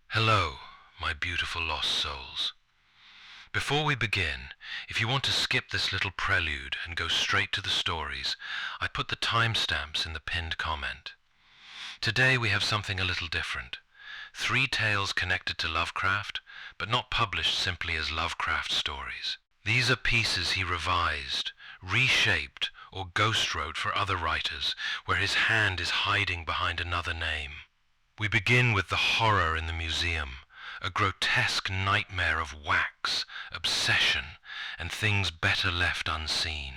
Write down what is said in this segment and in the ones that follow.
Hello, my beautiful lost souls. Before we begin, if you want to skip this little prelude and go straight to the stories, I put the timestamps in the pinned comment. Today we have something a little different. 3 tales connected to Lovecraft, but not published simply as Lovecraft stories. These are pieces he revised, reshaped, or ghostwrote for other writers, where his hand is hiding behind another name. We begin with the horror in the museum, a grotesque nightmare of wax, obsession, and things better left unseen.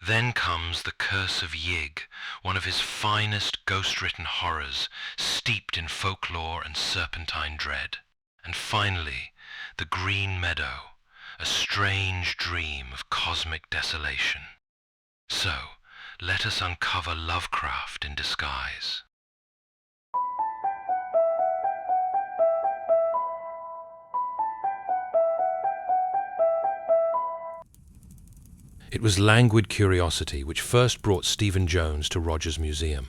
Then comes the Curse of Yig, one of his finest ghost-written horrors, steeped in folklore and serpentine dread. And finally, the Green Meadow, a strange dream of cosmic desolation. So, let us uncover Lovecraft in disguise. It was languid curiosity which first brought Stephen Jones to Rogers Museum.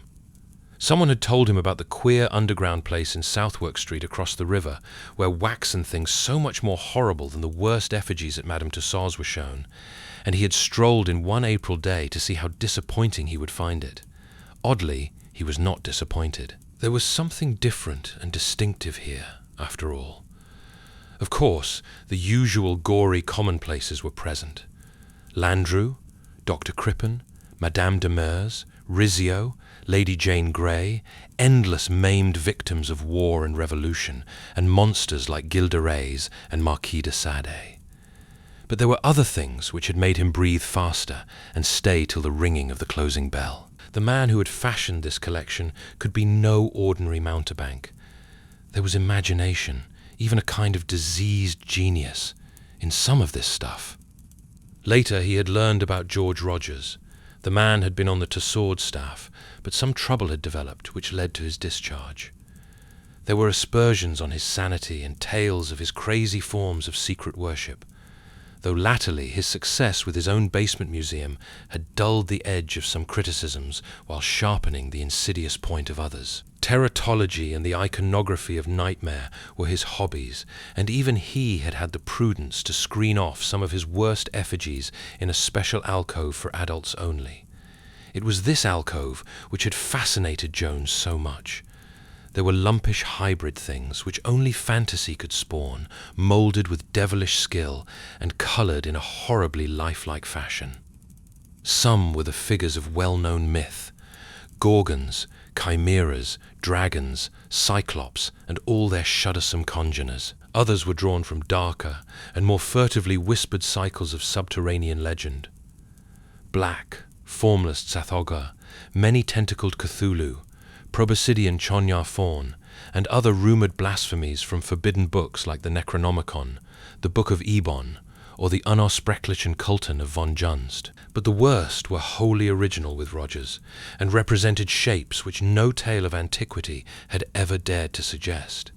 Someone had told him about the queer underground place in Southwark Street across the river, where waxen things so much more horrible than the worst effigies at Madame Tussauds were shown, and he had strolled in one April day to see how disappointing he would find it. Oddly, he was not disappointed. There was something different and distinctive here, after all. Of course, the usual gory commonplaces were present. Landru, Dr. Crippen, Madame de Meurs, Rizzio, Lady Jane Grey, endless maimed victims of war and revolution, and monsters like Gilderais and Marquis de Sade. But there were other things which had made him breathe faster and stay till the ringing of the closing bell. The man who had fashioned this collection could be no ordinary mountebank. There was imagination, even a kind of diseased genius, in some of this stuff. Later he had learned about George Rogers. The man had been on the Tussauds staff, but some trouble had developed which led to his discharge. There were aspersions on his sanity and tales of his crazy forms of secret worship, though latterly his success with his own basement museum had dulled the edge of some criticisms while sharpening the insidious point of others. Teratology and the iconography of nightmare were his hobbies, and even he had had the prudence to screen off some of his worst effigies in a special alcove for adults only. It was this alcove which had fascinated Jones so much. There were lumpish hybrid things which only fantasy could spawn, moulded with devilish skill and coloured in a horribly lifelike fashion. Some were the figures of well-known myth, gorgons, chimeras, dragons, cyclops, and all their shuddersome congeners. Others were drawn from darker and more furtively whispered cycles of subterranean legend. Black, formless Tsathoggua, many-tentacled Cthulhu, proboscidean Chonyar faun, and other rumoured blasphemies from forbidden books like the Necronomicon, the Book of Ebon, or the Unaussprechlichen Kulten of von Junst. But the worst were wholly original with Rogers, and represented shapes which no tale of antiquity had ever dared to suggest.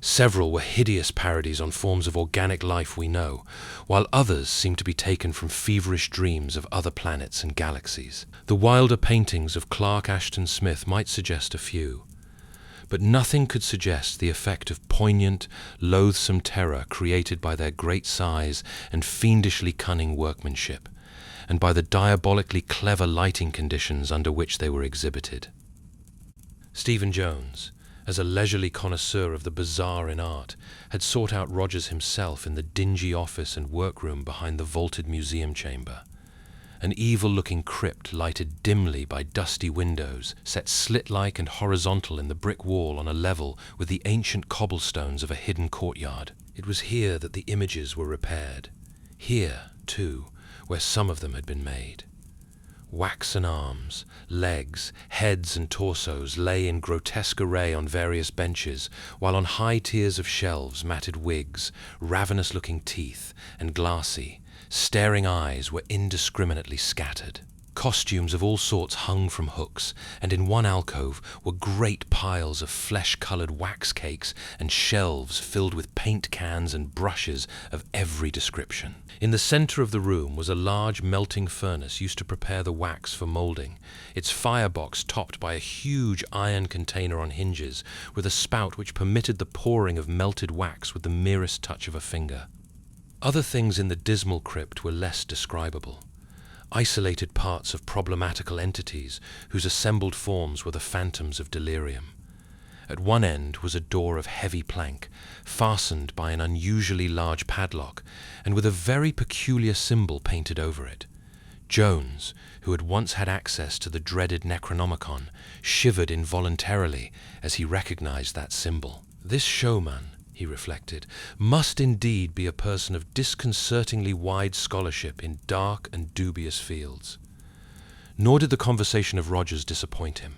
Several were hideous parodies on forms of organic life we know, while others seemed to be taken from feverish dreams of other planets and galaxies. The wilder paintings of Clark Ashton Smith might suggest a few, but nothing could suggest the effect of poignant, loathsome terror created by their great size and fiendishly cunning workmanship, and by the diabolically clever lighting conditions under which they were exhibited. Stephen Jones, as a leisurely connoisseur of the bizarre in art, had sought out Rogers himself in the dingy office and workroom behind the vaulted museum chamber. An evil-looking crypt lighted dimly by dusty windows, set slit-like and horizontal in the brick wall on a level with the ancient cobblestones of a hidden courtyard. It was here that the images were repaired. Here, too, where some of them had been made. Waxen arms, legs, heads and torsos lay in grotesque array on various benches, while on high tiers of shelves matted wigs, ravenous-looking teeth, and glassy, staring eyes were indiscriminately scattered. Costumes of all sorts hung from hooks, and in one alcove were great piles of flesh-coloured wax cakes and shelves filled with paint cans and brushes of every description. In the centre of the room was a large melting furnace used to prepare the wax for moulding, its firebox topped by a huge iron container on hinges, with a spout which permitted the pouring of melted wax with the merest touch of a finger. Other things in the dismal crypt were less describable. Isolated parts of problematical entities whose assembled forms were the phantoms of delirium. At one end was a door of heavy plank, fastened by an unusually large padlock, and with a very peculiar symbol painted over it. Jones, who had once had access to the dreaded Necronomicon, shivered involuntarily as he recognized that symbol. This showman, he reflected, must indeed be a person of disconcertingly wide scholarship in dark and dubious fields. Nor did the conversation of Rogers disappoint him.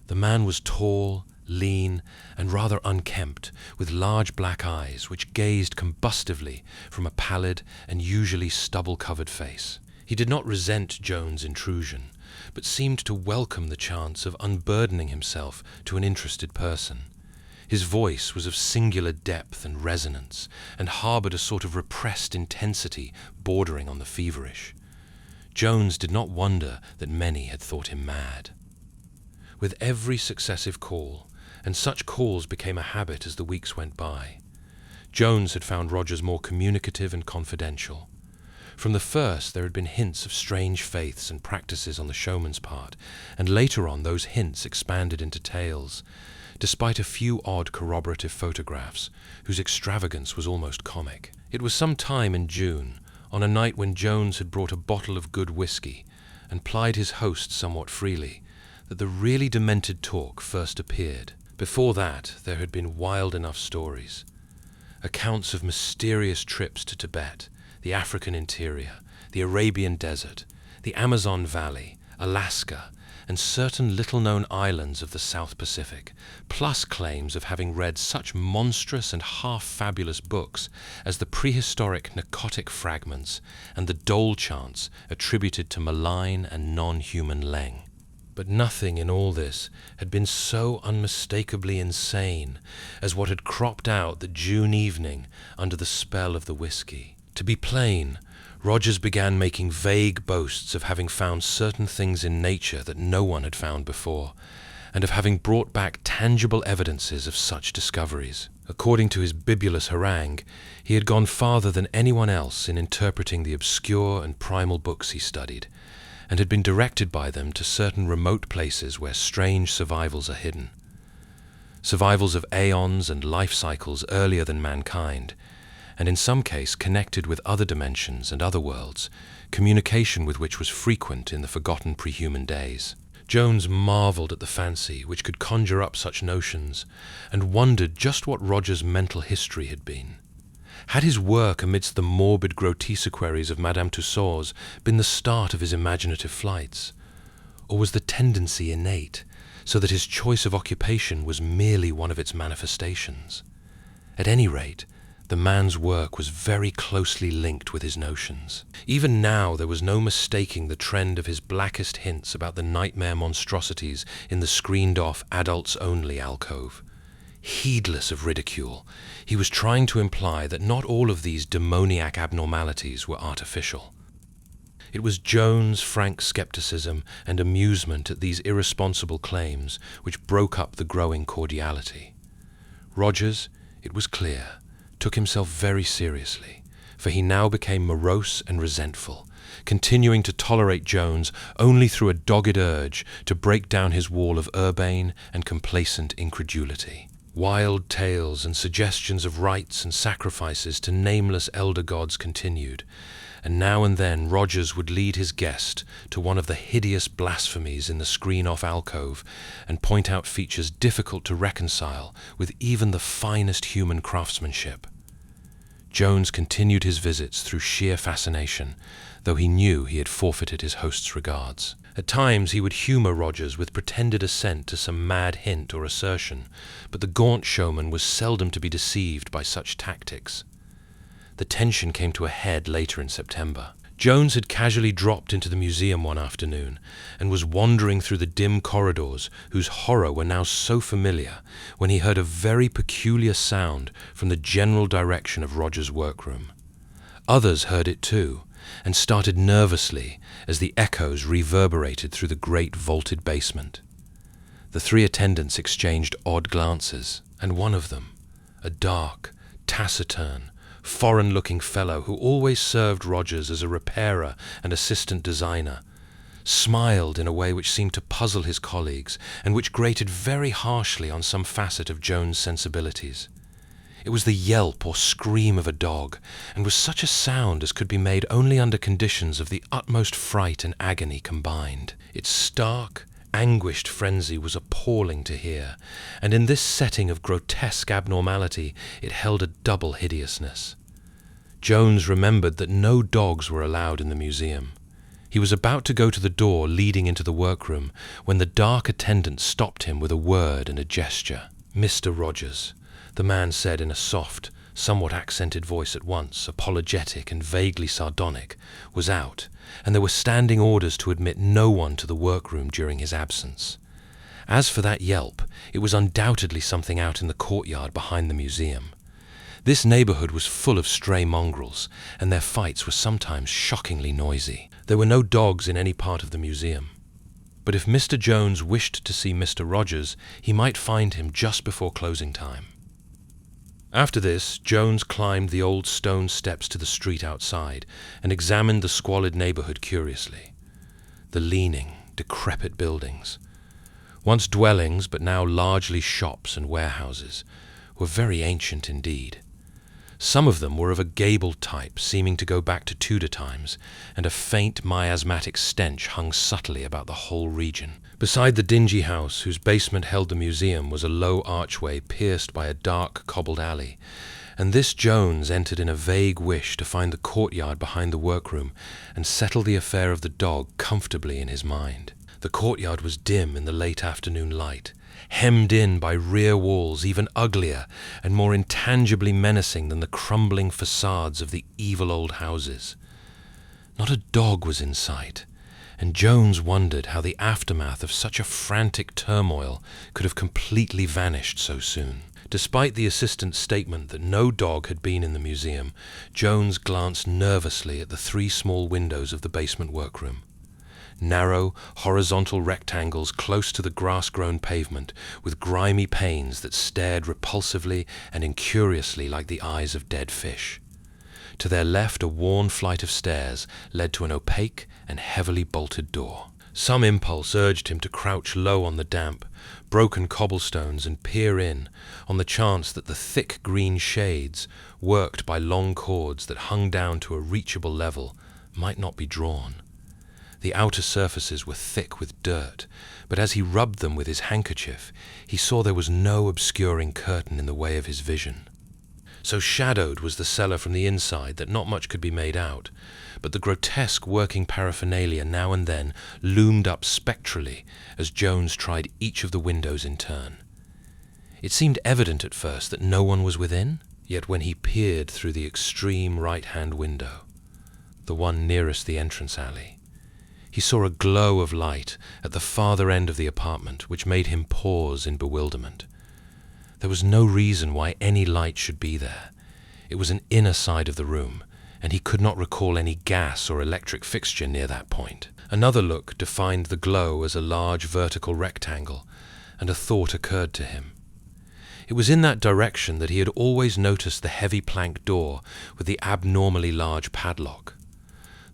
The man was tall, lean, and rather unkempt, with large black eyes which gazed combustively from a pallid and usually stubble-covered face. He did not resent Jones' intrusion, but seemed to welcome the chance of unburdening himself to an interested person. His voice was of singular depth and resonance, and harboured a sort of repressed intensity bordering on the feverish. Jones did not wonder that many had thought him mad. With every successive call, and such calls became a habit as the weeks went by, Jones had found Rogers more communicative and confidential. From the first there had been hints of strange faiths and practices on the showman's part, and later on those hints expanded into tales, despite a few odd corroborative photographs, whose extravagance was almost comic. It was some time in June, on a night when Jones had brought a bottle of good whiskey, and plied his host somewhat freely, that the really demented talk first appeared. Before that, there had been wild enough stories. Accounts of mysterious trips to Tibet, the African interior, the Arabian desert, the Amazon Valley, Alaska, and certain little-known islands of the South Pacific, plus claims of having read such monstrous and half-fabulous books as the prehistoric Narcotic Fragments and the Dole Chants attributed to malign and non-human Leng. But nothing in all this had been so unmistakably insane as what had cropped out that June evening under the spell of the whiskey. To be plain, Rogers began making vague boasts of having found certain things in nature that no one had found before, and of having brought back tangible evidences of such discoveries. According to his bibulous harangue, he had gone farther than anyone else in interpreting the obscure and primal books he studied, and had been directed by them to certain remote places where strange survivals are hidden. Survivals of aeons and life cycles earlier than mankind, and in some case connected with other dimensions and other worlds, communication with which was frequent in the forgotten prehuman days. Jones marvelled at the fancy which could conjure up such notions, and wondered just what Rogers' mental history had been. Had his work amidst the morbid grotesqueries of Madame Tussauds been the start of his imaginative flights? Or was the tendency innate, so that his choice of occupation was merely one of its manifestations? At any rate, the man's work was very closely linked with his notions. Even now there was no mistaking the trend of his blackest hints about the nightmare monstrosities in the screened-off adults-only alcove. Heedless of ridicule, he was trying to imply that not all of these demoniac abnormalities were artificial. It was Jones' frank skepticism and amusement at these irresponsible claims which broke up the growing cordiality. Rogers, it was clear, took himself very seriously, for he now became morose and resentful, continuing to tolerate Jones only through a dogged urge to break down his wall of urbane and complacent incredulity. Wild tales and suggestions of rites and sacrifices to nameless elder gods continued, and now and then Rogers would lead his guest to one of the hideous blasphemies in the screen-off alcove and point out features difficult to reconcile with even the finest human craftsmanship. Jones continued his visits through sheer fascination, though he knew he had forfeited his host's regards. At times he would humour Rogers with pretended assent to some mad hint or assertion, but the gaunt showman was seldom to be deceived by such tactics. The tension came to a head later in September. Jones had casually dropped into the museum one afternoon and was wandering through the dim corridors whose horror were now so familiar when he heard a very peculiar sound from the general direction of Roger's workroom. Others heard it too and started nervously as the echoes reverberated through the great vaulted basement. The three attendants exchanged odd glances, and one of them, a dark, taciturn, foreign-looking fellow who always served Rogers as a repairer and assistant designer, smiled in a way which seemed to puzzle his colleagues and which grated very harshly on some facet of Jones' sensibilities. It was the yelp or scream of a dog, and was such a sound as could be made only under conditions of the utmost fright and agony combined. Its stark, anguished frenzy was appalling to hear, and in this setting of grotesque abnormality it held a double hideousness. Jones remembered that no dogs were allowed in the museum. He was about to go to the door leading into the workroom when the dark attendant stopped him with a word and a gesture. "Mr. Rogers," the man said in a soft, somewhat accented voice at once apologetic and vaguely sardonic, was out, and there were standing orders to admit no one to the workroom during his absence. As for that yelp, it was undoubtedly something out in the courtyard behind the museum. This neighborhood was full of stray mongrels, and their fights were sometimes shockingly noisy. There were no dogs in any part of the museum. But if Mr. Jones wished to see Mr. Rogers, he might find him just before closing time. After this, Jones climbed the old stone steps to the street outside and examined the squalid neighborhood curiously. The leaning, decrepit buildings, once dwellings but now largely shops and warehouses, were very ancient indeed. Some of them were of a gabled type, seeming to go back to Tudor times, and a faint miasmatic stench hung subtly about the whole region. Beside the dingy house whose basement held the museum was a low archway pierced by a dark cobbled alley, and this Jones entered in a vague wish to find the courtyard behind the workroom and settle the affair of the dog comfortably in his mind. The courtyard was dim in the late afternoon light, hemmed in by rear walls even uglier and more intangibly menacing than the crumbling facades of the evil old houses. Not a dog was in sight, and Jones wondered how the aftermath of such a frantic turmoil could have completely vanished so soon. Despite the assistant's statement that no dog had been in the museum, Jones glanced nervously at the three small windows of the basement workroom. Narrow, horizontal rectangles close to the grass-grown pavement, with grimy panes that stared repulsively and incuriously like the eyes of dead fish. To their left, a worn flight of stairs led to an opaque and heavily bolted door. Some impulse urged him to crouch low on the damp, broken cobblestones and peer in, on the chance that the thick green shades, worked by long cords that hung down to a reachable level, might not be drawn. The outer surfaces were thick with dirt, but as he rubbed them with his handkerchief, he saw there was no obscuring curtain in the way of his vision. So shadowed was the cellar from the inside that not much could be made out, but the grotesque working paraphernalia now and then loomed up spectrally as Jones tried each of the windows in turn. It seemed evident at first that no one was within, yet when he peered through the extreme right-hand window, the one nearest the entrance alley, he saw a glow of light at the farther end of the apartment which made him pause in bewilderment. There was no reason why any light should be there. It was an inner side of the room, and he could not recall any gas or electric fixture near that point. Another look defined the glow as a large vertical rectangle, and a thought occurred to him. It was in that direction that he had always noticed the heavy plank door with the abnormally large padlock.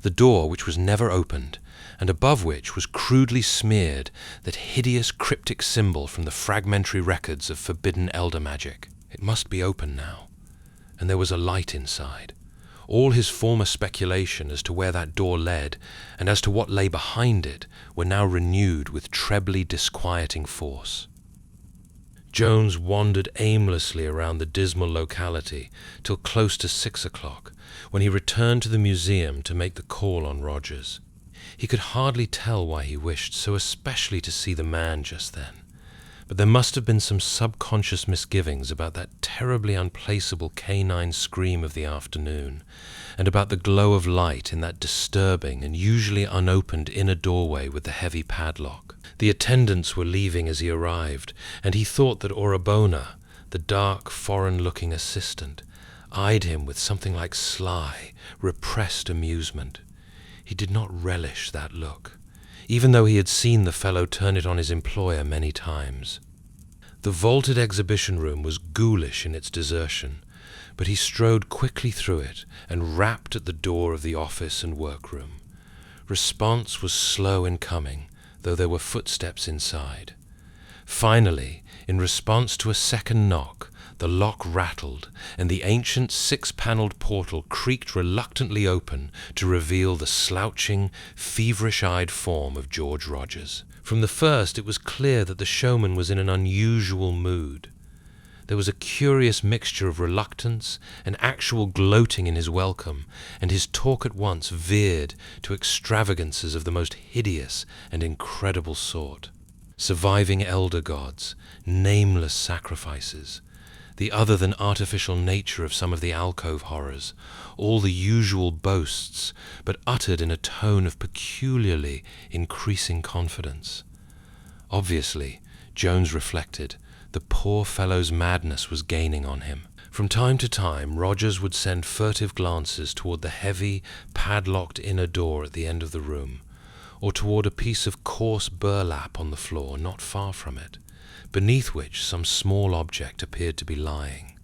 The door which was never opened, and above which was crudely smeared that hideous cryptic symbol from the fragmentary records of forbidden elder magic. It must be open now, and there was a light inside. All his former speculation as to where that door led, and as to what lay behind it, were now renewed with trebly disquieting force. Jones wandered aimlessly around the dismal locality till close to 6 o'clock, when he returned to the museum to make the call on Rogers. He could hardly tell why he wished so especially to see the man just then, But there must have been some subconscious misgivings about that terribly unplaceable canine scream of the afternoon, and about the glow of light in that disturbing and usually unopened inner doorway with the heavy padlock. The attendants were leaving as he arrived, and he thought that Orabona, the dark, foreign-looking assistant, eyed him with something like sly, repressed amusement. He did not relish that look, even though he had seen the fellow turn it on his employer many times. The vaulted exhibition room was ghoulish in its desertion, but he strode quickly through it and rapped at the door of the office and workroom. Response was slow in coming, though there were footsteps inside. Finally, in response to a second knock, the lock rattled, and the ancient six-paneled portal creaked reluctantly open to reveal the slouching, feverish-eyed form of George Rogers. From the first, it was clear that the showman was in an unusual mood. There was a curious mixture of reluctance and actual gloating in his welcome, and his talk at once veered to extravagances of the most hideous and incredible sort. Surviving elder gods, nameless sacrifices, the other-than-artificial nature of some of the alcove horrors, all the usual boasts, but uttered in a tone of peculiarly increasing confidence. Obviously, Jones reflected, the poor fellow's madness was gaining on him. From time to time, Rogers would send furtive glances toward the heavy, padlocked inner door at the end of the room, or toward a piece of coarse burlap on the floor not far from it, beneath which some small object appeared to be lying.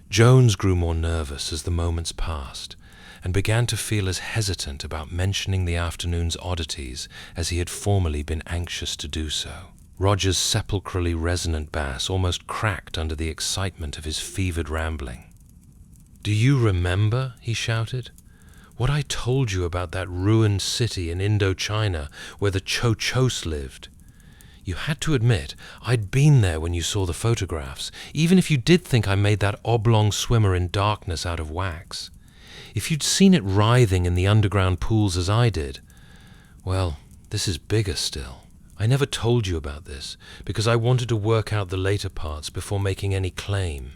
Jones grew more nervous as the moments passed, and began to feel as hesitant about mentioning the afternoon's oddities as he had formerly been anxious to do so. Roger's sepulchrally resonant bass almost cracked under the excitement of his fevered rambling. "Do you remember," he shouted, "what I told you about that ruined city in Indochina where the Cho-Chos lived? You had to admit I'd been there when you saw the photographs, even if you did think I made that oblong swimmer in darkness out of wax. If you'd seen it writhing in the underground pools as I did, well, this is bigger still. I never told you about this, because I wanted to work out the later parts before making any claim.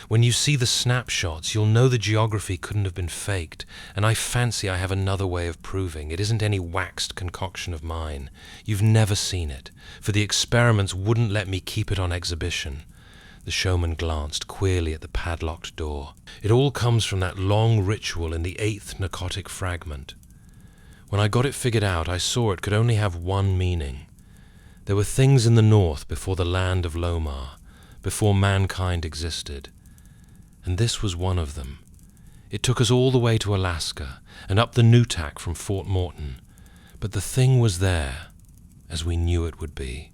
When you see the snapshots, you'll know the geography couldn't have been faked, and I fancy I have another way of proving it isn't any waxed concoction of mine. You've never seen it, for the experiments wouldn't let me keep it on exhibition." The showman glanced queerly at the padlocked door. "It all comes from that long ritual in the 8th narcotic fragment. When I got it figured out, I saw it could only have one meaning. There were things in the north before the land of Lomar, before mankind existed. And this was one of them. It took us all the way to Alaska, and up the Nootak from Fort Morton. But the thing was there, as we knew it would be.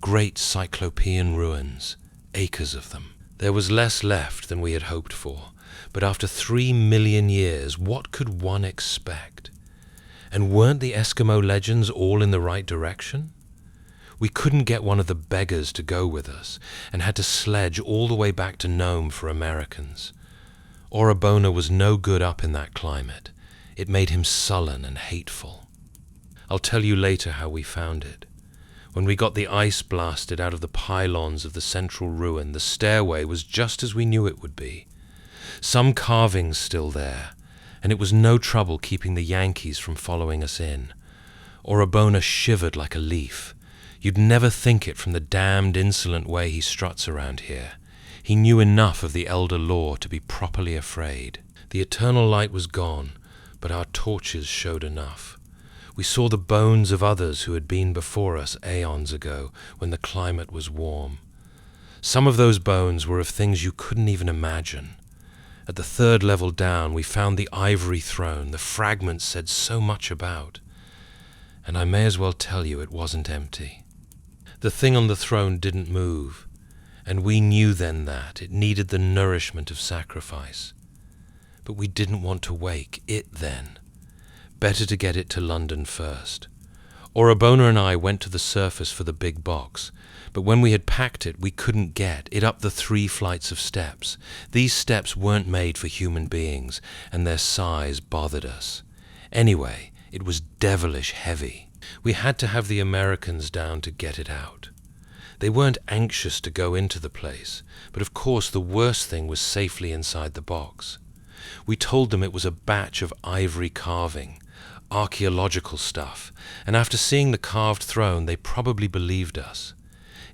Great cyclopean ruins, acres of them. There was less left than we had hoped for, but after 3 million years, what could one expect? And weren't the Eskimo legends all in the right direction? We couldn't get one of the beggars to go with us, and had to sledge all the way back to Nome for Americans. Orabona was no good up in that climate. It made him sullen and hateful. I'll tell you later how we found it. When we got the ice blasted out of the pylons of the central ruin, the stairway was just as we knew it would be. Some carvings still there, and it was no trouble keeping the Yankees from following us in. Orabona shivered like a leaf. You'd never think it from the damned insolent way he struts around here. He knew enough of the elder law to be properly afraid. The eternal light was gone, but our torches showed enough. We saw the bones of others who had been before us aeons ago, when the climate was warm. Some of those bones were of things you couldn't even imagine. At the 3rd level down, we found the ivory throne the fragments said so much about. And I may as well tell you it wasn't empty. The thing on the throne didn't move, and we knew then that it needed the nourishment of sacrifice. But we didn't want to wake it then. Better to get it to London first. Orabona and I went to the surface for the big box, but when we had packed it, we couldn't get it up the 3 flights of steps. These steps weren't made for human beings, and their size bothered us. Anyway, it was devilish heavy. We had to have the Americans down to get it out. They weren't anxious to go into the place, but of course the worst thing was safely inside the box. We told them it was a batch of ivory carving, archaeological stuff, and after seeing the carved throne they probably believed us.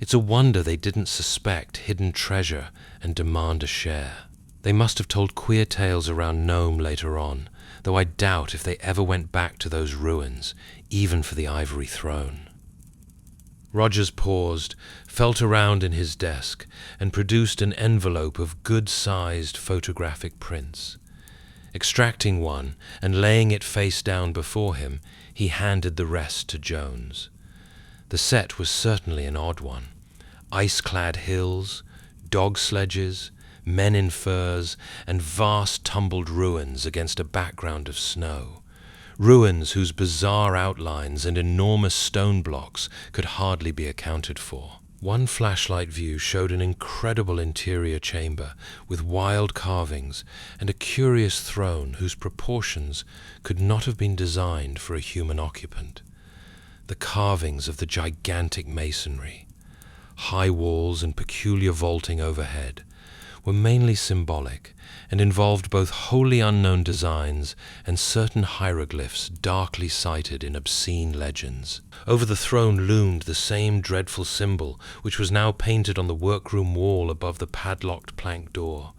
It's a wonder they didn't suspect hidden treasure and demand a share. They must have told queer tales around Nome later on, though I doubt if they ever went back to those ruins, even for the ivory throne. Rogers paused, felt around in his desk, and produced an envelope of good-sized photographic prints. Extracting one and laying it face down before him, he handed the rest to Jones. The set was certainly an odd one. Ice-clad hills, dog sledges, men in furs, and vast tumbled ruins against a background of snow. Ruins whose bizarre outlines and enormous stone blocks could hardly be accounted for. One flashlight view showed an incredible interior chamber with wild carvings and a curious throne whose proportions could not have been designed for a human occupant. The carvings of the gigantic masonry, high walls and peculiar vaulting overhead, were mainly symbolic and involved both wholly unknown designs and certain hieroglyphs darkly cited in obscene legends. Over the throne loomed the same dreadful symbol which was now painted on the workroom wall above the padlocked plank door.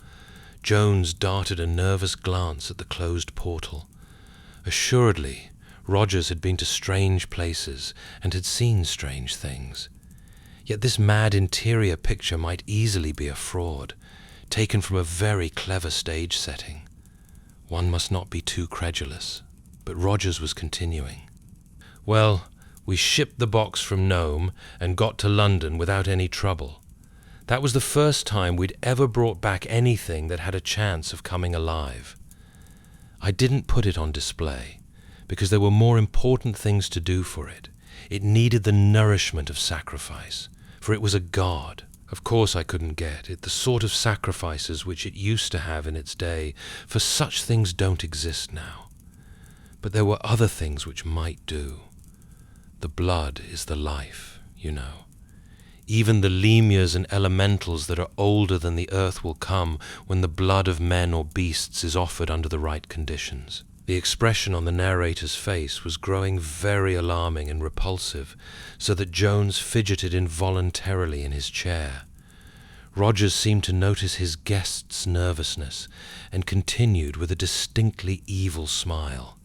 Jones darted a nervous glance at the closed portal. Assuredly, Rogers had been to strange places and had seen strange things. Yet this mad interior picture might easily be a fraud, taken from a very clever stage setting. One must not be too credulous. But Rogers was continuing. Well, we shipped the box from Nome and got to London without any trouble. That was the first time we'd ever brought back anything that had a chance of coming alive. I didn't put it on display, because there were more important things to do for it. It needed the nourishment of sacrifice, for it was a god. Of course I couldn't get it, the sort of sacrifices which it used to have in its day, for such things don't exist now. But there were other things which might do. The blood is the life, you know. Even the lemures and elementals that are older than the earth will come when the blood of men or beasts is offered under the right conditions. The expression on the narrator's face was growing very alarming and repulsive, so that Jones fidgeted involuntarily in his chair. Rogers seemed to notice his guest's nervousness, and continued with a distinctly evil smile.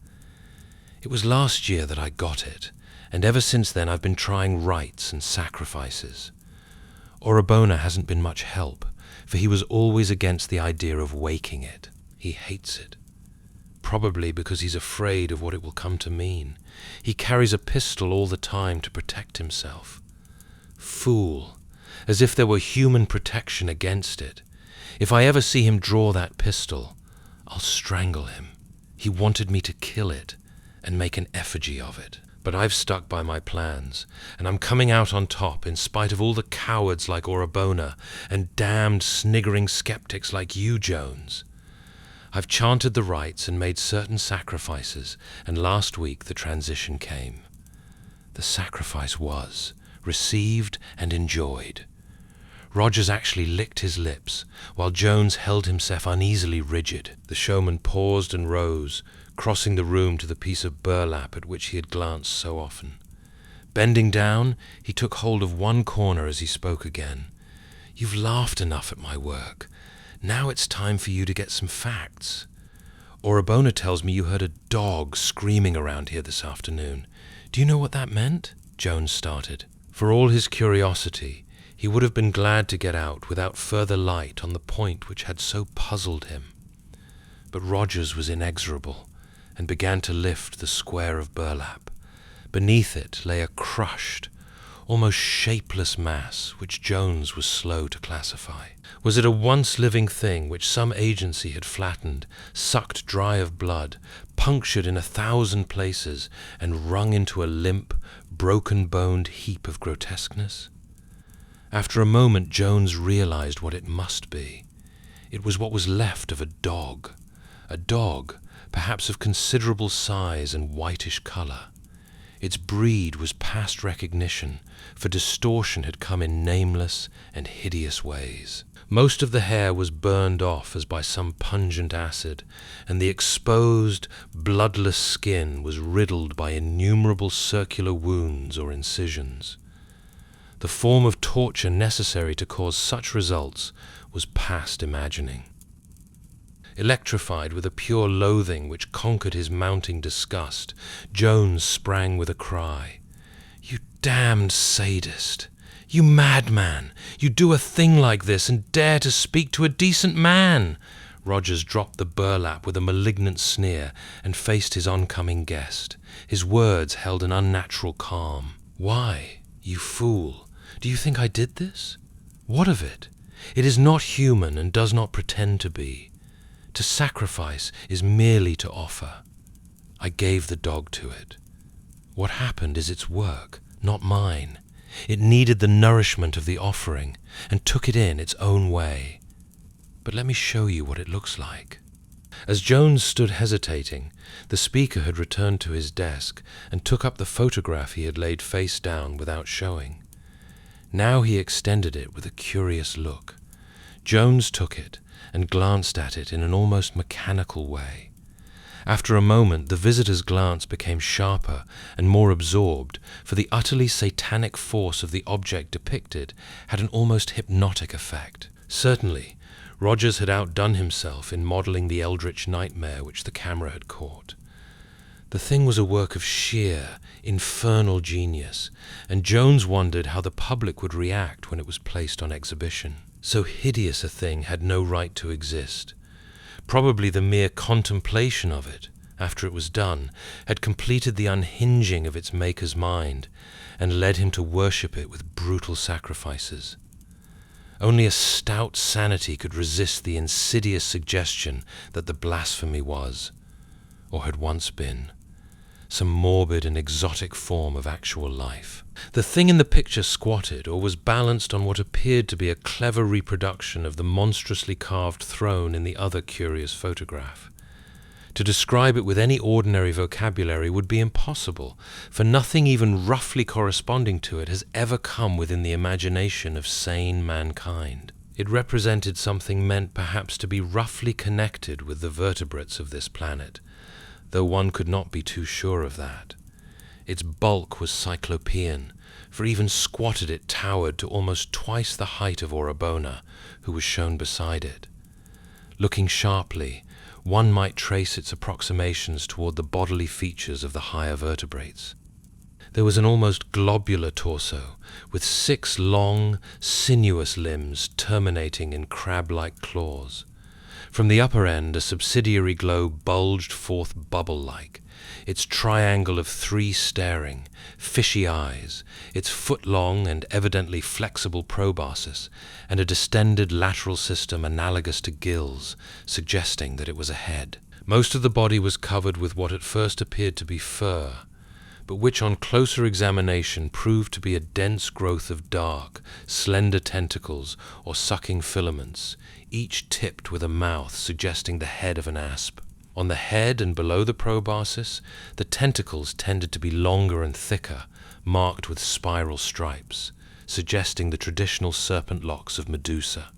It was last year that I got it, and ever since then I've been trying rites and sacrifices. Orabona hasn't been much help, for he was always against the idea of waking it. He hates it. Probably because he's afraid of what it will come to mean. He carries a pistol all the time to protect himself. Fool, as if there were human protection against it. If I ever see him draw that pistol, I'll strangle him. He wanted me to kill it and make an effigy of it. But I've stuck by my plans, and I'm coming out on top in spite of all the cowards like Orabona and damned sniggering skeptics like you, Jones. I've chanted the rites and made certain sacrifices, and last week the transition came. The sacrifice was received and enjoyed. Rogers actually licked his lips, while Jones held himself uneasily rigid. The showman paused and rose, crossing the room to the piece of burlap at which he had glanced so often. Bending down, he took hold of one corner as he spoke again. "You've laughed enough at my work. Now it's time for you to get some facts. Orabona tells me you heard a dog screaming around here this afternoon. Do you know what that meant?" Jones started. For all his curiosity, he would have been glad to get out without further light on the point which had so puzzled him. But Rogers was inexorable, and began to lift the square of burlap. Beneath it lay a crushed, almost shapeless mass which Jones was slow to classify. Was it a once-living thing which some agency had flattened, sucked dry of blood, punctured in 1,000 places, and wrung into a limp, broken-boned heap of grotesqueness? After a moment Jones realized what it must be. It was what was left of a dog, perhaps of considerable size and whitish color. Its breed was past recognition, for distortion had come in nameless and hideous ways. Most of the hair was burned off as by some pungent acid, and the exposed, bloodless skin was riddled by innumerable circular wounds or incisions. The form of torture necessary to cause such results was past imagining. Electrified with a pure loathing which conquered his mounting disgust, Jones sprang with a cry. "You damned sadist! You madman! You do a thing like this and dare to speak to a decent man!" Rogers dropped the burlap with a malignant sneer and faced his oncoming guest. His words held an unnatural calm. "Why, you fool, do you think I did this? What of it? It is not human and does not pretend to be. To sacrifice is merely to offer. I gave the dog to it. What happened is its work, not mine. It needed the nourishment of the offering and took it in its own way. But let me show you what it looks like." As Jones stood hesitating, the speaker had returned to his desk and took up the photograph he had laid face down without showing. Now he extended it with a curious look. Jones took it and glanced at it in an almost mechanical way. After a moment, the visitor's glance became sharper and more absorbed, for the utterly satanic force of the object depicted had an almost hypnotic effect. Certainly, Rogers had outdone himself in modeling the eldritch nightmare which the camera had caught. The thing was a work of sheer, infernal genius, and Jones wondered how the public would react when it was placed on exhibition. So hideous a thing had no right to exist. Probably the mere contemplation of it, after it was done, had completed the unhinging of its maker's mind, and led him to worship it with brutal sacrifices. Only a stout sanity could resist the insidious suggestion that the blasphemy was, or had once been, some morbid and exotic form of actual life. The thing in the picture squatted or was balanced on what appeared to be a clever reproduction of the monstrously carved throne in the other curious photograph. To describe it with any ordinary vocabulary would be impossible, for nothing even roughly corresponding to it has ever come within the imagination of sane mankind. It represented something meant perhaps to be roughly connected with the vertebrates of this planet, though one could not be too sure of that. Its bulk was cyclopean, for even squatted it towered to almost twice the height of Orabona, who was shown beside it. Looking sharply, one might trace its approximations toward the bodily features of the higher vertebrates. There was an almost globular torso, with 6 long, sinuous limbs terminating in crab-like claws. From the upper end, a subsidiary globe bulged forth bubble-like, its triangle of 3 staring, fishy eyes, its foot-long and evidently flexible proboscis, and a distended lateral system analogous to gills, suggesting that it was a head. Most of the body was covered with what at first appeared to be fur, but which on closer examination proved to be a dense growth of dark, slender tentacles or sucking filaments, each tipped with a mouth suggesting the head of an asp. On the head and below the proboscis, the tentacles tended to be longer and thicker, marked with spiral stripes, suggesting the traditional serpent locks of Medusa.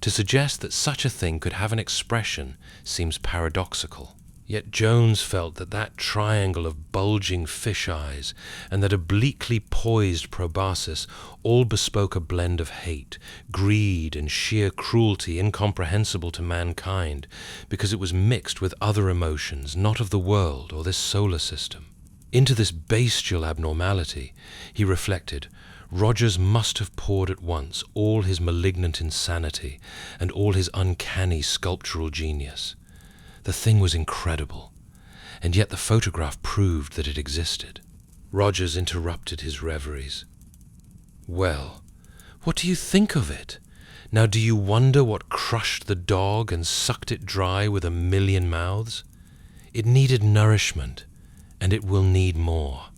To suggest that such a thing could have an expression seems paradoxical. Yet Jones felt that that triangle of bulging fish eyes and that obliquely poised proboscis all bespoke a blend of hate, greed, and sheer cruelty incomprehensible to mankind, because it was mixed with other emotions not of the world or this solar system. Into this bestial abnormality, he reflected, Rogers must have poured at once all his malignant insanity and all his uncanny sculptural genius. The thing was incredible, and yet the photograph proved that it existed. Rogers interrupted his reveries. "Well, what do you think of it? Now do you wonder what crushed the dog and sucked it dry with 1,000,000 mouths? It needed nourishment, and it will need more.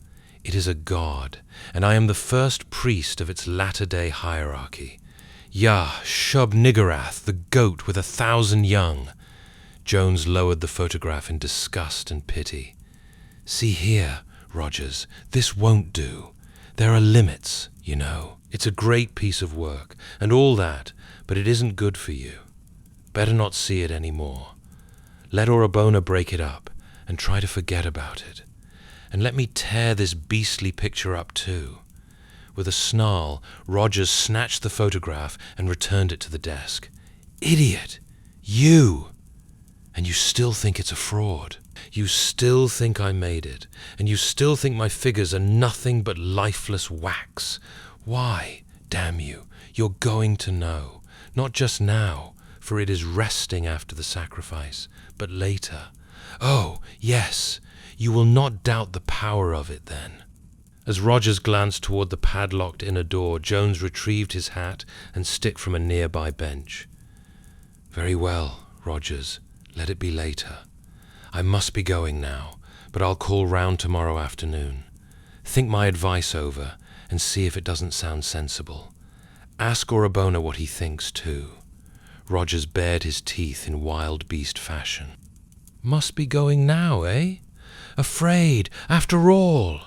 It is a god, and I am the first priest of its latter-day hierarchy. Yah, Shub-Niggurath, the goat with 1,000 young." Jones lowered the photograph in disgust and pity. "See here," Rogers, this won't do. There are limits, you know. It's a great piece of work, and all that, but it isn't good for you. Better not see it any more. Let Orabona break it up, and try to forget about it. And let me tear this beastly picture up too. With a snarl, Rogers snatched the photograph and returned it to the desk. Idiot! You! And you still think it's a fraud. You still think I made it, and you still think my figures are nothing but lifeless wax. Why, damn you, you're going to know. Not just now, for it is resting after the sacrifice, but later. Oh, yes, you will not doubt the power of it then. As Rogers glanced toward the padlocked inner door, Jones retrieved his hat and stick from a nearby bench. Very well, Rogers, let it be later. I must be going now, but I'll call round tomorrow afternoon. Think my advice over and see if it doesn't sound sensible. Ask Orabona what he thinks too. Rogers bared his teeth in wild beast fashion. Must be going now, eh? Afraid, after all.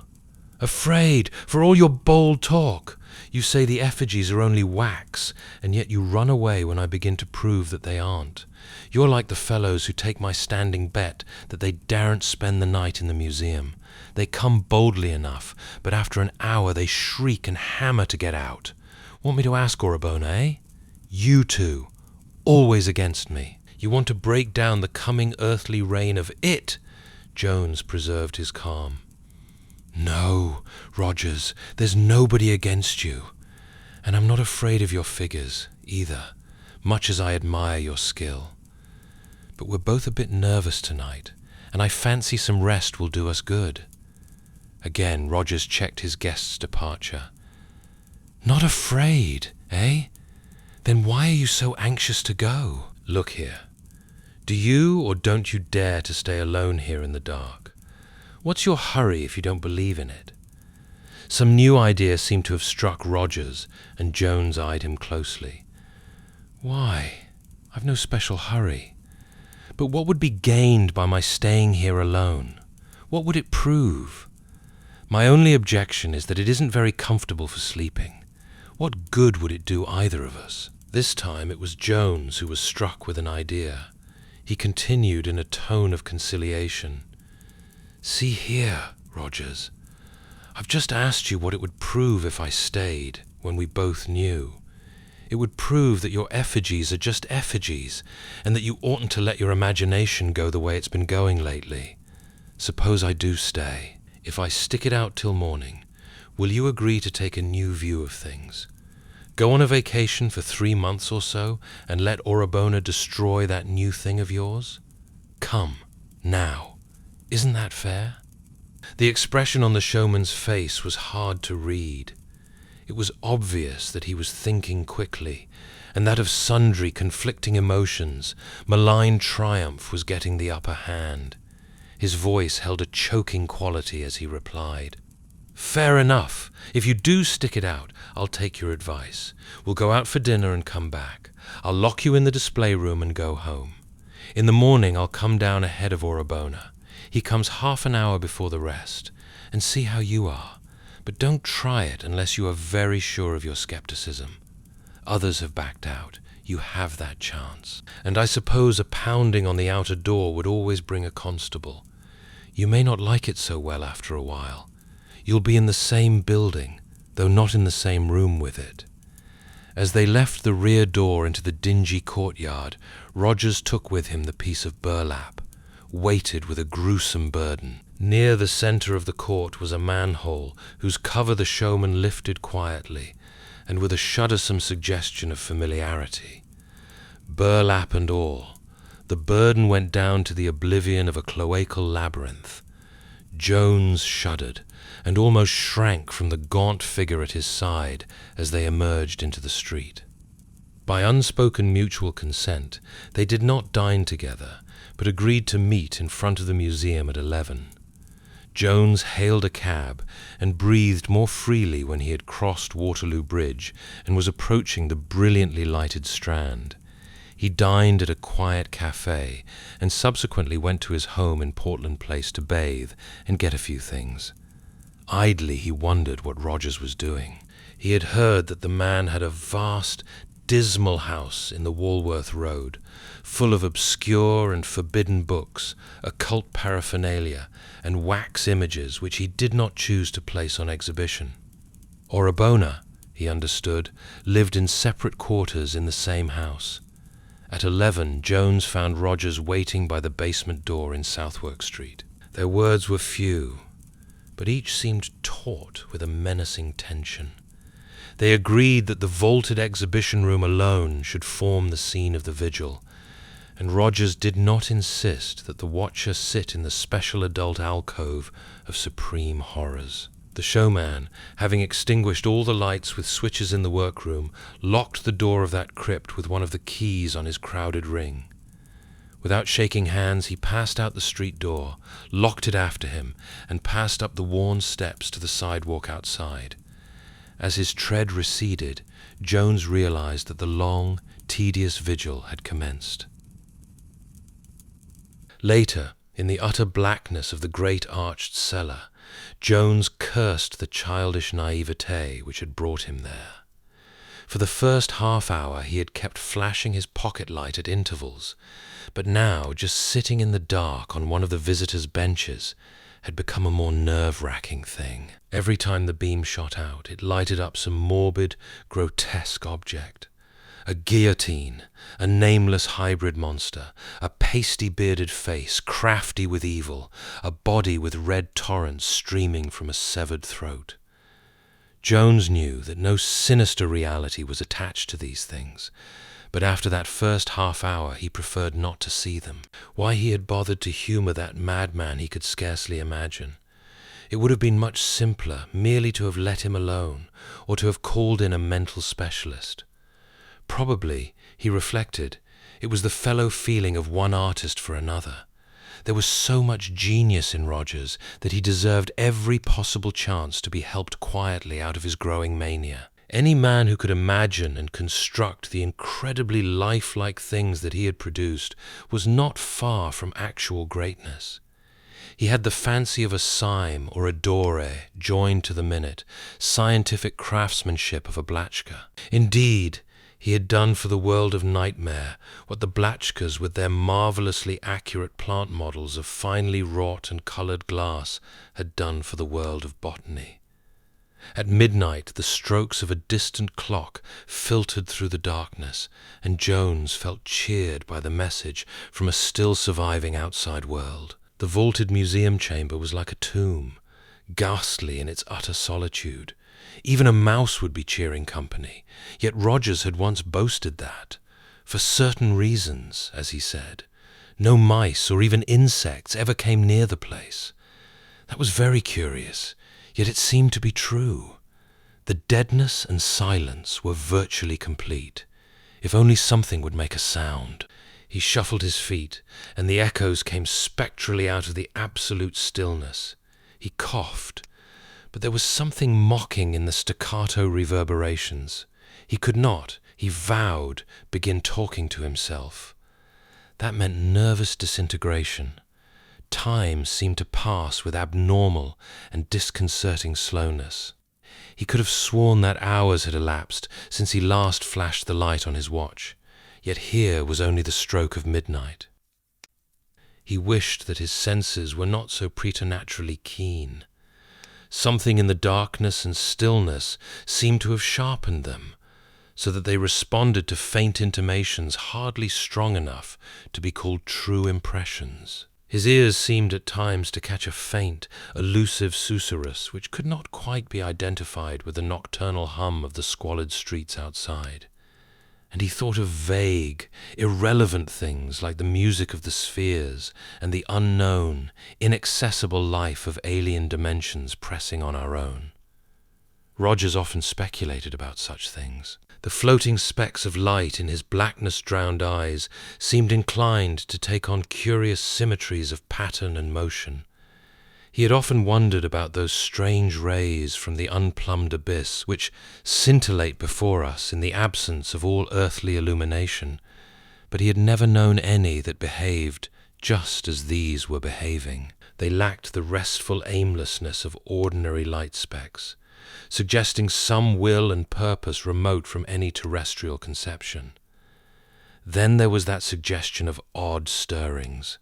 Afraid, for all your bold talk. You say the effigies are only wax, and yet you run away when I begin to prove that they aren't. You're like the fellows who take my standing bet that they daren't spend the night in the museum. They come boldly enough, but after an hour they shriek and hammer to get out. Want me to ask Orabona, eh? You two, always against me. You want to break down the coming earthly reign of it. Jones preserved his calm. No, Rogers, there's nobody against you. And I'm not afraid of your figures, either, much as I admire your skill. But we're both a bit nervous tonight, and I fancy some rest will do us good. Again, Rogers checked his guest's departure. Not afraid, eh? Then why are you so anxious to go? Look here. Do you or don't you dare to stay alone here in the dark? What's your hurry if you don't believe in it? Some new idea seemed to have struck Rogers, and Jones eyed him closely. Why? I've no special hurry. But what would be gained by my staying here alone? What would it prove? My only objection is that it isn't very comfortable for sleeping. What good would it do either of us? This time it was Jones who was struck with an idea. He continued in a tone of conciliation. See here, Rogers. I've just asked you what it would prove if I stayed, when we both knew. It would prove that your effigies are just effigies, and that you oughtn't to let your imagination go the way it's been going lately. Suppose I do stay. If I stick it out till morning, will you agree to take a new view of things? Go on a vacation for 3 months or so, and let Orabona destroy that new thing of yours? Come, now. Isn't that fair? The expression on the showman's face was hard to read. It was obvious that he was thinking quickly, and that of sundry conflicting emotions, malign triumph was getting the upper hand. His voice held a choking quality as he replied. Fair enough. If you do stick it out, I'll take your advice. We'll go out for dinner and come back. I'll lock you in the display room and go home. In the morning I'll come down ahead of Orabona. He comes half an hour before the rest, and see how you are. But don't try it unless you are very sure of your skepticism. Others have backed out. You have that chance. And I suppose a pounding on the outer door would always bring a constable. You may not like it so well after a while. You'll be in the same building, though not in the same room with it. As they left the rear door into the dingy courtyard, Rogers took with him the piece of burlap, weighted with a gruesome burden. Near the center of the court was a manhole whose cover the showman lifted quietly, and with a shuddersome suggestion of familiarity. Burlap and all, the burden went down to the oblivion of a cloacal labyrinth. Jones shuddered, and almost shrank from the gaunt figure at his side as they emerged into the street. By unspoken mutual consent, they did not dine together, but agreed to meet in front of the museum at 11. Jones hailed a cab and breathed more freely when he had crossed Waterloo Bridge and was approaching the brilliantly lighted Strand. He dined at a quiet cafe and subsequently went to his home in Portland Place to bathe and get a few things. Idly he wondered what Rogers was doing. He had heard that the man had a vast, dismal house in the Walworth Road, full of obscure and forbidden books, occult paraphernalia, and wax images which he did not choose to place on exhibition. Orabona, he understood, lived in separate quarters in the same house. At 11, Jones found Rogers waiting by the basement door in Southwark Street. Their words were few, but each seemed taut with a menacing tension. They agreed that the vaulted exhibition room alone should form the scene of the vigil, and Rogers did not insist that the watcher sit in the special adult alcove of supreme horrors. The showman, having extinguished all the lights with switches in the workroom, locked the door of that crypt with one of the keys on his crowded ring. Without shaking hands, he passed out the street door, locked it after him, and passed up the worn steps to the sidewalk outside. As his tread receded, Jones realized that the long, tedious vigil had commenced. Later, in the utter blackness of the great arched cellar, Jones cursed the childish naivete which had brought him there. For the first half hour he had kept flashing his pocket light at intervals, but now just sitting in the dark on one of the visitors' benches had become a more nerve-wracking thing. Every time the beam shot out, it lighted up some morbid, grotesque object. A guillotine, a nameless hybrid monster, a pasty-bearded face, crafty with evil, a body with red torrents streaming from a severed throat. Jones knew that no sinister reality was attached to these things, but after that first half hour he preferred not to see them. Why he had bothered to humor that madman he could scarcely imagine. It would have been much simpler merely to have let him alone, or to have called in a mental specialist. Probably, he reflected, it was the fellow feeling of one artist for another. There was so much genius in Rogers that he deserved every possible chance to be helped quietly out of his growing mania. Any man who could imagine and construct the incredibly lifelike things that he had produced was not far from actual greatness. He had the fancy of a Syme or a Doré joined to the minute, scientific craftsmanship of a Blatchka. Indeed, he had done for the world of nightmare what the Blatchkas with their marvelously accurate plant models of finely wrought and coloured glass had done for the world of botany. At midnight the strokes of a distant clock filtered through the darkness, and Jones felt cheered by the message from a still surviving outside world. The vaulted museum chamber was like a tomb, ghastly in its utter solitude. Even a mouse would be cheering company, yet Rogers had once boasted that, for certain reasons, as he said, no mice or even insects ever came near the place. That was very curious, yet it seemed to be true. The deadness and silence were virtually complete. If only something would make a sound. He shuffled his feet, and the echoes came spectrally out of the absolute stillness. He coughed, but there was something mocking in the staccato reverberations. He could not, he vowed, begin talking to himself. That meant nervous disintegration. Time seemed to pass with abnormal and disconcerting slowness. He could have sworn that hours had elapsed since he last flashed the light on his watch, yet here was only the stroke of midnight. He wished that his senses were not so preternaturally keen. Something in the darkness and stillness seemed to have sharpened them, so that they responded to faint intimations hardly strong enough to be called true impressions. His ears seemed at times to catch a faint, elusive susurrus which could not quite be identified with the nocturnal hum of the squalid streets outside. And he thought of vague, irrelevant things like the music of the spheres and the unknown, inaccessible life of alien dimensions pressing on our own. Rogers often speculated about such things. The floating specks of light in his blackness-drowned eyes seemed inclined to take on curious symmetries of pattern and motion. He had often wondered about those strange rays from the unplumbed abyss which scintillate before us in the absence of all earthly illumination, but he had never known any that behaved just as these were behaving. They lacked the restful aimlessness of ordinary light specks, suggesting some will and purpose remote from any terrestrial conception. Then there was that suggestion of odd stirrings.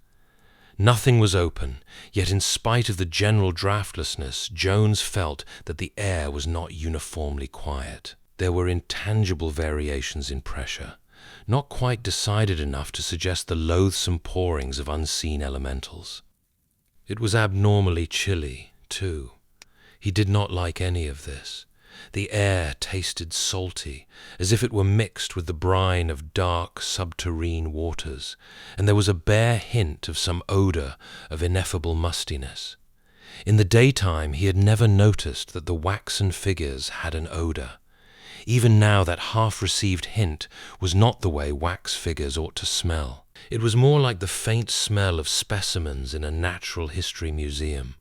Nothing was open, yet in spite of the general draftlessness, Jones felt that the air was not uniformly quiet. There were intangible variations in pressure, not quite decided enough to suggest the loathsome pourings of unseen elementals. It was abnormally chilly, too. He did not like any of this. The air tasted salty, as if it were mixed with the brine of dark, subterrene waters, and there was a bare hint of some odor of ineffable mustiness. In the daytime he had never noticed that the waxen figures had an odor. Even now that half-received hint was not the way wax figures ought to smell. It was more like the faint smell of specimens in a natural history museum.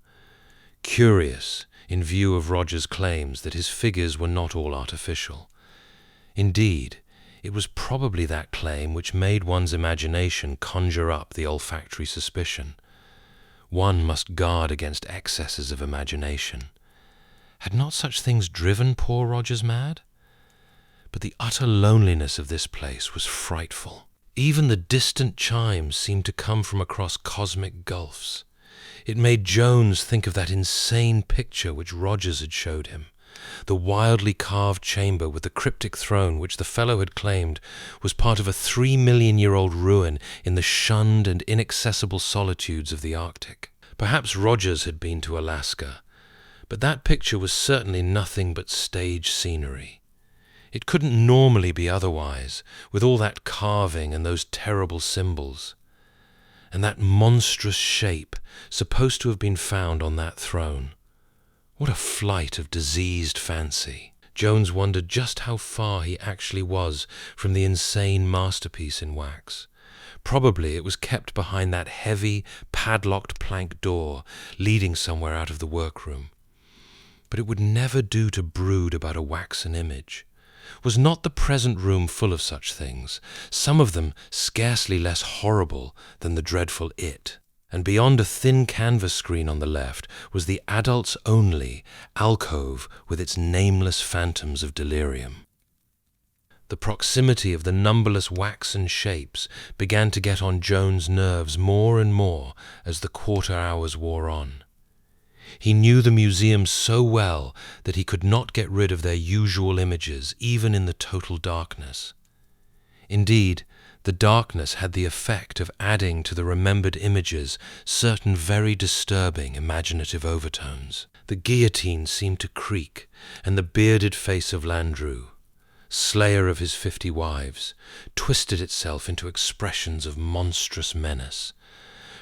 Curious, in view of Roger's claims that his figures were not all artificial. Indeed, it was probably that claim which made one's imagination conjure up the olfactory suspicion. One must guard against excesses of imagination. Had not such things driven poor Rogers mad? But the utter loneliness of this place was frightful. Even the distant chimes seemed to come from across cosmic gulfs. It made Jones think of that insane picture which Rogers had showed him, the wildly carved chamber with the cryptic throne which the fellow had claimed was part of a 3-million-year-old ruin in the shunned and inaccessible solitudes of the Arctic. Perhaps Rogers had been to Alaska, but that picture was certainly nothing but stage scenery. It couldn't normally be otherwise, with all that carving and those terrible symbols. And that monstrous shape, supposed to have been found on that throne. What a flight of diseased fancy! Jones wondered just how far he actually was from the insane masterpiece in wax. Probably it was kept behind that heavy, padlocked plank door leading somewhere out of the workroom. But it would never do to brood about a waxen image. Was not the present room full of such things, some of them scarcely less horrible than the dreadful It? And beyond a thin canvas screen on the left was the adults-only alcove with its nameless phantoms of delirium. The proximity of the numberless waxen shapes began to get on Jones' nerves more and more as the quarter hours wore on. He knew the museum so well that he could not get rid of their usual images, even in the total darkness. Indeed, the darkness had the effect of adding to the remembered images certain very disturbing imaginative overtones. The guillotine seemed to creak, and the bearded face of Landru, slayer of his 50 wives, twisted itself into expressions of monstrous menace.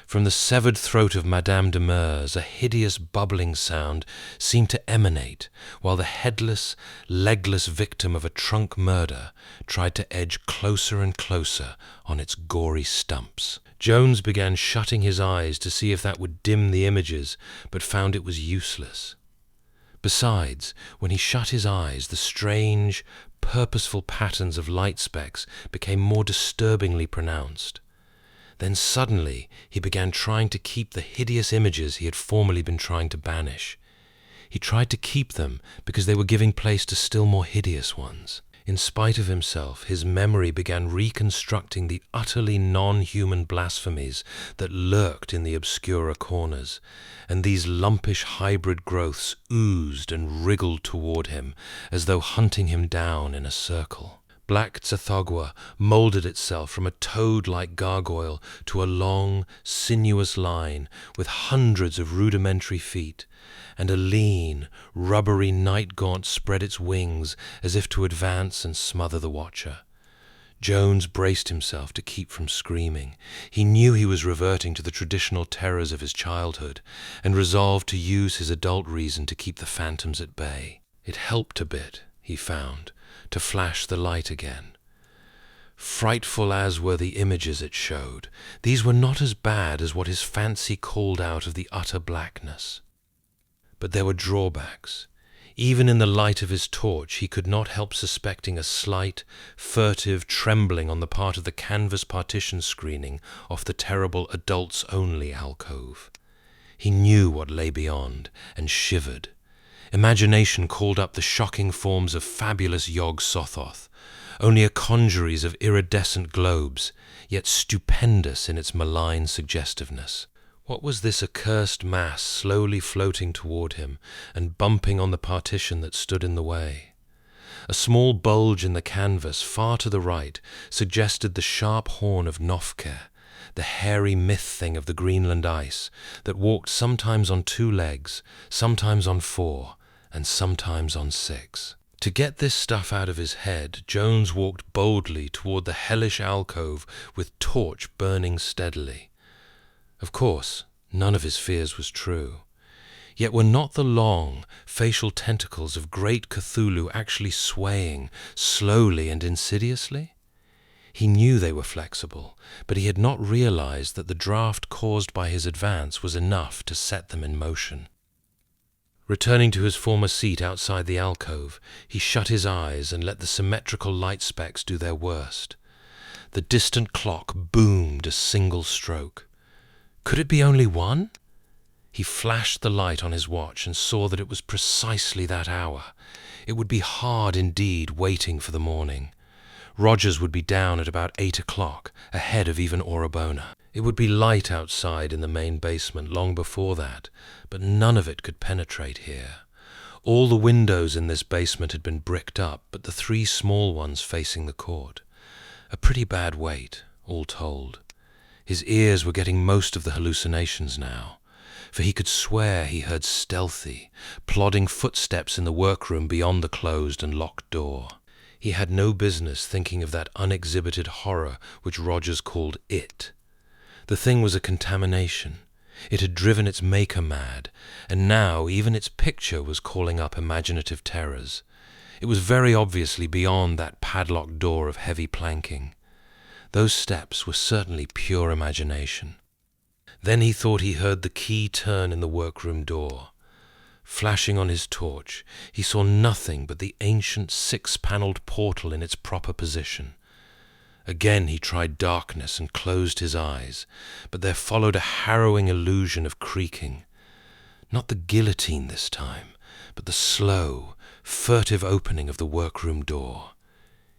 From the severed throat of Madame de Meurs a hideous bubbling sound seemed to emanate, while the headless, legless victim of a trunk murder tried to edge closer and closer on its gory stumps. Jones began shutting his eyes to see if that would dim the images, but found it was useless. Besides, when he shut his eyes, the strange, purposeful patterns of light specks became more disturbingly pronounced. Then suddenly he began trying to keep the hideous images he had formerly been trying to banish. He tried to keep them because they were giving place to still more hideous ones. In spite of himself, his memory began reconstructing the utterly non-human blasphemies that lurked in the obscurer corners, and these lumpish hybrid growths oozed and wriggled toward him as though hunting him down in a circle. Black Tsathoggua moulded itself from a toad-like gargoyle to a long, sinuous line with hundreds of rudimentary feet, and a lean, rubbery night-gaunt spread its wings as if to advance and smother the watcher. Jones braced himself to keep from screaming. He knew he was reverting to the traditional terrors of his childhood, and resolved to use his adult reason to keep the phantoms at bay. It helped a bit, he found, to flash the light again. Frightful as were the images it showed, these were not as bad as what his fancy called out of the utter blackness. But there were drawbacks. Even in the light of his torch he could not help suspecting a slight, furtive trembling on the part of the canvas partition screening off the terrible adults-only alcove. He knew what lay beyond, and shivered. Imagination called up the shocking forms of fabulous Yog-Sothoth, only a congeries of iridescent globes, yet stupendous in its malign suggestiveness. What was this accursed mass slowly floating toward him and bumping on the partition that stood in the way? A small bulge in the canvas far to the right suggested the sharp horn of Nofke, the hairy myth thing of the Greenland ice that walked sometimes on 2 legs, sometimes on 4, and sometimes on 6. To get this stuff out of his head, Jones walked boldly toward the hellish alcove with torch burning steadily. Of course, none of his fears was true. Yet were not the long, facial tentacles of great Cthulhu actually swaying, slowly and insidiously? He knew they were flexible, but he had not realized that the draft caused by his advance was enough to set them in motion. Returning to his former seat outside the alcove, he shut his eyes and let the symmetrical light specks do their worst. The distant clock boomed a single stroke. Could it be only 1? He flashed the light on his watch and saw that it was precisely that hour. It would be hard indeed waiting for the morning. Rogers would be down at about 8 o'clock, ahead of even Orabona. It would be light outside in the main basement long before that, but none of it could penetrate here. All the windows in this basement had been bricked up, but the 3 small ones facing the court. A pretty bad wait, all told. His ears were getting most of the hallucinations now, for he could swear he heard stealthy, plodding footsteps in the workroom beyond the closed and locked door. He had no business thinking of that unexhibited horror which Rogers called it. The thing was a contamination. It had driven its maker mad, and now even its picture was calling up imaginative terrors. It was very obviously beyond that padlocked door of heavy planking. Those steps were certainly pure imagination. Then he thought he heard the key turn in the workroom door. Flashing on his torch, he saw nothing but the ancient 6-paneled portal in its proper position. Again he tried darkness and closed his eyes, but there followed a harrowing illusion of creaking. Not the guillotine this time, but the slow, furtive opening of the workroom door.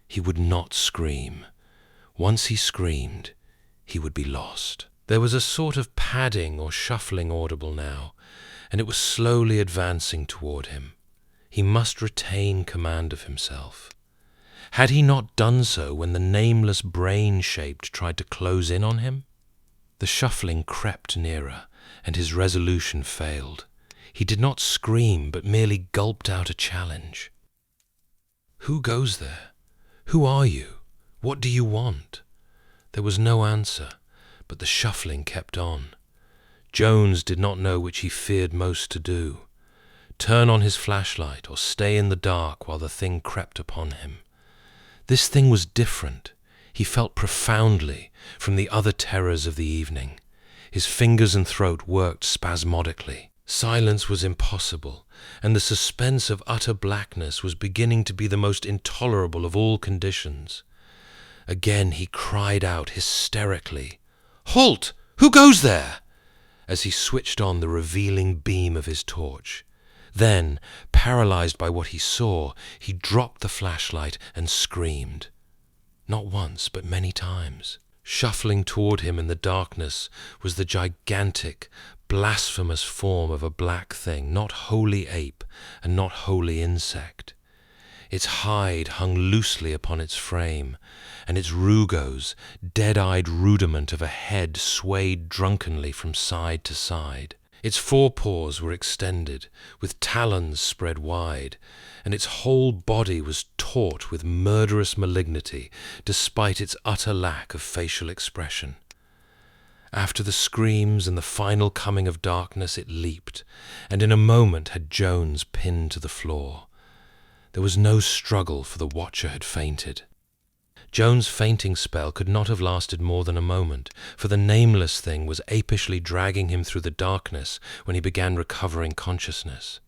He would not scream. Once he screamed, he would be lost. There was a sort of padding or shuffling audible now, and it was slowly advancing toward him. He must retain command of himself. Had he not done so when the nameless brain-shaped tried to close in on him? The shuffling crept nearer, and his resolution failed. He did not scream, but merely gulped out a challenge. "Who goes there? Who are you? What do you want?" There was no answer, but the shuffling kept on. Jones did not know which he feared most to do: turn on his flashlight or stay in the dark while the thing crept upon him. This thing was different. He felt profoundly from the other terrors of the evening. His fingers and throat worked spasmodically. Silence was impossible, and the suspense of utter blackness was beginning to be the most intolerable of all conditions. Again he cried out hysterically, "Halt! Who goes there?" as he switched on the revealing beam of his torch. Then, paralyzed by what he saw, he dropped the flashlight and screamed. Not once, but many times. Shuffling toward him in the darkness was the gigantic, blasphemous form of a black thing, not wholly ape and not wholly insect. Its hide hung loosely upon its frame, and its rugos, dead-eyed rudiment of a head, swayed drunkenly from side to side. Its forepaws were extended, with talons spread wide, and its whole body was taut with murderous malignity, despite its utter lack of facial expression. After the screams and the final coming of darkness, it leaped, and in a moment had Jones pinned to the floor. There was no struggle, for the watcher had fainted. Jones' fainting spell could not have lasted more than a moment, for the nameless thing was apishly dragging him through the darkness when he began recovering consciousness.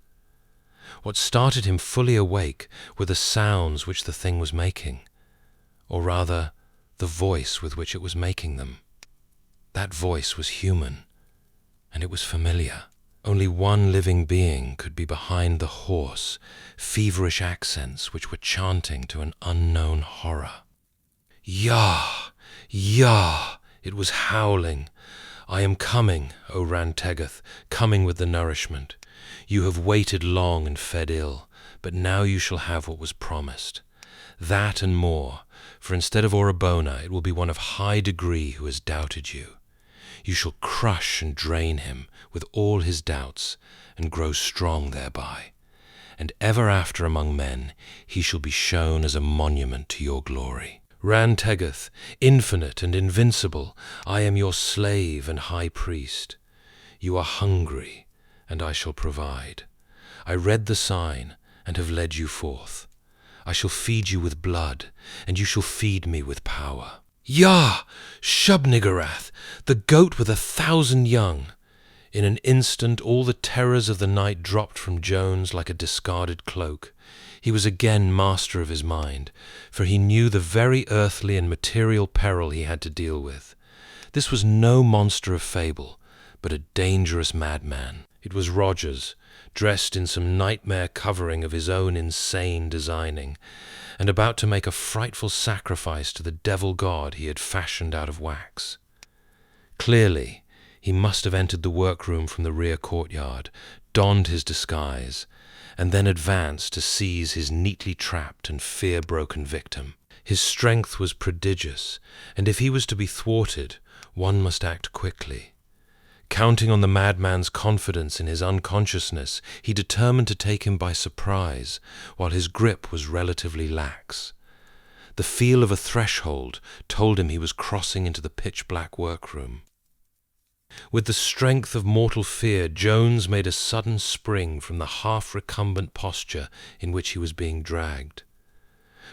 What started him fully awake were the sounds which the thing was making, or rather, the voice with which it was making them. That voice was human, And it was familiar. Only one living being could be behind the hoarse, feverish accents which were chanting to an unknown horror. Yah! Yah! It was howling. I am coming, O Ran-Tegath, coming with the nourishment. You have waited long and fed ill, but now you shall have what was promised. That and more, for instead of Orabona, it will be one of high degree who has doubted you. You shall crush and drain him with all his doubts, and grow strong thereby. And ever after among men he shall be shown as a monument to your glory. Ran-Tegath, infinite and invincible, I am your slave and high priest. You are hungry, and I shall provide. I read the sign, and have led you forth. I shall feed you with blood, and you shall feed me with power. Yah! Shub-Niggurath, the goat with 1,000 young! In an instant all the terrors of the night dropped from Jones like a discarded cloak. He was again master of his mind, for he knew the very earthly and material peril he had to deal with. This was no monster of fable, but a dangerous madman. It was Rogers, dressed in some nightmare covering of his own insane designing, and about to make a frightful sacrifice to the devil god he had fashioned out of wax. Clearly, he must have entered the workroom from the rear courtyard, donned his disguise, and then advanced to seize his neatly trapped and fear-broken victim. His strength was prodigious, and if he was to be thwarted, one must act quickly. Counting on the madman's confidence in his unconsciousness, he determined to take him by surprise, while his grip was relatively lax. The feel of a threshold told him he was crossing into the pitch-black workroom. With the strength of mortal fear, Jones made a sudden spring from the half-recumbent posture in which he was being dragged.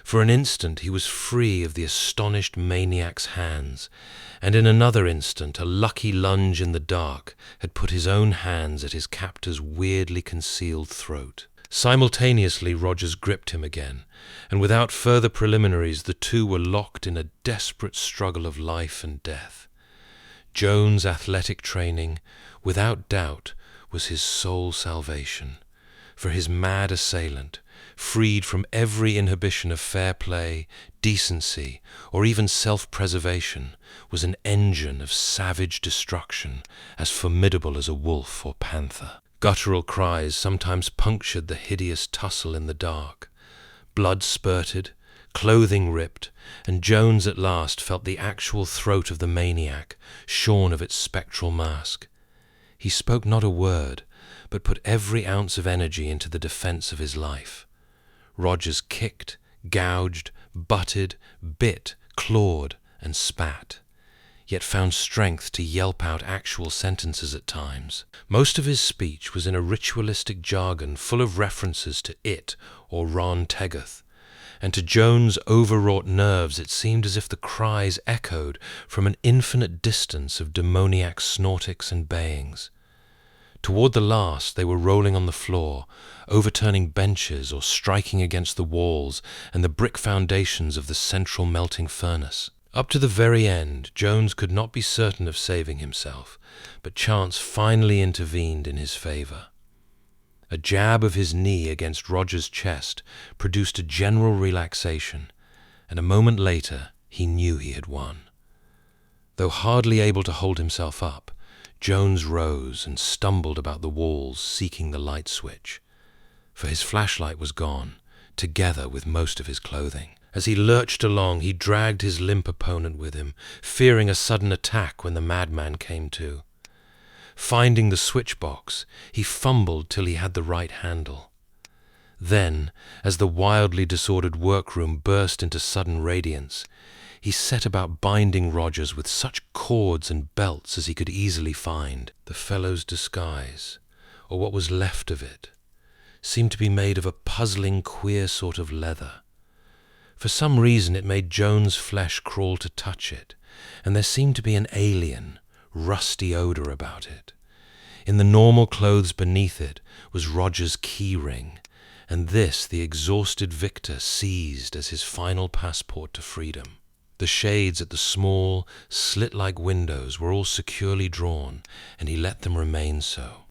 For an instant he was free of the astonished maniac's hands, and in another instant a lucky lunge in the dark had put his own hands at his captor's weirdly concealed throat. Simultaneously Rogers gripped him again, and without further preliminaries the two were locked in a desperate struggle of life and death. Jones' athletic training, without doubt, was his sole salvation, for his mad assailant, freed from every inhibition of fair play, decency, or even self-preservation, was an engine of savage destruction, as formidable as a wolf or panther. Guttural cries sometimes punctured the hideous tussle in the dark. Blood spurted, clothing ripped, and Jones at last felt the actual throat of the maniac, shorn of its spectral mask. He spoke not a word, but put every ounce of energy into the defense of his life. Rogers kicked, gouged, butted, bit, clawed, and spat, yet found strength to yelp out actual sentences at times. Most of his speech was in a ritualistic jargon full of references to it or Ran-Tegath, and to Jones' overwrought nerves it seemed as if the cries echoed from an infinite distance of demoniac snortings and bayings. Toward the last they were rolling on the floor, overturning benches or striking against the walls and the brick foundations of the central melting furnace. Up to the very end, Jones could not be certain of saving himself, but chance finally intervened in his favor. A jab of his knee against Rogers' chest produced a general relaxation, and a moment later he knew he had won. Though hardly able to hold himself up, Jones rose and stumbled about the walls seeking the light switch, for his flashlight was gone, together with most of his clothing. As he lurched along, he dragged his limp opponent with him, fearing a sudden attack when the madman came to. Finding the switch box, he fumbled till he had the right handle. Then, as the wildly disordered workroom burst into sudden radiance, he set about binding Rogers with such cords and belts as he could easily find. The fellow's disguise, or what was left of it, seemed to be made of a puzzling, queer sort of leather. For some reason it made Jones' flesh crawl to touch it, and there seemed to be an alien, rusty odor about it. In the normal clothes beneath it was Rogers' key ring, and this the exhausted victor seized as his final passport to freedom. The shades at the small, slit-like windows were all securely drawn, and he let them remain so.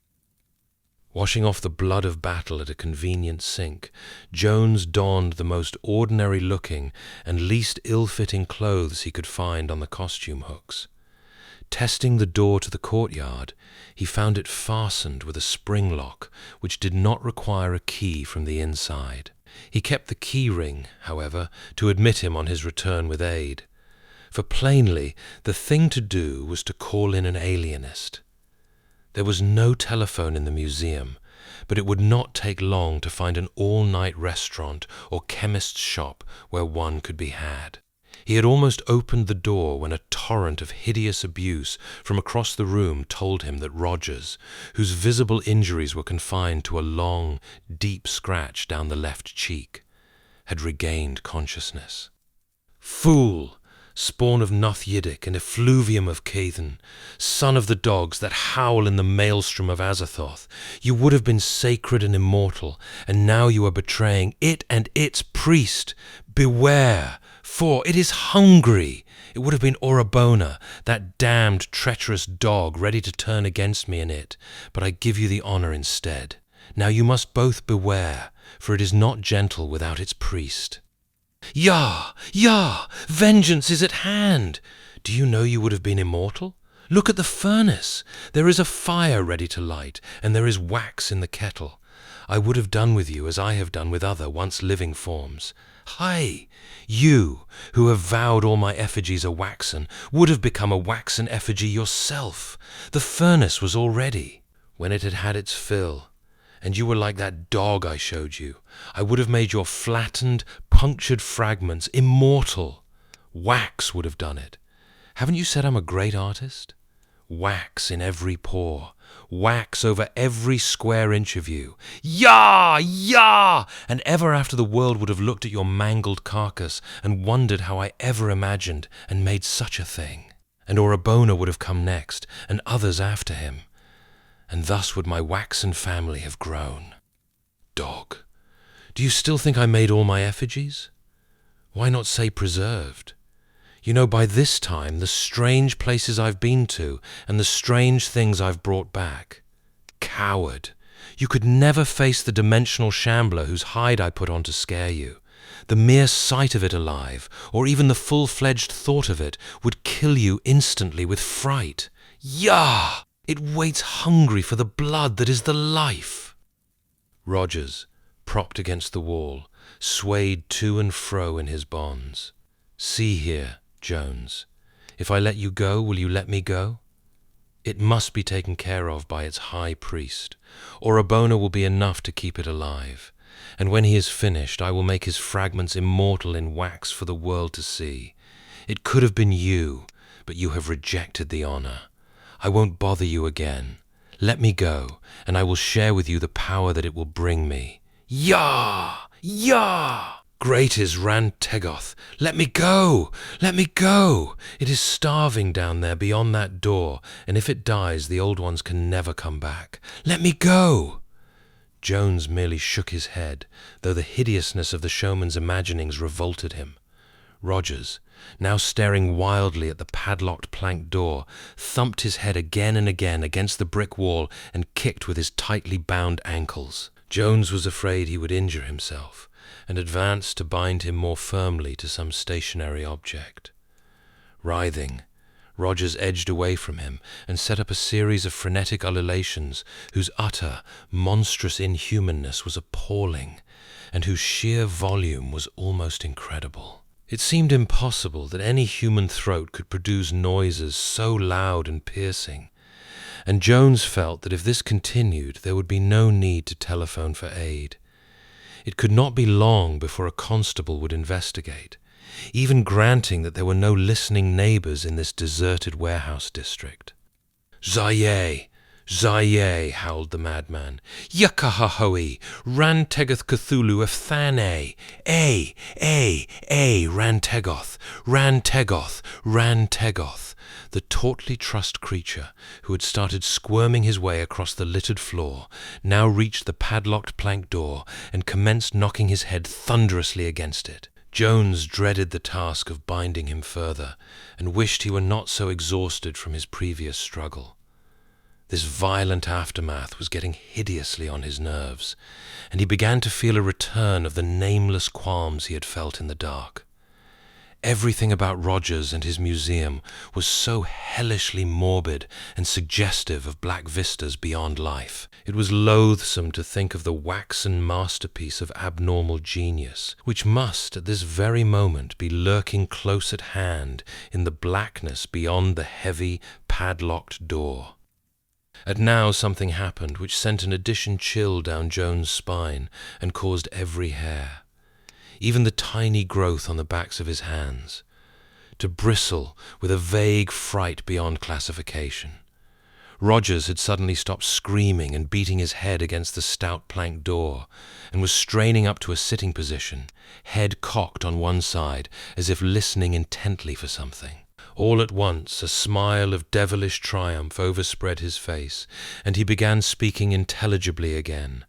Washing off the blood of battle at a convenient sink, Jones donned the most ordinary-looking and least ill-fitting clothes he could find on the costume hooks. Testing the door to the courtyard, he found it fastened with a spring lock, which did not require a key from the inside. He kept the key ring, however, to admit him on his return with aid. For plainly, the thing to do was to call in an alienist. There was no telephone in the museum, but it would not take long to find an all-night restaurant or chemist's shop where one could be had. He had almost opened the door when a torrent of hideous abuse from across the room told him that Rogers, whose visible injuries were confined to a long, deep scratch down the left cheek, had regained consciousness. "Fool! Spawn of Noth Yiddick and effluvium of Cathan, son of the dogs that howl in the maelstrom of Azathoth, you would have been sacred and immortal, and now you are betraying it and its priest. Beware, for it is hungry. It would have been Orabona, that damned treacherous dog, ready to turn against me and it, but I give you the honor instead. Now you must both beware, for it is not gentle without its priest. Yah! Yah! Vengeance is at hand! Do you know you would have been immortal? Look at the furnace! There is a fire ready to light, and there is wax in the kettle. I would have done with you as I have done with other once living forms. Hi! You, who have vowed all my effigies are waxen, would have become a waxen effigy yourself. The furnace was all ready. When it had had its fill, and you were like that dog I showed you, I would have made your flattened, punctured fragments immortal. Wax would have done it. Haven't you said I'm a great artist? Wax in every pore, wax over every square inch of you. Yah! Yah! And ever after the world would have looked at your mangled carcass and wondered how I ever imagined and made such a thing. And Orabona would have come next, and others after him. And thus would my waxen family have grown. Dog, do you still think I made all my effigies? Why not say preserved? You know by this time the strange places I've been to and the strange things I've brought back. Coward! You could never face the dimensional shambler whose hide I put on to scare you. The mere sight of it alive, or even the full-fledged thought of it, would kill you instantly with fright. Yah! It waits hungry for the blood that is the life. Rogers, propped against the wall, swayed to and fro in his bonds. See here, Jones, if I let you go, will you let me go? It must be taken care of by its high priest, or Orabona will be enough to keep it alive. And when he is finished, I will make his fragments immortal in wax for the world to see. It could have been you, but you have rejected the honor. I won't bother you again. Let me go, and I will share with you the power that it will bring me. Yah! Yah! Great is Rantegoth. Let me go! Let me go! It is starving down there beyond that door, and if it dies, the old ones can never come back. Let me go! Jones merely shook his head, though the hideousness of the showman's imaginings revolted him. Rogers, now staring wildly at the padlocked plank door, thumped his head again and again against the brick wall and kicked with his tightly bound ankles. Jones was afraid he would injure himself, and advanced to bind him more firmly to some stationary object. Writhing, Rogers edged away from him and set up a series of frenetic ululations whose utter, monstrous inhumanness was appalling, and whose sheer volume was almost incredible. It seemed impossible that any human throat could produce noises so loud and piercing, and Jones felt that if this continued, there would be no need to telephone for aid. It could not be long before a constable would investigate, even granting that there were no listening neighbors in this deserted warehouse district. Zealia! Zealia! Howled the madman. Yakahahoe! Rantegoth Cthulhu Efthane! Rantegoth! Rantegoth! Rantegoth! The tautly trussed creature, who had started squirming his way across the littered floor, now reached the padlocked plank door and commenced knocking his head thunderously against it. Jones dreaded the task of binding him further, and wished he were not so exhausted from his previous struggle. This violent aftermath was getting hideously on his nerves, and he began to feel a return of the nameless qualms he had felt in the dark. Everything about Rogers and his museum was so hellishly morbid and suggestive of black vistas beyond life. It was loathsome to think of the waxen masterpiece of abnormal genius, which must at this very moment be lurking close at hand in the blackness beyond the heavy, padlocked door. And now something happened which sent an additional chill down Jones' spine and caused every hair, even the tiny growth on the backs of his hands, to bristle with a vague fright beyond classification. Rogers had suddenly stopped screaming and beating his head against the stout plank door, and was straining up to a sitting position, head cocked on one side, as if listening intently for something. All at once a smile of devilish triumph overspread his face, and he began speaking intelligibly again,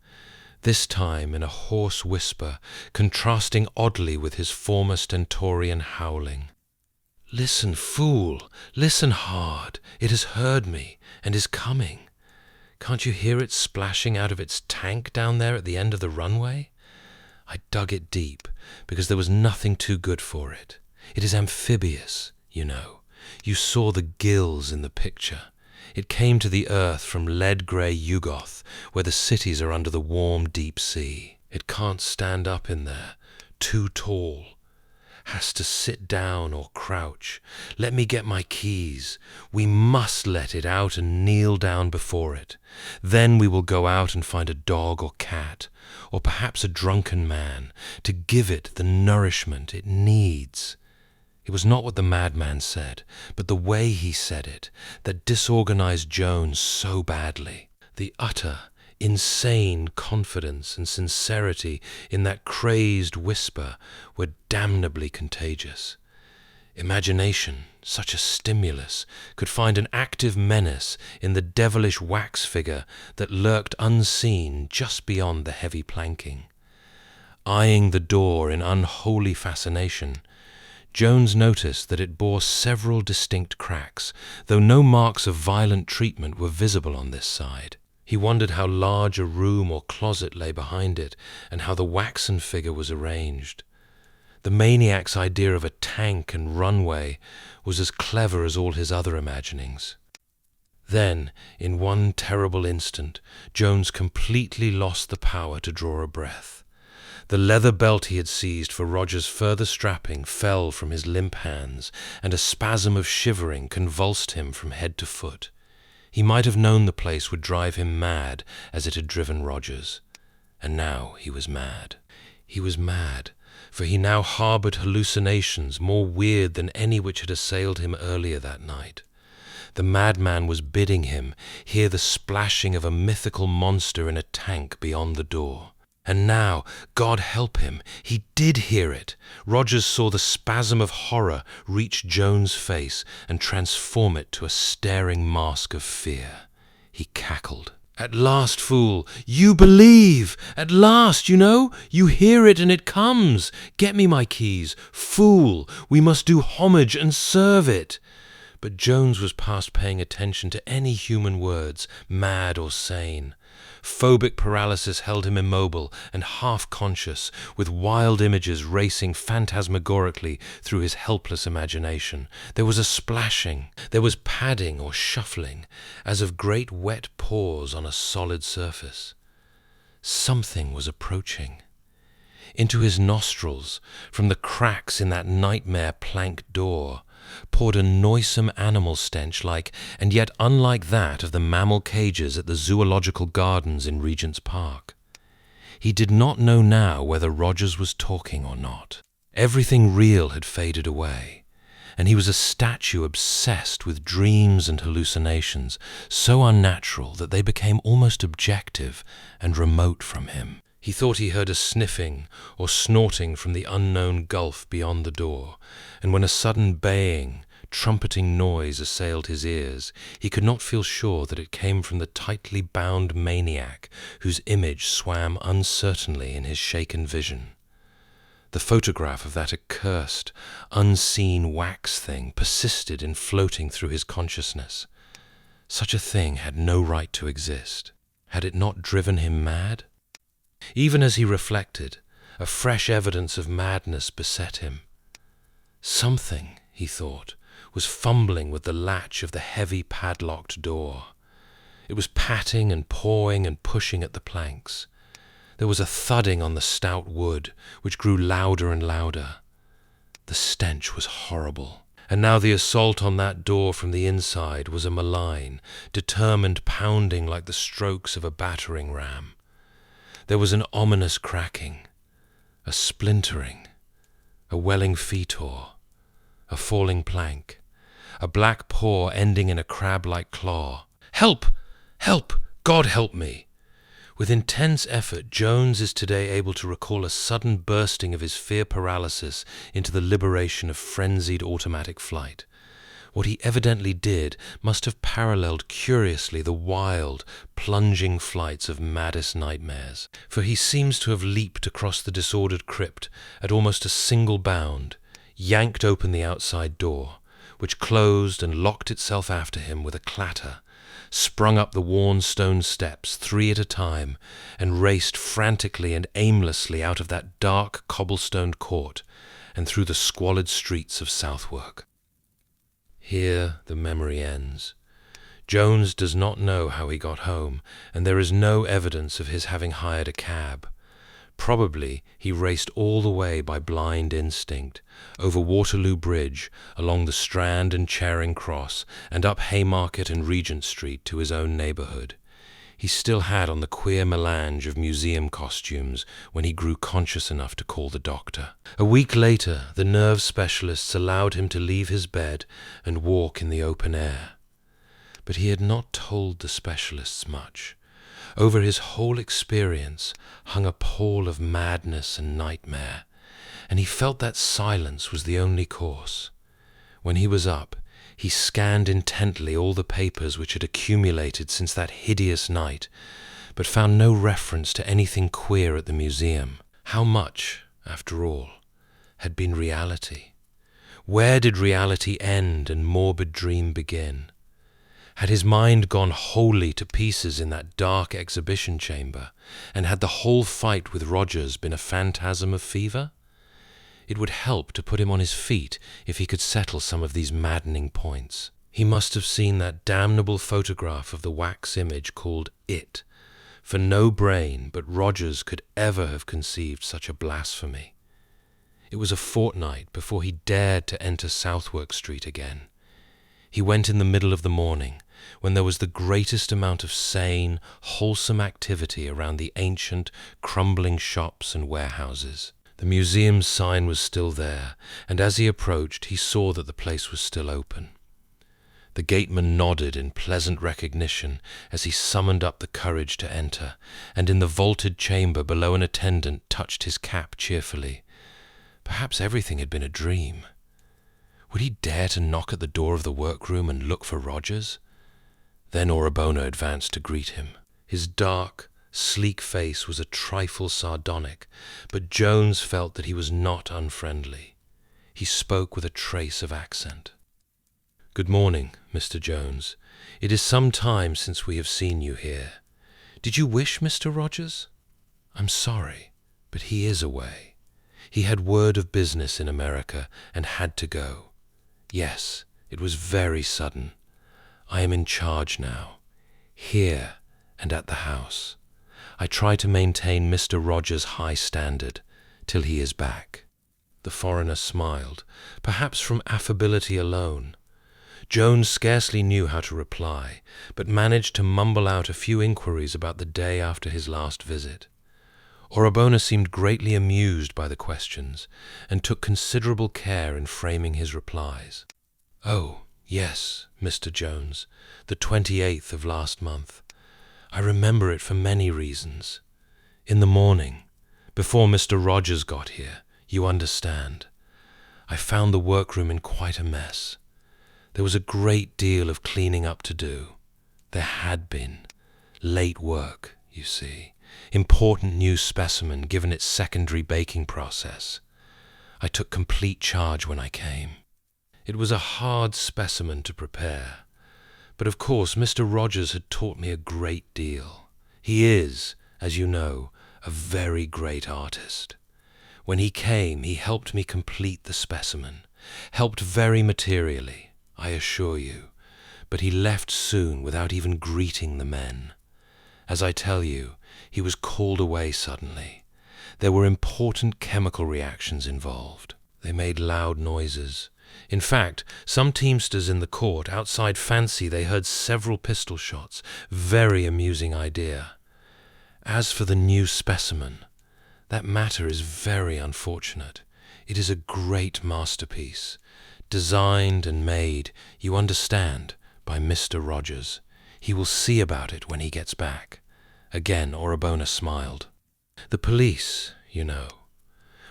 this time in a hoarse whisper, contrasting oddly with his former stentorian howling. "Listen, fool! Listen hard! It has heard me, and is coming. Can't you hear it splashing out of its tank down there at the end of the runway? I dug it deep, because there was nothing too good for it. It is amphibious, you know. You saw the gills in the picture. It came to the earth from lead-grey Yugoth, where the cities are under the warm, deep sea. It can't stand up in there. Too tall. Has to sit down or crouch. Let me get my keys. We must let it out and kneel down before it. Then we will go out and find a dog or cat, or perhaps a drunken man, to give it the nourishment it needs." It was not what the madman said, but the way he said it, that disorganized Jones so badly. The utter, insane confidence and sincerity in that crazed whisper were damnably contagious. Imagination, such a stimulus, could find an active menace in the devilish wax figure that lurked unseen just beyond the heavy planking. Eyeing the door in unholy fascination, Jones noticed that it bore several distinct cracks, though no marks of violent treatment were visible on this side. He wondered how large a room or closet lay behind it, and how the waxen figure was arranged. The maniac's idea of a tank and runway was as clever as all his other imaginings. Then, in one terrible instant, Jones completely lost the power to draw a breath. The leather belt he had seized for Roger's further strapping fell from his limp hands, and a spasm of shivering convulsed him from head to foot. He might have known the place would drive him mad as it had driven Rogers. And now he was mad. He was mad, for he now harbored hallucinations more weird than any which had assailed him earlier that night. The madman was bidding him hear the splashing of a mythical monster in a tank beyond the door. And now, God help him, he did hear it. Rogers saw the spasm of horror reach Jones' face and transform it to a staring mask of fear. He cackled. "At last, fool, you believe! At last, you know! You hear it and it comes! Get me my keys! Fool, we must do homage and serve it!" But Jones was past paying attention to any human words, mad or sane. Phobic paralysis held him immobile and half-conscious, with wild images racing phantasmagorically through his helpless imagination. There was a splashing, there was padding or shuffling, as of great wet paws on a solid surface. Something was approaching. Into his nostrils, from the cracks in that nightmare plank door, poured a noisome animal stench like, and yet unlike that of the mammal cages at the zoological gardens in Regent's Park. He did not know now whether Rogers was talking or not. Everything real had faded away, and he was a statue obsessed with dreams and hallucinations, so unnatural that they became almost objective and remote from him. He thought he heard a sniffing or snorting from the unknown gulf beyond the door, and when a sudden baying, trumpeting noise assailed his ears, he could not feel sure that it came from the tightly bound maniac whose image swam uncertainly in his shaken vision. The photograph of that accursed, unseen wax thing persisted in floating through his consciousness. Such a thing had no right to exist. Had it not driven him mad? Even as he reflected, a fresh evidence of madness beset him. Something, he thought, was fumbling with the latch of the heavy padlocked door. It was patting and pawing and pushing at the planks. There was a thudding on the stout wood, which grew louder and louder. The stench was horrible. And now the assault on that door from the inside was a malign, determined pounding like the strokes of a battering ram. There was an ominous cracking, a splintering, a welling fetor, a falling plank, a black paw ending in a crab-like claw. "Help! Help! God help me!" With intense effort, Jones is today able to recall a sudden bursting of his fear paralysis into the liberation of frenzied automatic flight. What he evidently did must have paralleled curiously the wild, plunging flights of maddest nightmares, for he seems to have leaped across the disordered crypt at almost a single bound, yanked open the outside door, which closed and locked itself after him with a clatter, sprung up the worn stone steps 3 at a time, and raced frantically and aimlessly out of that dark cobblestoned court and through the squalid streets of Southwark. Here the memory ends. Jones does not know how he got home, and there is no evidence of his having hired a cab. Probably he raced all the way by blind instinct, over Waterloo Bridge, along the Strand and Charing Cross, and up Haymarket and Regent Street to his own neighbourhood. He still had on the queer melange of museum costumes when he grew conscious enough to call the doctor. A week later, the nerve specialists allowed him to leave his bed and walk in the open air. But he had not told the specialists much. Over his whole experience hung a pall of madness and nightmare, and he felt that silence was the only course. When he was up, he scanned intently all the papers which had accumulated since that hideous night, but found no reference to anything queer at the museum. How much, after all, had been reality? Where did reality end and morbid dream begin? Had his mind gone wholly to pieces in that dark exhibition chamber, and had the whole fight with Rogers been a phantasm of fever? It would help to put him on his feet if he could settle some of these maddening points. He must have seen that damnable photograph of the wax image called It, for no brain but Rogers could ever have conceived such a blasphemy. It was a fortnight before he dared to enter Southwark Street again. He went in the middle of the morning, when there was the greatest amount of sane, wholesome activity around the ancient, crumbling shops and warehouses. The museum's sign was still there, and as he approached, he saw that the place was still open. The gateman nodded in pleasant recognition as he summoned up the courage to enter, and in the vaulted chamber below an attendant touched his cap cheerfully. Perhaps everything had been a dream. Would he dare to knock at the door of the workroom and look for Rogers? Then Orabona advanced to greet him. His dark, sleek face was a trifle sardonic, but Jones felt that he was not unfriendly. He spoke with a trace of accent. "Good morning, Mr. Jones. It is some time since we have seen you here. Did you wish Mr. Rogers?" "I'm sorry, but he is away. He had word of business in America and had to go. Yes, it was very sudden. I am in charge now, here and at the house. I try to maintain Mr. Rogers' high standard till he is back." The foreigner smiled, perhaps from affability alone. Jones scarcely knew how to reply, but managed to mumble out a few inquiries about the day after his last visit. Orabona seemed greatly amused by the questions, and took considerable care in framing his replies. "Oh, yes, Mr. Jones, the 28th of last month. I remember it for many reasons. In the morning, before Mr. Rogers got here, you understand, I found the workroom in quite a mess. There was a great deal of cleaning up to do. There had been. Late work, you see. Important new specimen given its secondary baking process. I took complete charge when I came. It was a hard specimen to prepare, but of course Mr. Rogers had taught me a great deal. He is, as you know, a very great artist. When he came, he helped me complete the specimen, helped very materially, I assure you, but he left soon without even greeting the men. As I tell you, he was called away suddenly. There were important chemical reactions involved. They made loud noises. In fact, some teamsters in the court outside fancy they heard several pistol shots. Very amusing idea. As for the new specimen, that matter is very unfortunate. It is a great masterpiece, designed and made, you understand, by Mr. Rogers. He will see about it when he gets back. Again, Orabona smiled. The police, you know.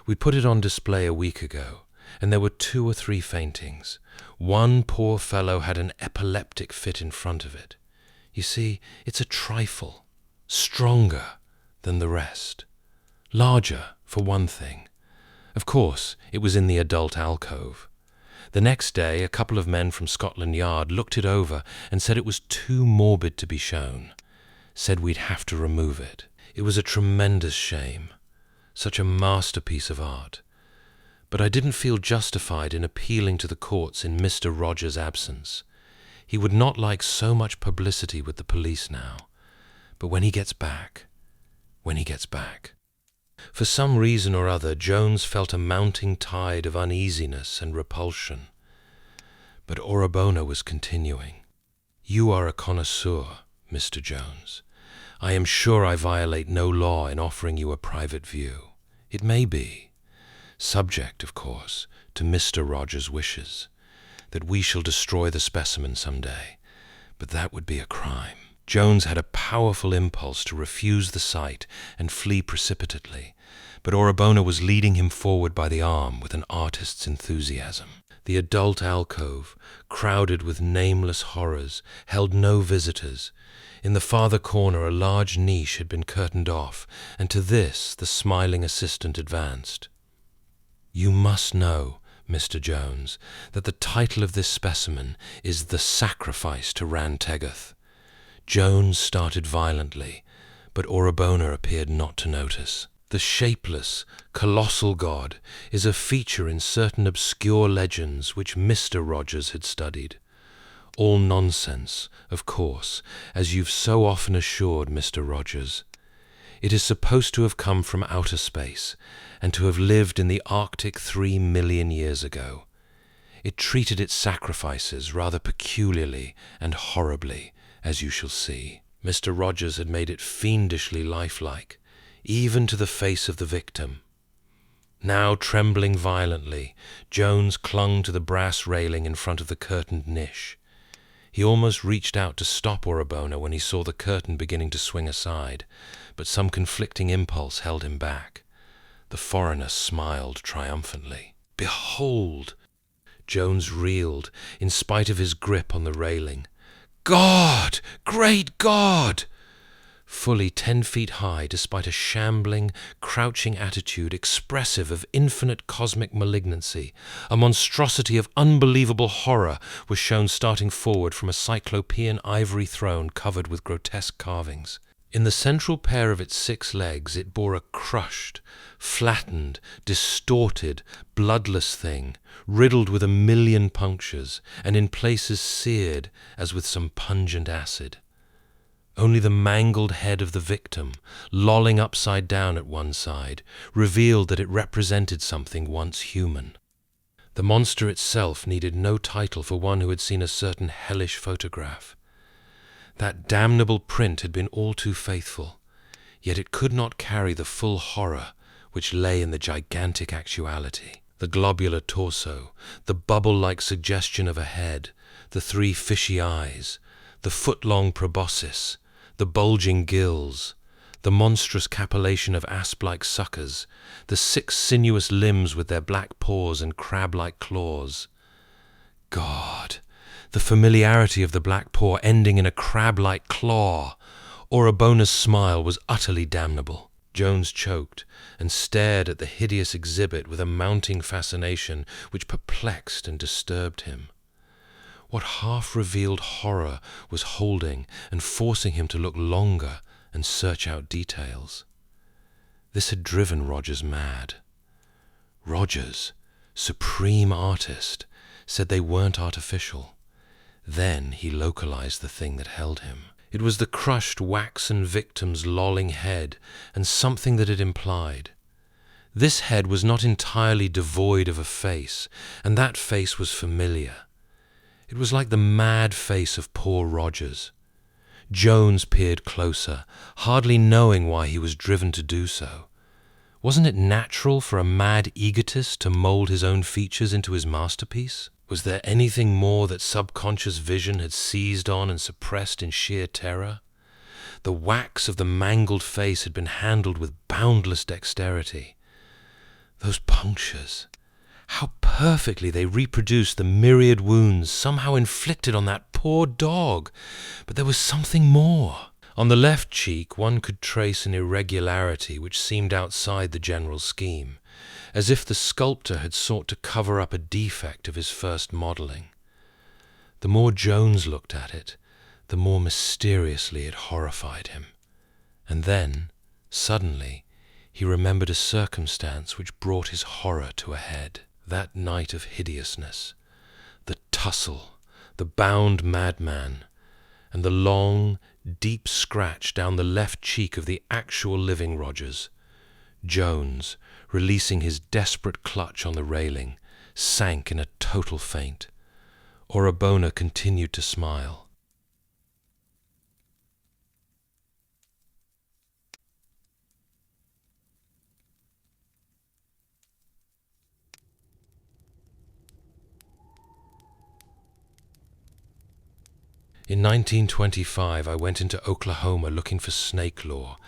We put it on display a week ago, and there were 2 or 3 faintings. One poor fellow had an epileptic fit in front of it. You see, it's a trifle, stronger than the rest. Larger, for one thing. Of course, it was in the adult alcove. The next day, a couple of men from Scotland Yard looked it over and said it was too morbid to be shown. Said we'd have to remove it. It was a tremendous shame. Such a masterpiece of art. But I didn't feel justified in appealing to the courts in Mr. Rogers' absence. He would not like so much publicity with the police now. But when he gets back. For some reason or other, Jones felt a mounting tide of uneasiness and repulsion. But Orabona was continuing. You are a connoisseur, Mr. Jones. I am sure I violate no law in offering you a private view. It may be, subject, of course, to Mr. Rogers' wishes, that we shall destroy the specimen some day, but that would be a crime. Jones had a powerful impulse to refuse the sight and flee precipitately, but Orabona was leading him forward by the arm with an artist's enthusiasm. The adult alcove, crowded with nameless horrors, held no visitors. In the farther corner a large niche had been curtained off, and to this the smiling assistant advanced. You must know, Mr. Jones, that the title of this specimen is The Sacrifice to Rantegoth. Jones started violently, but Orabona appeared not to notice. The shapeless, colossal god is a feature in certain obscure legends which Mr. Rogers had studied. All nonsense, of course, as you've so often assured Mr. Rogers. It is supposed to have come from outer space, and to have lived in the Arctic 3 million years ago. It treated its sacrifices rather peculiarly and horribly, as you shall see. Mr. Rogers had made it fiendishly lifelike, even to the face of the victim. Now, trembling violently, Jones clung to the brass railing in front of the curtained niche. He almost reached out to stop Orabona when he saw the curtain beginning to swing aside, but some conflicting impulse held him back. The foreigner smiled triumphantly. Behold! Jones reeled, in spite of his grip on the railing. God! Great God! Fully 10 feet high, despite a shambling, crouching attitude expressive of infinite cosmic malignancy, a monstrosity of unbelievable horror was shown starting forward from a cyclopean ivory throne covered with grotesque carvings. In the central pair of its 6 legs it bore a crushed, flattened, distorted, bloodless thing, riddled with 1,000,000 punctures, and in places seared as with some pungent acid. Only the mangled head of the victim, lolling upside down at one side, revealed that it represented something once human. The monster itself needed no title for one who had seen a certain hellish photograph. That damnable print had been all too faithful, yet it could not carry the full horror which lay in the gigantic actuality. The globular torso, the bubble-like suggestion of a head, the 3 fishy eyes, the foot-long proboscis, the bulging gills, the monstrous capillation of asp-like suckers, the 6 sinuous limbs with their black paws and crab-like claws. God! The familiarity of the black paw ending in a crab-like claw! Orabona's smile was utterly damnable. Jones choked and stared at the hideous exhibit with a mounting fascination which perplexed and disturbed him. What half-revealed horror was holding and forcing him to look longer and search out details? This had driven Rogers mad. Rogers, supreme artist, said they weren't artificial. Then he localized the thing that held him. It was the crushed waxen victim's lolling head and something that it implied. This head was not entirely devoid of a face, and that face was familiar. It was like the mad face of poor Rogers. Jones peered closer, hardly knowing why he was driven to do so. Wasn't it natural for a mad egotist to mold his own features into his masterpiece? Was there anything more that subconscious vision had seized on and suppressed in sheer terror? The wax of the mangled face had been handled with boundless dexterity. Those punctures! How perfectly they reproduced the myriad wounds somehow inflicted on that poor dog! But there was something more. On the left cheek one could trace an irregularity which seemed outside the general scheme, as if the sculptor had sought to cover up a defect of his first modelling. The more Jones looked at it, the more mysteriously it horrified him. And then, suddenly, he remembered a circumstance which brought his horror to a head. That night of hideousness, the tussle, the bound madman, and the long, deep scratch down the left cheek of the actual living Rogers. Jones, releasing his desperate clutch on the railing, sank in a total faint. Orabona continued to smile. In 1925, I went into Oklahoma looking for snake lore,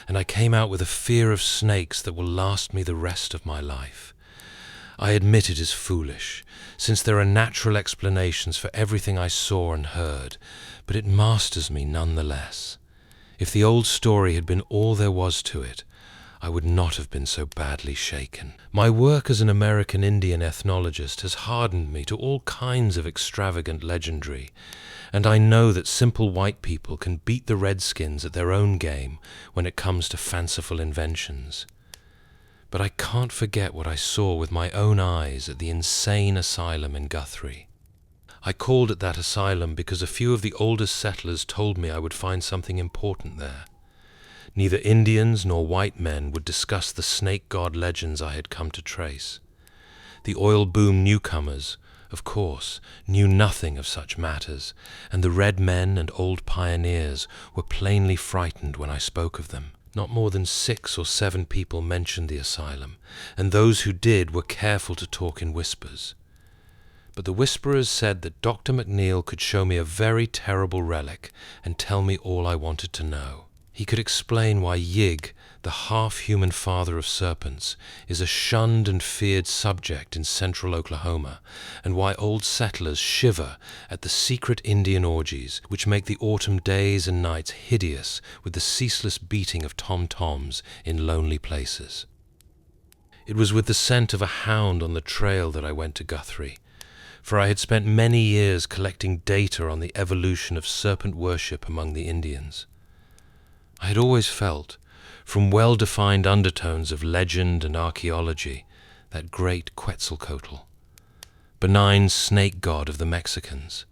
and I came out with a fear of snakes that will last me the rest of my life. I admit it is foolish, since there are natural explanations for everything I saw and heard, but it masters me nonetheless. If the old story had been all there was to it, I would not have been so badly shaken. My work as an American Indian ethnologist has hardened me to all kinds of extravagant legendary, and I know that simple white people can beat the Redskins at their own game when it comes to fanciful inventions. But I can't forget what I saw with my own eyes at the insane asylum in Guthrie. I called it that asylum because a few of the oldest settlers told me I would find something important there. Neither Indians nor white men would discuss the snake god legends I had come to trace. The oil boom newcomers, of course, knew nothing of such matters, and the red men and old pioneers were plainly frightened when I spoke of them. Not more than 6 or 7 people mentioned the asylum, and those who did were careful to talk in whispers. But the whisperers said that Dr. McNeil could show me a very terrible relic and tell me all I wanted to know. He could explain why Yig, the half-human father of serpents, is a shunned and feared subject in central Oklahoma, and why old settlers shiver at the secret Indian orgies which make the autumn days and nights hideous with the ceaseless beating of tom-toms in lonely places. It was with the scent of a hound on the trail that I went to Guthrie, for I had spent many years collecting data on the evolution of serpent worship among the Indians. I had always felt, from well-defined undertones of legend and archaeology, that great Quetzalcoatl, benign snake god of the Mexicans,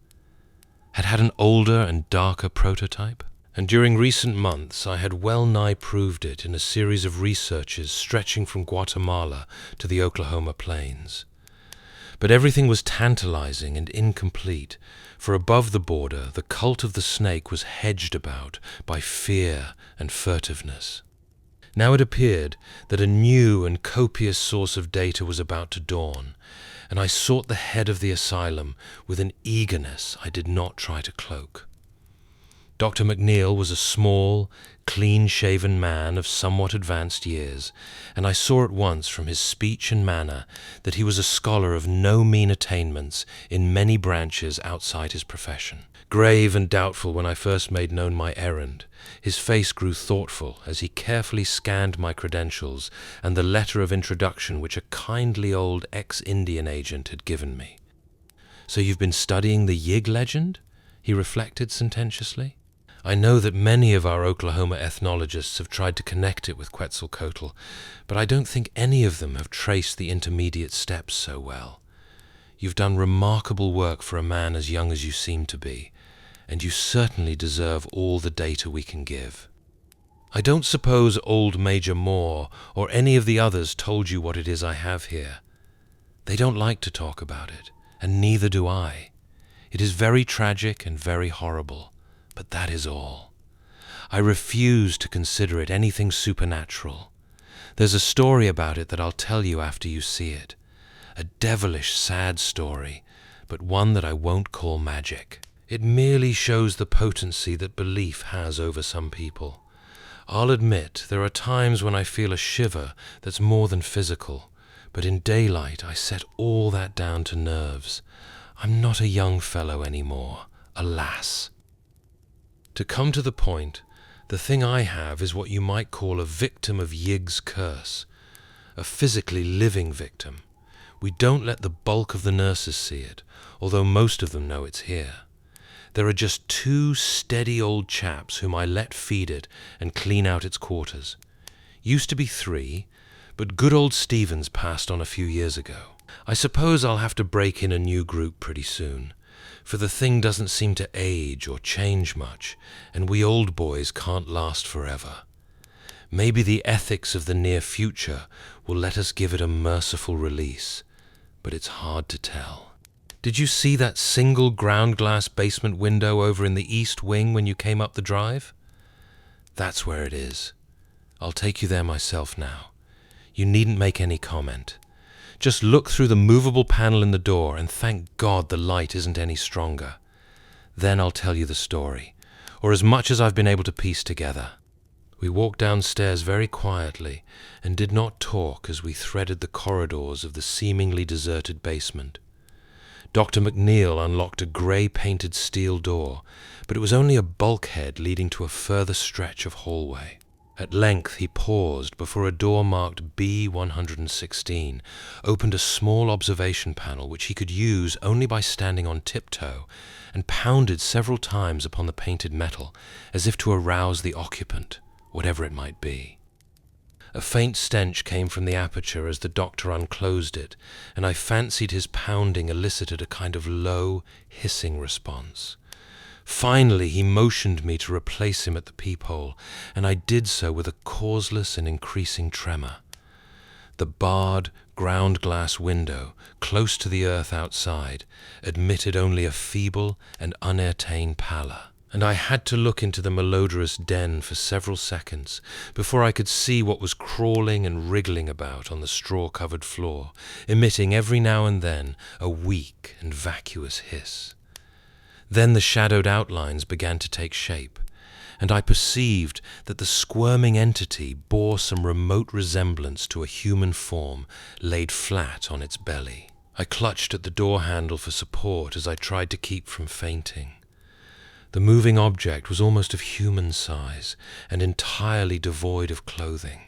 had an older and darker prototype, and during recent months I had well-nigh proved it in a series of researches stretching from Guatemala to the Oklahoma plains. But everything was tantalizing and incomplete, for above the border the cult of the snake was hedged about by fear and furtiveness. Now it appeared that a new and copious source of data was about to dawn, and I sought the head of the asylum with an eagerness I did not try to cloak. Dr. McNeil was a small, clean-shaven man of somewhat advanced years, and I saw at once from his speech and manner that he was a scholar of no mean attainments in many branches outside his profession. Grave and doubtful when I first made known my errand, his face grew thoughtful as he carefully scanned my credentials and the letter of introduction which a kindly old ex-Indian agent had given me. "So you've been studying the Yig legend?" he reflected sententiously. "I know that many of our Oklahoma ethnologists have tried to connect it with Quetzalcoatl, but I don't think any of them have traced the intermediate steps so well. You've done remarkable work for a man as young as you seem to be, and you certainly deserve all the data we can give. I don't suppose old Major Moore or any of the others told you what it is I have here. They don't like to talk about it, and neither do I. It is very tragic and very horrible, but that is all. I refuse to consider it anything supernatural. There's a story about it that I'll tell you after you see it. A devilish, sad story, but one that I won't call magic. It merely shows the potency that belief has over some people. I'll admit there are times when I feel a shiver that's more than physical, but in daylight I set all that down to nerves. I'm not a young fellow anymore, alas. To come to the point, the thing I have is what you might call a victim of Yig's curse, a physically living victim. We don't let the bulk of the nurses see it, although most of them know it's here. There are just 2 steady old chaps whom I let feed it and clean out its quarters. Used to be 3, but good old Stevens passed on a few years ago. I suppose I'll have to break in a new group pretty soon, for the thing doesn't seem to age or change much, and we old boys can't last forever. Maybe the ethics of the near future will let us give it a merciful release, but it's hard to tell. Did you see that single ground glass basement window over in the east wing when you came up the drive? That's where it is. I'll take you there myself now. You needn't make any comment. Just look through the movable panel in the door and thank God the light isn't any stronger. Then I'll tell you the story, or as much as I've been able to piece together. We walked downstairs very quietly and did not talk as we threaded the corridors of the seemingly deserted basement. Dr. McNeil unlocked a grey-painted steel door, but it was only a bulkhead leading to a further stretch of hallway. At length he paused before a door marked B116 opened a small observation panel which he could use only by standing on tiptoe, and pounded several times upon the painted metal as if to arouse the occupant, whatever it might be. A faint stench came from the aperture as the doctor unclosed it, and I fancied his pounding elicited a kind of low, hissing response. Finally he motioned me to replace him at the peephole, and I did so with a causeless and increasing tremor. The barred, ground-glass window, close to the earth outside, admitted only a feeble and unattained pallor, and I had to look into the malodorous den for several seconds before I could see what was crawling and wriggling about on the straw-covered floor, emitting every now and then a weak and vacuous hiss. Then the shadowed outlines began to take shape, and I perceived that the squirming entity bore some remote resemblance to a human form laid flat on its belly. I clutched at the door handle for support as I tried to keep from fainting. The moving object was almost of human size and entirely devoid of clothing.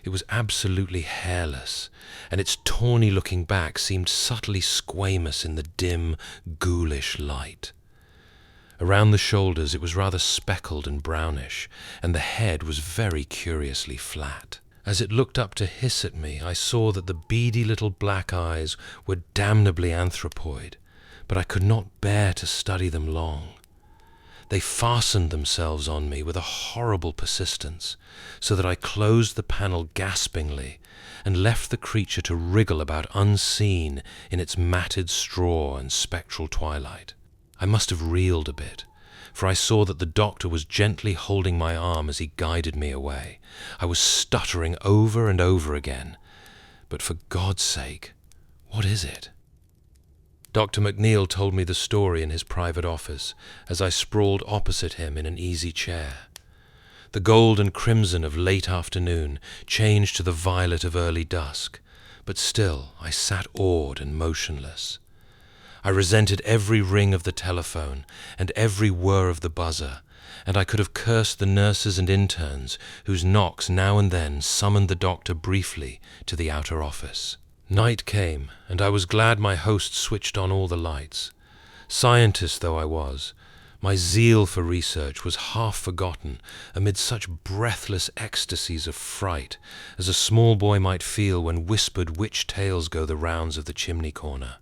It was absolutely hairless, and its tawny-looking back seemed subtly squamous in the dim, ghoulish light. Around the shoulders it was rather speckled and brownish, and the head was very curiously flat. As it looked up to hiss at me, I saw that the beady little black eyes were damnably anthropoid, but I could not bear to study them long. They fastened themselves on me with a horrible persistence, so that I closed the panel gaspingly and left the creature to wriggle about unseen in its matted straw and spectral twilight. I must have reeled a bit, for I saw that the doctor was gently holding my arm as he guided me away. I was stuttering over and over again. But for God's sake, what is it? Dr. McNeil told me the story in his private office, as I sprawled opposite him in an easy chair. The gold and crimson of late afternoon changed to the violet of early dusk, but still I sat awed and motionless. I resented every ring of the telephone and every whir of the buzzer, and I could have cursed the nurses and interns whose knocks now and then summoned the doctor briefly to the outer office. Night came, and I was glad my host switched on all the lights. Scientist though I was, my zeal for research was half forgotten amid such breathless ecstasies of fright as a small boy might feel when whispered witch tales go the rounds of the chimney corner.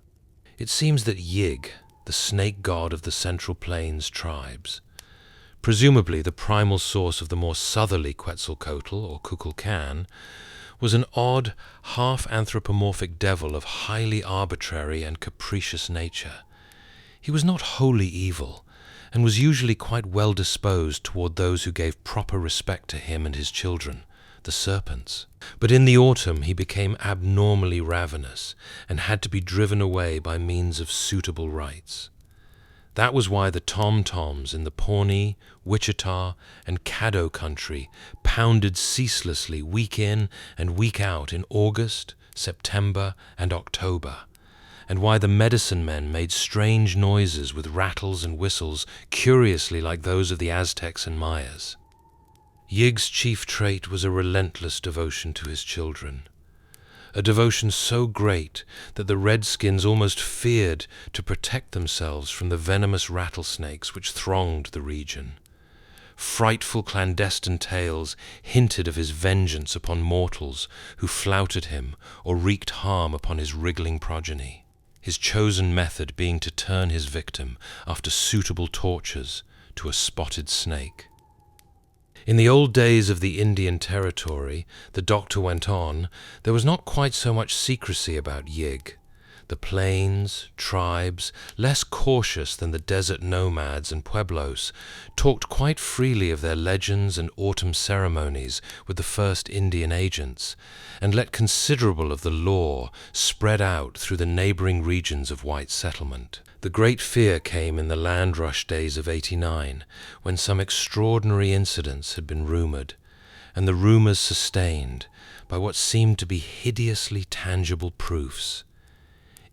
It seems that Yig, the snake god of the Central Plains tribes, presumably the primal source of the more southerly Quetzalcoatl or Kukulkan, was an odd, half-anthropomorphic devil of highly arbitrary and capricious nature. He was not wholly evil, and was usually quite well disposed toward those who gave proper respect to him and his children, the serpents. But in the autumn he became abnormally ravenous, and had to be driven away by means of suitable rites. That was why the tom-toms in the Pawnee, Wichita, and Caddo country pounded ceaselessly week in and week out in August, September, and October, and why the medicine men made strange noises with rattles and whistles curiously like those of the Aztecs and Mayas. Yig's chief trait was a relentless devotion to his children, a devotion so great that the redskins almost feared to protect themselves from the venomous rattlesnakes which thronged the region. Frightful clandestine tales hinted of his vengeance upon mortals who flouted him or wreaked harm upon his wriggling progeny, his chosen method being to turn his victim, after suitable tortures, to a spotted snake. In the old days of the Indian Territory, the doctor went on, there was not quite so much secrecy about Yig. The plains, tribes, less cautious than the desert nomads and pueblos, talked quite freely of their legends and autumn ceremonies with the first Indian agents, and let considerable of the lore spread out through the neighboring regions of white settlement. The great fear came in the land rush days of '89, when some extraordinary incidents had been rumored, and the rumors sustained by what seemed to be hideously tangible proofs.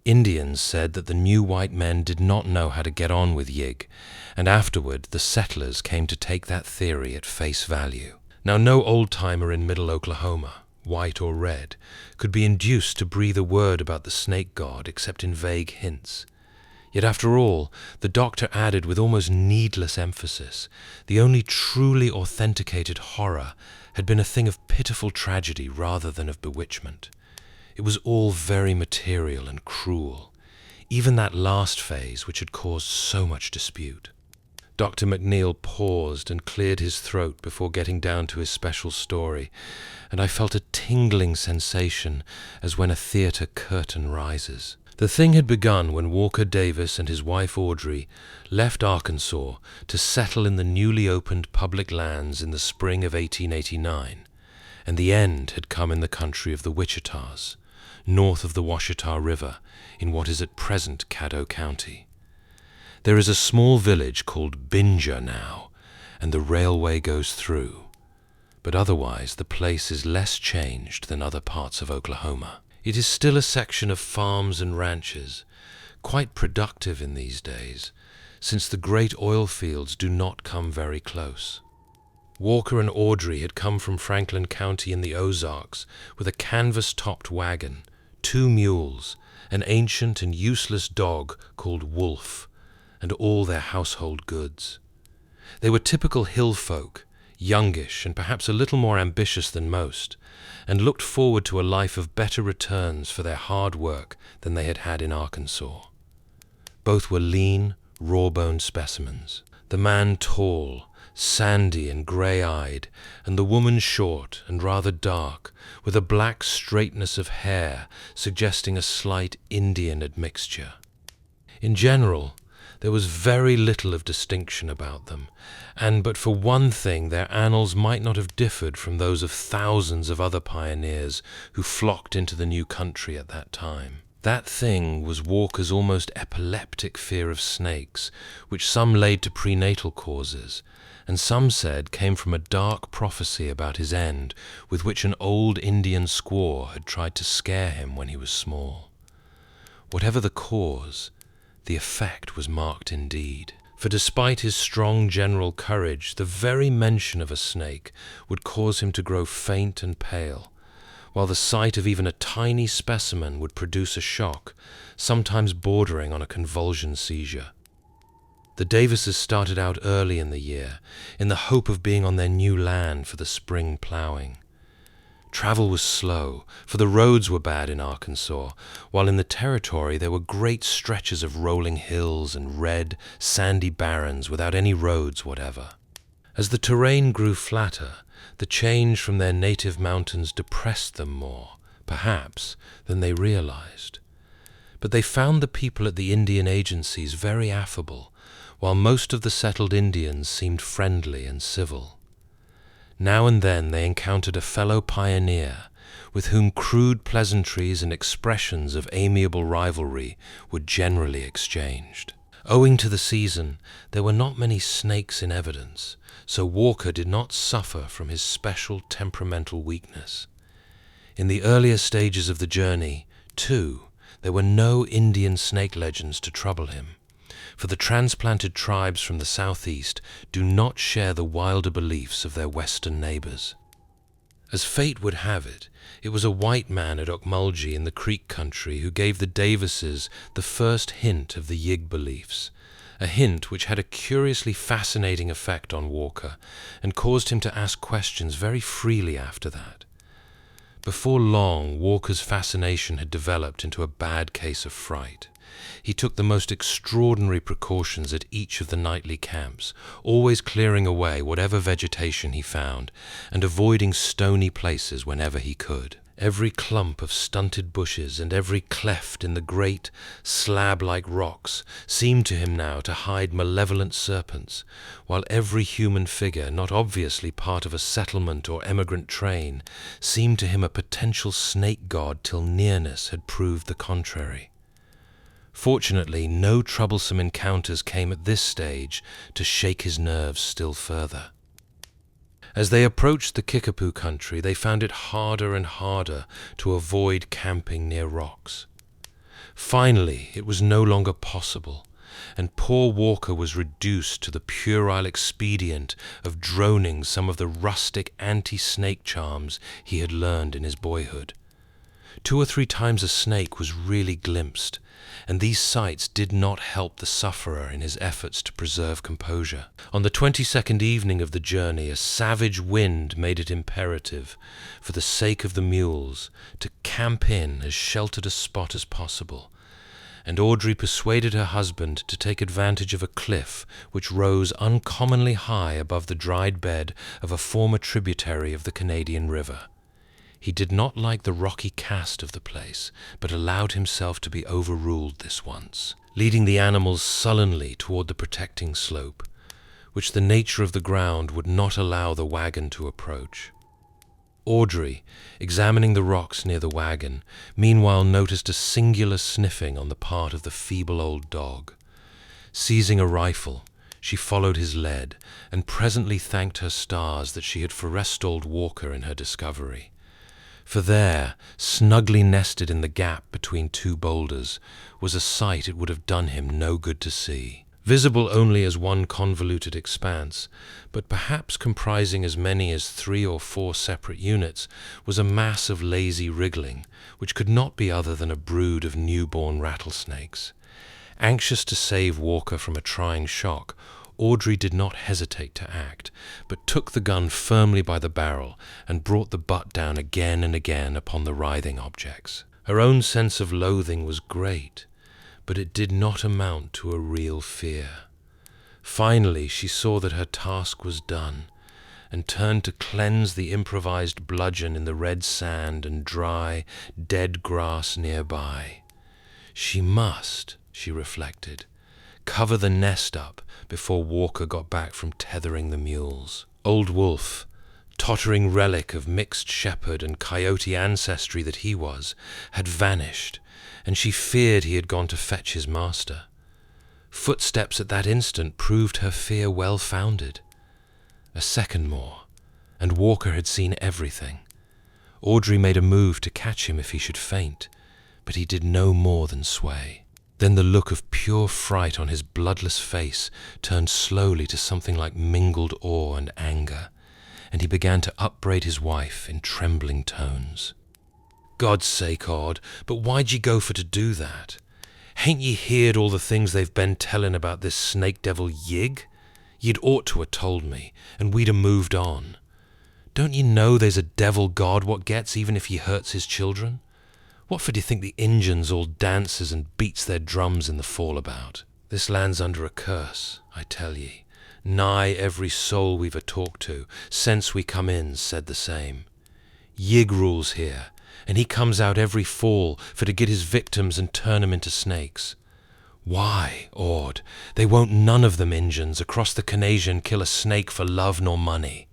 Indians said that the new white men did not know how to get on with Yig, and afterward the settlers came to take that theory at face value. Now no old-timer in middle Oklahoma, white or red, could be induced to breathe a word about the snake god except in vague hints. Yet after all, the doctor added with almost needless emphasis, the only truly authenticated horror had been a thing of pitiful tragedy rather than of bewitchment. It was all very material and cruel, even that last phase which had caused so much dispute. Dr. McNeil paused and cleared his throat before getting down to his special story, and I felt a tingling sensation as when a theatre curtain rises. The thing had begun when Walker Davis and his wife Audrey left Arkansas to settle in the newly opened public lands in the spring of 1889, and the end had come in the country of the Wichitas, north of the Washita River, in what is at present Caddo County. There is a small village called Binger now, and the railway goes through, but otherwise the place is less changed than other parts of Oklahoma. It is still a section of farms and ranches, quite productive in these days, since the great oil fields do not come very close. Walker and Audrey had come from Franklin County in the Ozarks with a canvas-topped wagon, 2 mules, an ancient and useless dog called Wolf, and all their household goods. They were typical hill folk, youngish and perhaps a little more ambitious than most, and looked forward to a life of better returns for their hard work than they had had in Arkansas. Both were lean, raw-boned specimens, the man tall, sandy and grey-eyed, and the woman short and rather dark, with a black straightness of hair suggesting a slight Indian admixture. In general, there was very little of distinction about them, and but for one thing their annals might not have differed from those of thousands of other pioneers who flocked into the new country at that time. That thing was Walker's almost epileptic fear of snakes, which some laid to prenatal causes, and some said came from a dark prophecy about his end with which an old Indian squaw had tried to scare him when he was small. Whatever the cause, The effect was marked indeed. For despite his strong general courage, the very mention of a snake would cause him to grow faint and pale, while the sight of even a tiny specimen would produce a shock, sometimes bordering on a convulsion seizure. The Davises started out early in the year, in the hope of being on their new land for the spring ploughing. Travel was slow, for the roads were bad in Arkansas, while in the territory there were great stretches of rolling hills and red, sandy barrens without any roads whatever. As the terrain grew flatter, the change from their native mountains depressed them more, perhaps, than they realized. But they found the people at the Indian agencies very affable, while most of the settled Indians seemed friendly and civil. Now and then they encountered a fellow pioneer, with whom crude pleasantries and expressions of amiable rivalry were generally exchanged. Owing to the season, there were not many snakes in evidence, so Walker did not suffer from his special temperamental weakness. In the earlier stages of the journey, too, there were no Indian snake legends to trouble him, for the transplanted tribes from the southeast do not share the wilder beliefs of their western neighbors. As fate would have it, it was a white man at Okmulgee in the Creek country who gave the Davises the first hint of the Yig beliefs, a hint which had a curiously fascinating effect on Walker and caused him to ask questions very freely after that. Before long, Walker's fascination had developed into a bad case of fright. He took the most extraordinary precautions at each of the nightly camps, always clearing away whatever vegetation he found, and avoiding stony places whenever he could. Every clump of stunted bushes and every cleft in the great, slab-like rocks seemed to him now to hide malevolent serpents, while every human figure, not obviously part of a settlement or emigrant train, seemed to him a potential snake-god till nearness had proved the contrary. Fortunately, no troublesome encounters came at this stage to shake his nerves still further. As they approached the Kickapoo country, they found it harder and harder to avoid camping near rocks. Finally, it was no longer possible, and poor Walker was reduced to the puerile expedient of droning some of the rustic anti-snake charms he had learned in his boyhood. 2 or 3 times a snake was really glimpsed, and these sights did not help the sufferer in his efforts to preserve composure. On the 22nd evening of the journey, a savage wind made it imperative, for the sake of the mules, to camp in as sheltered a spot as possible, and Audrey persuaded her husband to take advantage of a cliff which rose uncommonly high above the dried bed of a former tributary of the Canadian River. He did not like the rocky cast of the place, but allowed himself to be overruled this once, leading the animals sullenly toward the protecting slope, which the nature of the ground would not allow the wagon to approach. Audrey, examining the rocks near the wagon, meanwhile noticed a singular sniffing on the part of the feeble old dog. Seizing a rifle, she followed his lead, and presently thanked her stars that she had forestalled Walker in her discovery. For there, snugly nested in the gap between 2 boulders, was a sight it would have done him no good to see. Visible only as one convoluted expanse, but perhaps comprising as many as 3 or 4 separate units, was a mass of lazy wriggling, which could not be other than a brood of newborn rattlesnakes. Anxious to save Walker from a trying shock, Audrey did not hesitate to act, but took the gun firmly by the barrel and brought the butt down again and again upon the writhing objects. Her own sense of loathing was great, but it did not amount to a real fear. Finally, she saw that her task was done, and turned to cleanse the improvised bludgeon in the red sand and dry, dead grass nearby. She must, she reflected, cover the nest up before Walker got back from tethering the mules. Old Wolf, tottering relic of mixed shepherd and coyote ancestry that he was, had vanished, and she feared he had gone to fetch his master. Footsteps at that instant proved her fear well-founded. A second more, and Walker had seen everything. Audrey made a move to catch him if he should faint, but he did no more than sway. Then the look of pure fright on his bloodless face turned slowly to something like mingled awe and anger, and he began to upbraid his wife in trembling tones. "God's sake, Odd, but why'd ye go for to do that? Hain't ye heard all the things they've been telling about this snake devil Yig? Ye'd ought to ha' told me, and we'd ha' moved on. Don't ye know there's a devil God what gets even if he hurts his children? What for d'ye think the Injuns all dances and beats their drums in the fall-about? This land's under a curse, I tell ye. Nigh every soul we've a talked to, since we come in, said the same. Yig rules here, and he comes out every fall for to get his victims and turn 'em into snakes. Why, Ord, they won't none of them Injuns across the Canadian kill a snake for love nor money.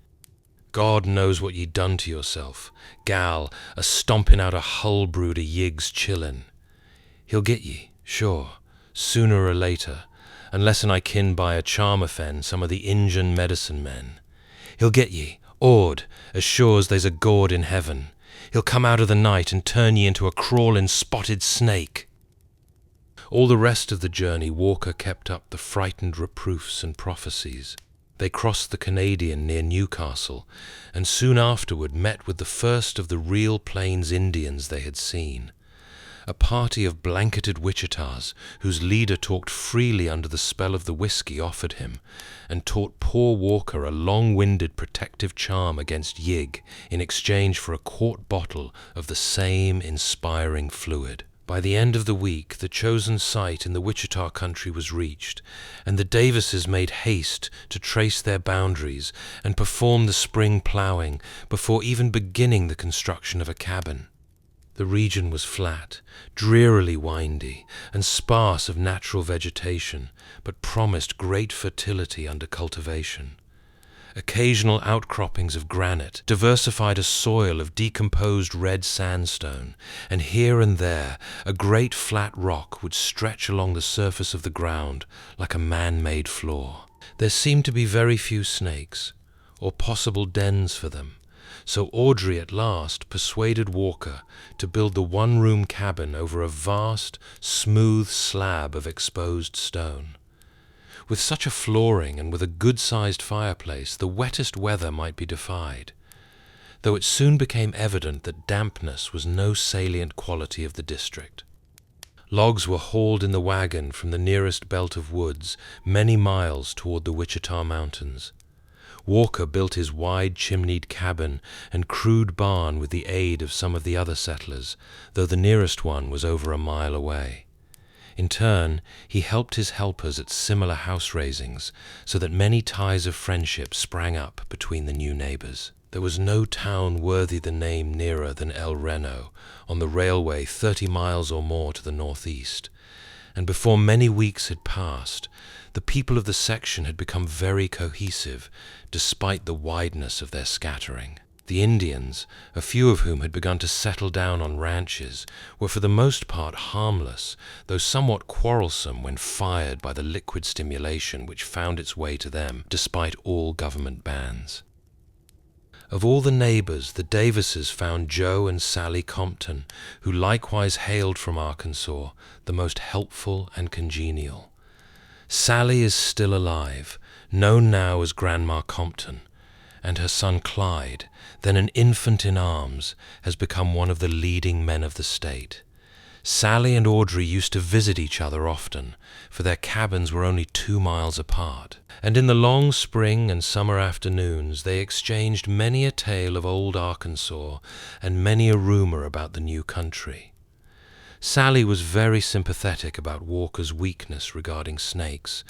God knows what ye done to yourself, gal, a stompin' out a hull brood o' Yig's chillin'. He'll get ye, sure, sooner or later, unless'n I kin by a charm offen some o' the Injun medicine men. He'll get ye, Ord, as sure's there's a God in heaven. He'll come out of the night and turn ye into a crawlin' spotted snake." All the rest of the journey Walker kept up the frightened reproofs and prophecies. They crossed the Canadian near Newcastle, and soon afterward met with the first of the real Plains Indians they had seen. A party of blanketed Wichitas, whose leader talked freely under the spell of the whiskey offered him, and taught poor Walker a long-winded protective charm against Yig in exchange for a quart bottle of the same inspiring fluid. By the end of the week, the chosen site in the Wichita country was reached, and the Davises made haste to trace their boundaries and perform the spring plowing before even beginning the construction of a cabin. The region was flat, drearily windy, and sparse of natural vegetation, but promised great fertility under cultivation. Occasional outcroppings of granite diversified a soil of decomposed red sandstone, and here and there a great flat rock would stretch along the surface of the ground like a man-made floor. There seemed to be very few snakes, or possible dens for them, so Audrey at last persuaded Walker to build the one-room cabin over a vast, smooth slab of exposed stone. With such a flooring and with a good-sized fireplace, the wettest weather might be defied, though it soon became evident that dampness was no salient quality of the district. Logs were hauled in the wagon from the nearest belt of woods many miles toward the Wichita Mountains. Walker built his wide chimneyed cabin and crude barn with the aid of some of the other settlers, though the nearest one was over a mile away. In turn, he helped his helpers at similar house raisings, so that many ties of friendship sprang up between the new neighbors. There was no town worthy the name nearer than El Reno, on the railway 30 miles or more to the northeast, and before many weeks had passed, the people of the section had become very cohesive, despite the wideness of their scattering. The Indians, a few of whom had begun to settle down on ranches, were for the most part harmless, though somewhat quarrelsome when fired by the liquid stimulation which found its way to them, despite all government bans. Of all the neighbors, the Davises found Joe and Sally Compton, who likewise hailed from Arkansas, the most helpful and congenial. Sally is still alive, known now as Grandma Compton, and her son Clyde, then an infant in arms, has become one of the leading men of the state. Sally and Audrey used to visit each other often, for their cabins were only 2 miles apart, and in the long spring and summer afternoons they exchanged many a tale of old Arkansas and many a rumor about the new country. Sally was very sympathetic about Walker's weakness regarding snakes,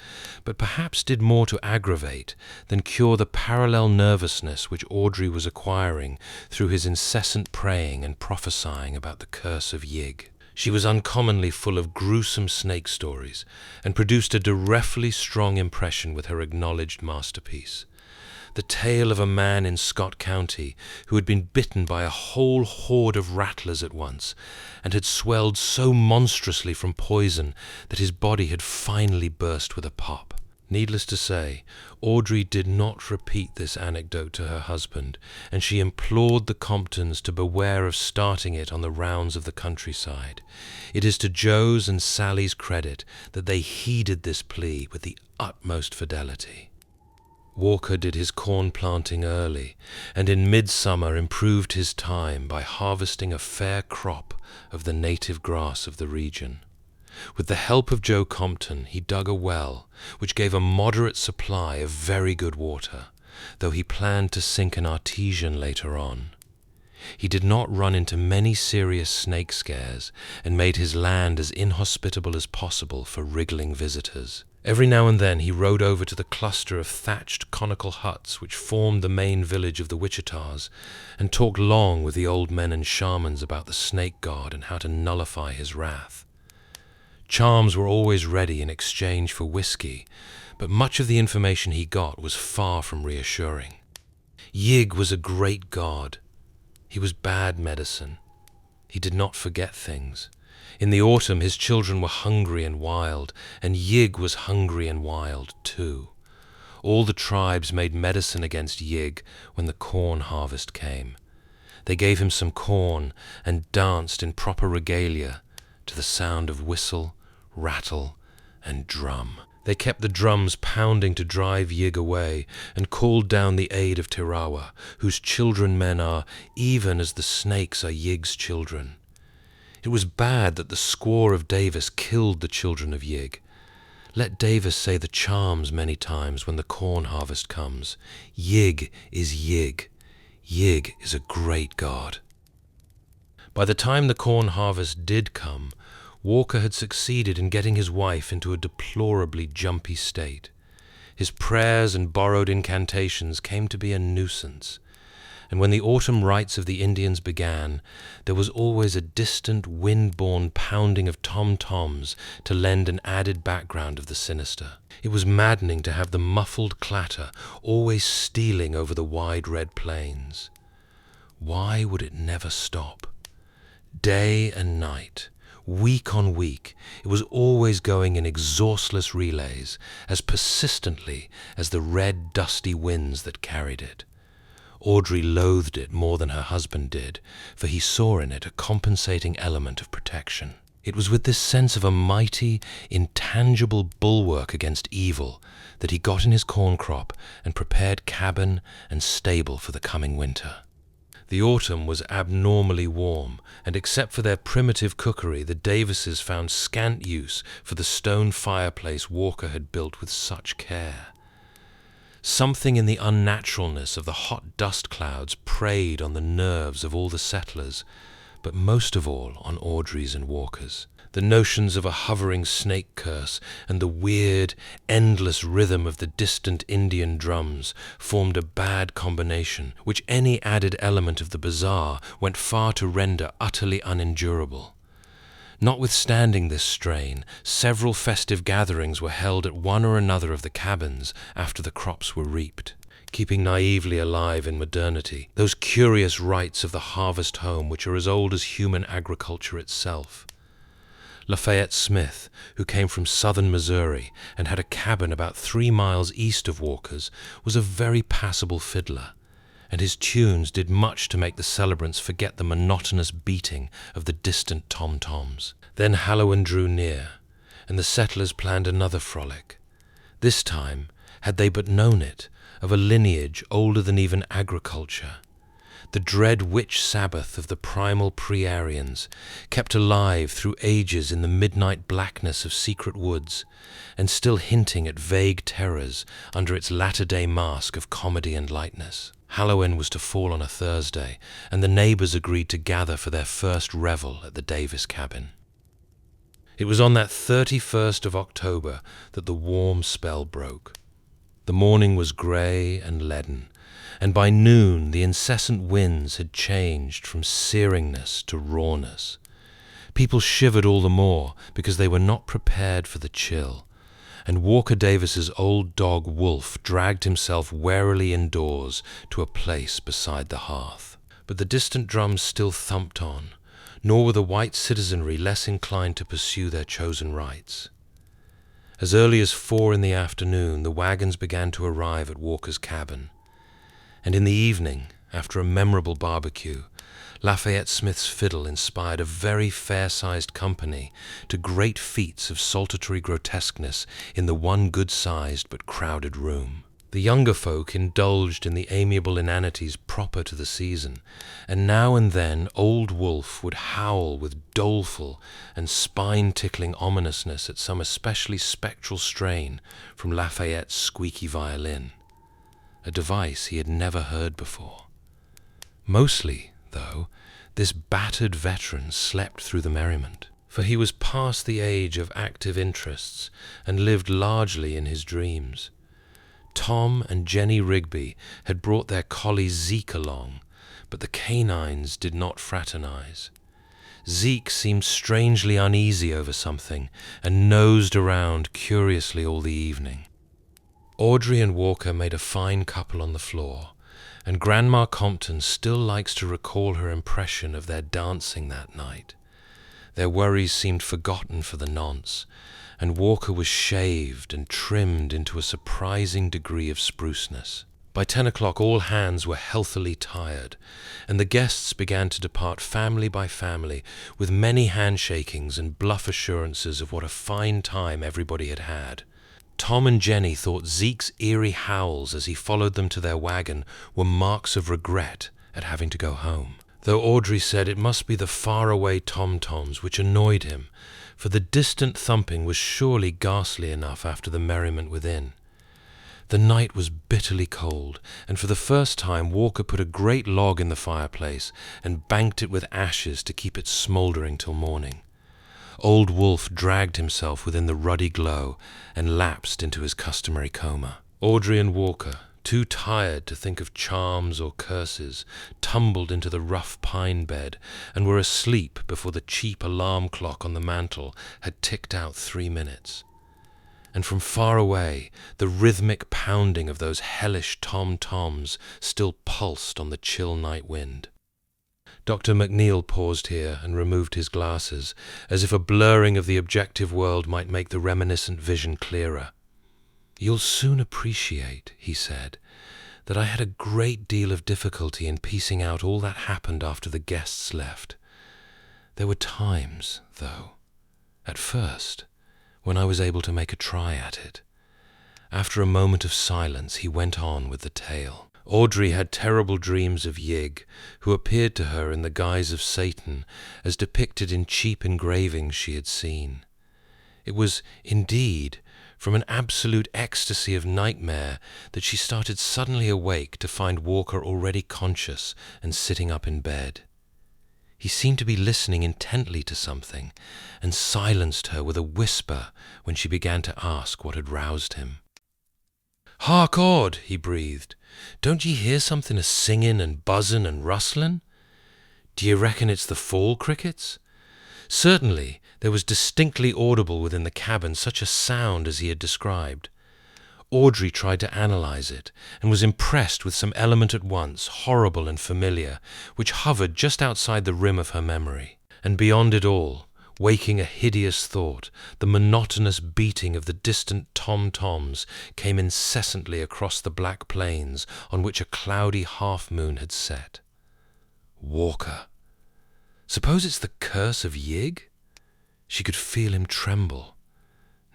but perhaps did more to aggravate than cure the parallel nervousness which Audrey was acquiring through his incessant praying and prophesying about the Curse of Yig. She was uncommonly full of gruesome snake stories, and produced a dreadfully strong impression with her acknowledged masterpiece. The tale of a man in Scott County who had been bitten by a whole horde of rattlers at once, and had swelled so monstrously from poison that his body had finally burst with a pop. Needless to say, Audrey did not repeat this anecdote to her husband, and she implored the Comptons to beware of starting it on the rounds of the countryside. It is to Joe's and Sally's credit that they heeded this plea with the utmost fidelity. Walker did his corn planting early, and in midsummer improved his time by harvesting a fair crop of the native grass of the region. With the help of Joe Compton, he dug a well, which gave a moderate supply of very good water, though he planned to sink an artesian later on. He did not run into many serious snake scares, and made his land as inhospitable as possible for wriggling visitors. Every now and then he rode over to the cluster of thatched conical huts which formed the main village of the Wichitas, and talked long with the old men and shamans about the snake god and how to nullify his wrath. Charms were always ready in exchange for whiskey, but much of the information he got was far from reassuring. Yig was a great god. He was bad medicine. He did not forget things. In the autumn his children were hungry and wild, and Yig was hungry and wild too. All the tribes made medicine against Yig when the corn harvest came. They gave him some corn and danced in proper regalia to the sound of whistle, rattle, and drum. They kept the drums pounding to drive Yig away, and called down the aid of Tirawa, whose children men are, even as the snakes are Yig's children. It was bad that the squaw of Davis killed the children of Yig. Let Davis say the charms many times when the corn harvest comes. Yig is Yig. Yig is a great god. By the time the corn harvest did come, Walker had succeeded in getting his wife into a deplorably jumpy state. His prayers and borrowed incantations came to be a nuisance, and when the autumn rites of the Indians began, there was always a distant, wind-borne pounding of tom-toms to lend an added background of the sinister. It was maddening to have the muffled clatter always stealing over the wide red plains. Why would it never stop? Day and night, week on week, it was always going in exhaustless relays, as persistently as the red, dusty winds that carried it. Audrey loathed it more than her husband did, for he saw in it a compensating element of protection. It was with this sense of a mighty, intangible bulwark against evil that he got in his corn crop and prepared cabin and stable for the coming winter. The autumn was abnormally warm, and except for their primitive cookery, the Davises found scant use for the stone fireplace Walker had built with such care. Something in the unnaturalness of the hot dust clouds preyed on the nerves of all the settlers, but most of all on Audrey's and Walker's. The notions of a hovering snake curse and the weird, endless rhythm of the distant Indian drums formed a bad combination, which any added element of the bizarre went far to render utterly unendurable. Notwithstanding this strain, several festive gatherings were held at one or another of the cabins after the crops were reaped, keeping naively alive in modernity those curious rites of the harvest home which are as old as human agriculture itself. Lafayette Smith, who came from southern Missouri and had a cabin about 3 miles east of Walker's, was a very passable fiddler, and his tunes did much to make the celebrants forget the monotonous beating of the distant tom-toms. Then Halloween drew near, and the settlers planned another frolic. This time, had they but known it, of a lineage older than even agriculture. The dread witch Sabbath of the primal pre-Aryans, kept alive through ages in the midnight blackness of secret woods, and still hinting at vague terrors under its latter-day mask of comedy and lightness. Halloween was to fall on a Thursday, and the neighbors agreed to gather for their first revel at the Davis cabin. It was on that 31st of October that the warm spell broke. The morning was grey and leaden, and by noon the incessant winds had changed from searingness to rawness. People shivered all the more because they were not prepared for the chill, and Walker Davis's old dog Wolf dragged himself warily indoors to a place beside the hearth. But the distant drums still thumped on, nor were the white citizenry less inclined to pursue their chosen rites. As early as 4 in the afternoon, the wagons began to arrive at Walker's cabin. And in the evening, after a memorable barbecue, Lafayette Smith's fiddle inspired a very fair-sized company to great feats of saltatory grotesqueness in the one good-sized but crowded room. The younger folk indulged in the amiable inanities proper to the season, and now and then Old Wolf would howl with doleful and spine-tickling ominousness at some especially spectral strain from Lafayette's squeaky violin, a device he had never heard before. Mostly, though, this battered veteran slept through the merriment, for he was past the age of active interests and lived largely in his dreams. Tom and Jenny Rigby had brought their collie Zeke along, but the canines did not fraternize. Zeke seemed strangely uneasy over something and nosed around curiously all the evening. Audrey and Walker made a fine couple on the floor, and Grandma Compton still likes to recall her impression of their dancing that night. Their worries seemed forgotten for the nonce, and Walker was shaved and trimmed into a surprising degree of spruceness. By 10 o'clock all hands were healthily tired, and the guests began to depart family by family with many handshakings and bluff assurances of what a fine time everybody had had. Tom and Jenny thought Zeke's eerie howls as he followed them to their wagon were marks of regret at having to go home, though Audrey said it must be the faraway tom-toms which annoyed him, for the distant thumping was surely ghastly enough after the merriment within. The night was bitterly cold, and for the first time Walker put a great log in the fireplace and banked it with ashes to keep it smouldering till morning. Old Wolf dragged himself within the ruddy glow and lapsed into his customary coma. Audrey and Walker, too tired to think of charms or curses, tumbled into the rough pine bed and were asleep before the cheap alarm clock on the mantel had ticked out 3 minutes. And from far away, the rhythmic pounding of those hellish tom-toms still pulsed on the chill night wind. Dr. McNeil paused here and removed his glasses, as if a blurring of the objective world might make the reminiscent vision clearer. "You'll soon appreciate," he said, "that I had a great deal of difficulty in piecing out all that happened after the guests left. There were times, though, at first, when I was able to make a try at it." After a moment of silence, he went on with the tale. Audrey had terrible dreams of Yig, who appeared to her in the guise of Satan, as depicted in cheap engravings she had seen. It was, indeed, from an absolute ecstasy of nightmare that she started suddenly awake to find Walker already conscious and sitting up in bed. He seemed to be listening intently to something, and silenced her with a whisper when she began to ask what had roused him. "Hark, Aud," he breathed. "Don't ye hear something a-singin' and buzzin' and rustlin'? D'ye reckon it's the fall crickets?" Certainly, there was distinctly audible within the cabin such a sound as he had described. Audrey tried to analyze it, and was impressed with some element at once horrible and familiar, which hovered just outside the rim of her memory. And beyond it all, waking a hideous thought, the monotonous beating of the distant tom-toms came incessantly across the black plains on which a cloudy half-moon had set. Walker. Suppose it's the Curse of Yig? She could feel him tremble.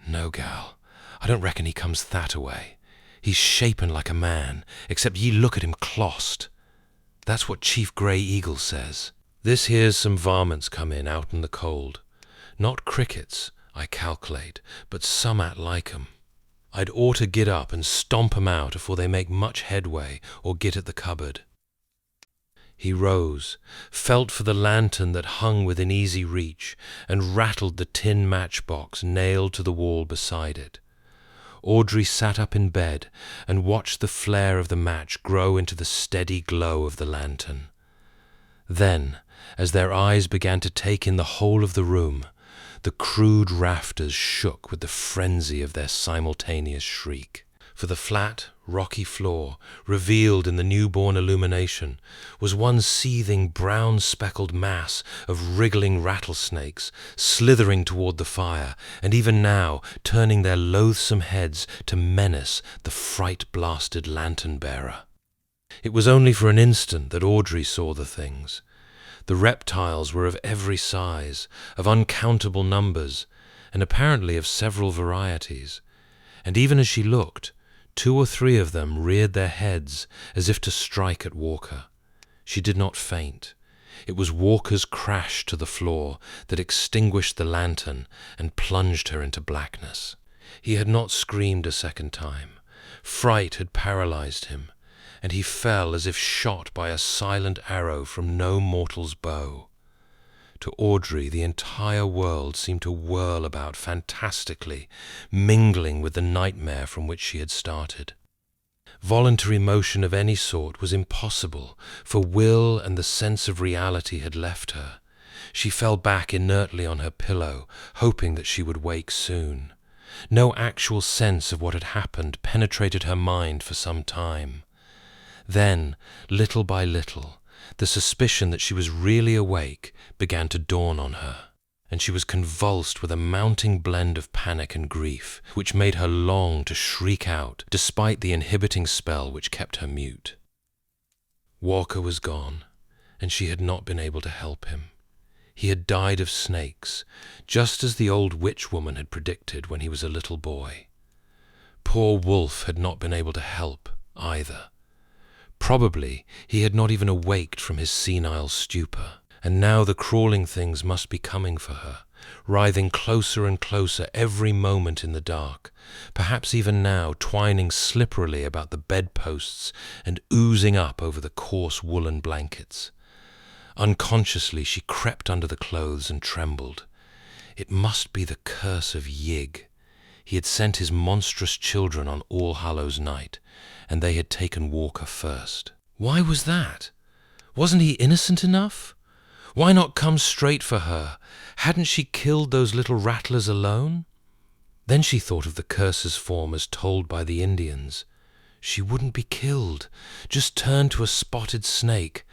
"No, gal, I don't reckon he comes that-a-way. He's shapen like a man, except ye look at him clost. That's what Chief Grey Eagle says. This here's some varmints come in out in the cold. Not crickets, I calculate, but summat like 'em. I'd oughter git up and stomp 'em out afore they make much headway or git at the cupboard." He rose, felt for the lantern that hung within easy reach, and rattled the tin matchbox nailed to the wall beside it. Audrey sat up in bed and watched the flare of the match grow into the steady glow of the lantern. Then, as their eyes began to take in the whole of the room, the crude rafters shook with the frenzy of their simultaneous shriek. For the flat, rocky floor, revealed in the newborn illumination, was one seething brown-speckled mass of wriggling rattlesnakes, slithering toward the fire, and even now turning their loathsome heads to menace the fright-blasted lantern-bearer. It was only for an instant that Audrey saw the things. The reptiles were of every size, of uncountable numbers, and apparently of several varieties. And even as she looked, 2 or 3 of them reared their heads as if to strike at Walker. She did not faint. It was Walker's crash to the floor that extinguished the lantern and plunged her into blackness. He had not screamed a second time. Fright had paralyzed him, and he fell as if shot by a silent arrow from no mortal's bow. To Audrey, the entire world seemed to whirl about fantastically, mingling with the nightmare from which she had started. Voluntary motion of any sort was impossible, for will and the sense of reality had left her. She fell back inertly on her pillow, hoping that she would wake soon. No actual sense of what had happened penetrated her mind for some time. Then, little by little, the suspicion that she was really awake began to dawn on her, and she was convulsed with a mounting blend of panic and grief, which made her long to shriek out, despite the inhibiting spell which kept her mute. Walker was gone, and she had not been able to help him. He had died of snakes, just as the old witch woman had predicted when he was a little boy. Poor Wolf had not been able to help either. Probably he had not even awaked from his senile stupor, and now the crawling things must be coming for her, writhing closer and closer every moment in the dark, perhaps even now twining slipperily about the bedposts and oozing up over the coarse woolen blankets. Unconsciously she crept under the clothes and trembled. It must be the curse of Yig. He had sent his monstrous children on All Hallows Night, and they had taken Walker first. Why was that? Wasn't he innocent enough? Why not come straight for her? Hadn't she killed those little rattlers alone? Then she thought of the curse's form as told by the Indians. She wouldn't be killed, just turn to a spotted snake.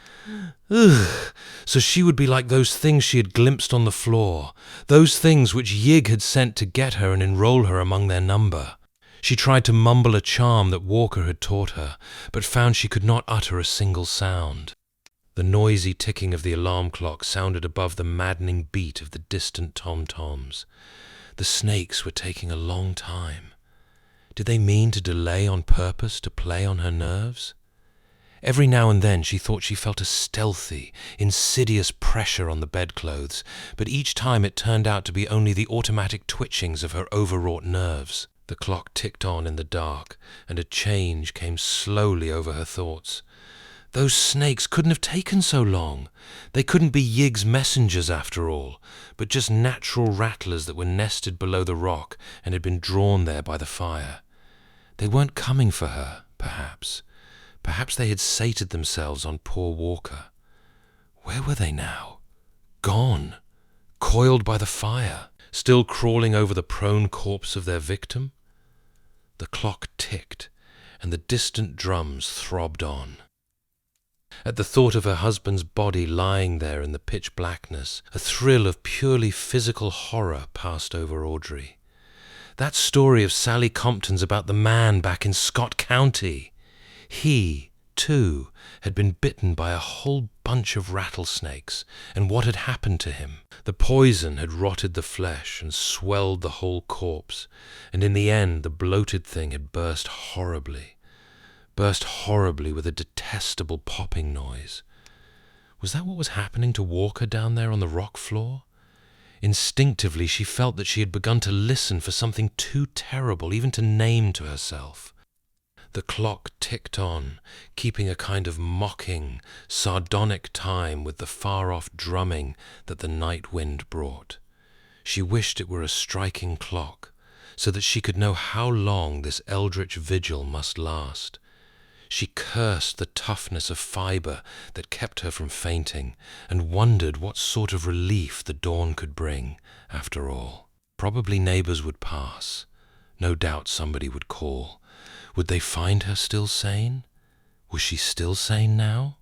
Ugh! So she would be like those things she had glimpsed on the floor, those things which Yig had sent to get her and enroll her among their number. She tried to mumble a charm that Walker had taught her, but found she could not utter a single sound. The noisy ticking of the alarm clock sounded above the maddening beat of the distant tom-toms. The snakes were taking a long time. Did they mean to delay on purpose to play on her nerves? Every now and then she thought she felt a stealthy, insidious pressure on the bedclothes, but each time it turned out to be only the automatic twitchings of her overwrought nerves. The clock ticked on in the dark, and a change came slowly over her thoughts. Those snakes couldn't have taken so long. They couldn't be Yig's messengers after all, but just natural rattlers that were nested below the rock and had been drawn there by the fire. They weren't coming for her, perhaps. Perhaps they had sated themselves on poor Walker. Where were they now? Gone. Coiled by the fire. Still crawling over the prone corpse of their victim? The clock ticked, and the distant drums throbbed on. At the thought of her husband's body lying there in the pitch blackness, a thrill of purely physical horror passed over Audrey. That story of Sally Compton's about the man back in Scott County. He, too, had been bitten by a whole bunch of rattlesnakes, and what had happened to him? The poison had rotted the flesh and swelled the whole corpse, and in the end the bloated thing had burst horribly with a detestable popping noise. Was that what was happening to Walker down there on the rock floor? Instinctively she felt that she had begun to listen for something too terrible even to name to herself. The clock ticked on, keeping a kind of mocking, sardonic time with the far-off drumming that the night wind brought. She wished it were a striking clock, so that she could know how long this eldritch vigil must last. She cursed the toughness of fibre that kept her from fainting, and wondered what sort of relief the dawn could bring, after all. Probably neighbours would pass. No doubt somebody would call. Would they find her still sane? Was she still sane now?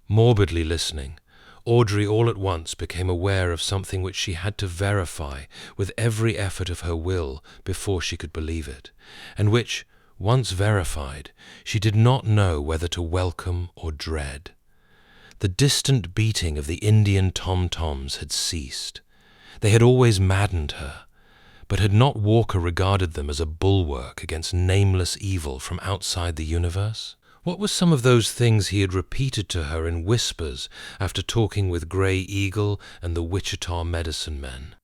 Morbidly listening, Audrey all at once became aware of something which she had to verify with every effort of her will before she could believe it, and which, once verified, she did not know whether to welcome or dread. The distant beating of the Indian tom-toms had ceased. They had always maddened her, but had not Walker regarded them as a bulwark against nameless evil from outside the universe? What were some of those things he had repeated to her in whispers after talking with Grey Eagle and the Wichita medicine men?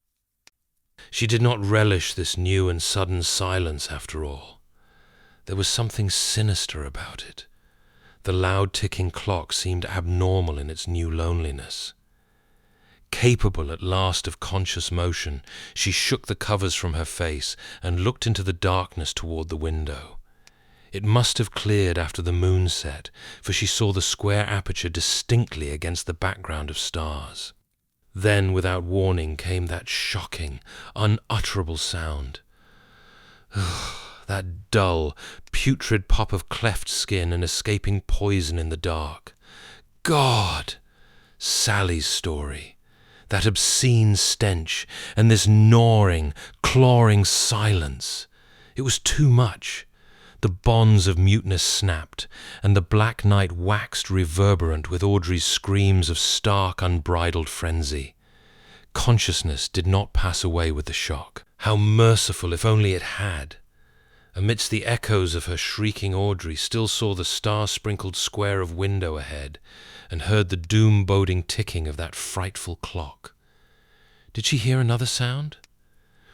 She did not relish this new and sudden silence after all. There was something sinister about it. The loud ticking clock seemed abnormal in its new loneliness. Capable at last of conscious motion, she shook the covers from her face and looked into the darkness toward the window. It must have cleared after the moon set, for she saw the square aperture distinctly against the background of stars. Then, without warning, came that shocking, unutterable sound. That dull, putrid pop of cleft skin and escaping poison in the dark. God! Sally's story. That obscene stench, and this gnawing, clawing silence. It was too much. The bonds of muteness snapped, and the black night waxed reverberant with Audrey's screams of stark, unbridled frenzy. Consciousness did not pass away with the shock. How merciful if only it had! Amidst the echoes of her shrieking, Audrey still saw the star-sprinkled square of window ahead, and heard the doom-boding ticking of that frightful clock. Did she hear another sound?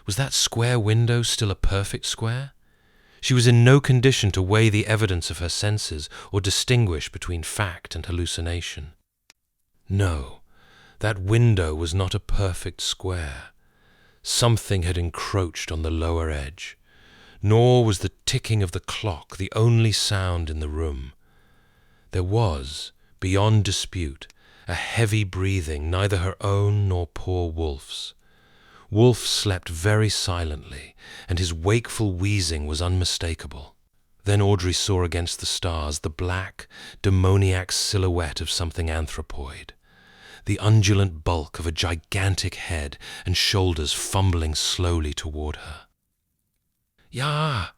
Was that square window still a perfect square? She was in no condition to weigh the evidence of her senses or distinguish between fact and hallucination. No, that window was not a perfect square. Something had encroached on the lower edge. Nor was the ticking of the clock the only sound in the room. There was, beyond dispute, a heavy breathing, neither her own nor poor Wolf's. Wolf slept very silently, and his wakeful wheezing was unmistakable. Then Audrey saw against the stars the black, demoniac silhouette of something anthropoid, the undulant bulk of a gigantic head and shoulders fumbling slowly toward her. "Ya!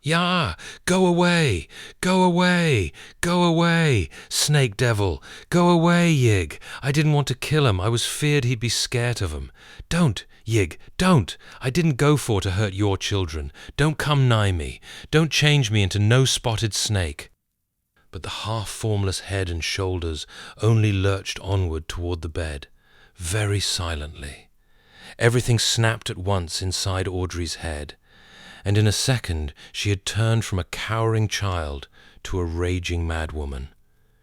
Go away! Go away! Go away! Snake devil! Go away, Yig! I didn't want to kill him. I was feared he'd be scared of him. Don't, Yig, don't! I didn't go for to hurt your children. Don't come nigh me. Don't change me into no spotted snake." But the half-formless head and shoulders only lurched onward toward the bed, very silently. Everything snapped at once inside Audrey's head, and in a second she had turned from a cowering child to a raging madwoman.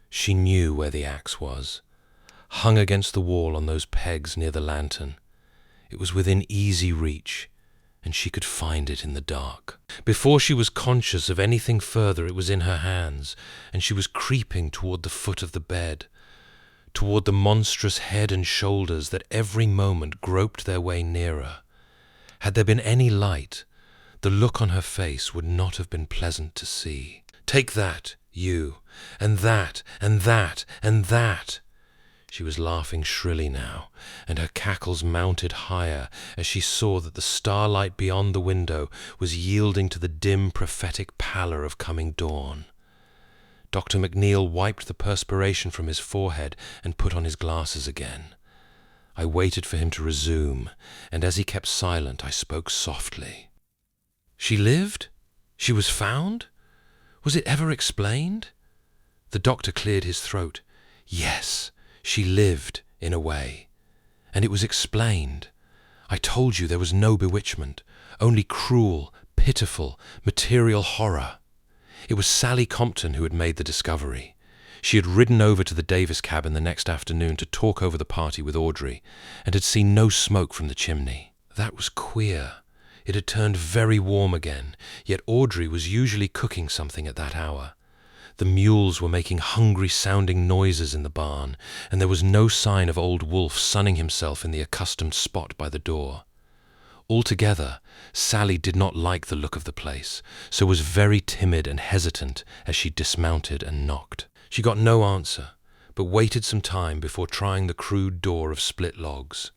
She knew where the axe was, hung against the wall on those pegs near the lantern. It was within easy reach, and she could find it in the dark. Before she was conscious of anything further, it was in her hands, and she was creeping toward the foot of the bed, toward the monstrous head and shoulders that every moment groped their way nearer. Had there been any light, the look on her face would not have been pleasant to see. "Take that, you, and that, and that, and that!" She was laughing shrilly now, and her cackles mounted higher as she saw that the starlight beyond the window was yielding to the dim prophetic pallor of coming dawn. Dr. McNeil wiped the perspiration from his forehead and put on his glasses again. I waited for him to resume, and as he kept silent, I spoke softly. "She lived? She was found? Was it ever explained?" The doctor cleared his throat. "Yes, she lived, in a way. And it was explained. I told you there was no bewitchment, only cruel, pitiful, material horror. It was Sally Compton who had made the discovery. She had ridden over to the Davis cabin the next afternoon to talk over the party with Audrey, and had seen no smoke from the chimney. That was queer. It had turned very warm again, yet Audrey was usually cooking something at that hour. The mules were making hungry-sounding noises in the barn, and there was no sign of old Wolf sunning himself in the accustomed spot by the door. Altogether, Sally did not like the look of the place, so was very timid and hesitant as she dismounted and knocked. She got no answer, but waited some time before trying the crude door of split logs.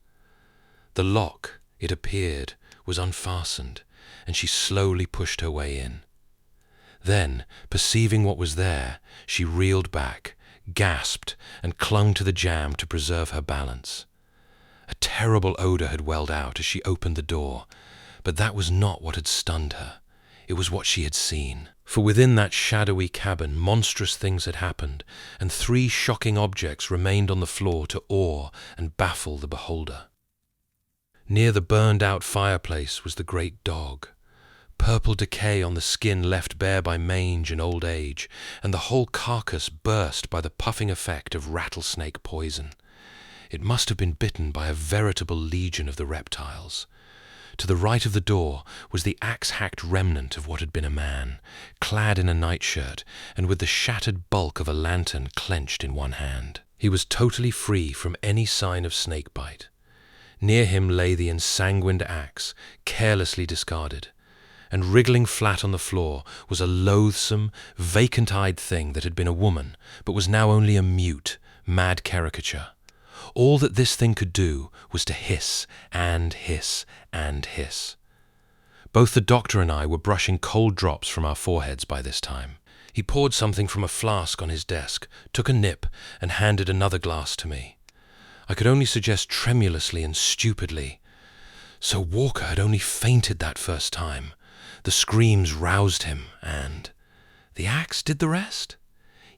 The lock, it appeared, was unfastened, and she slowly pushed her way in. Then, perceiving what was there, she reeled back, gasped, and clung to the jamb to preserve her balance. A terrible odor had welled out as she opened the door, but that was not what had stunned her. It was what she had seen. For within that shadowy cabin monstrous things had happened, and 3 shocking objects remained on the floor to awe and baffle the beholder. Near the burned-out fireplace was the great dog. Purple decay on the skin left bare by mange and old age, and the whole carcass burst by the puffing effect of rattlesnake poison. It must have been bitten by a veritable legion of the reptiles. To the right of the door was the axe-hacked remnant of what had been a man, clad in a nightshirt and with the shattered bulk of a lantern clenched in one hand. He was totally free from any sign of snakebite. Near him lay the ensanguined axe, carelessly discarded, and wriggling flat on the floor was a loathsome, vacant-eyed thing that had been a woman, but was now only a mute, mad caricature. All that this thing could do was to hiss and hiss and hiss. Both the doctor and I were brushing cold drops from our foreheads by this time. He poured something from a flask on his desk, took a nip, and handed another glass to me. I could only suggest tremulously and stupidly, "So Walker had only fainted that first time. The screams roused him, and the axe did the rest?"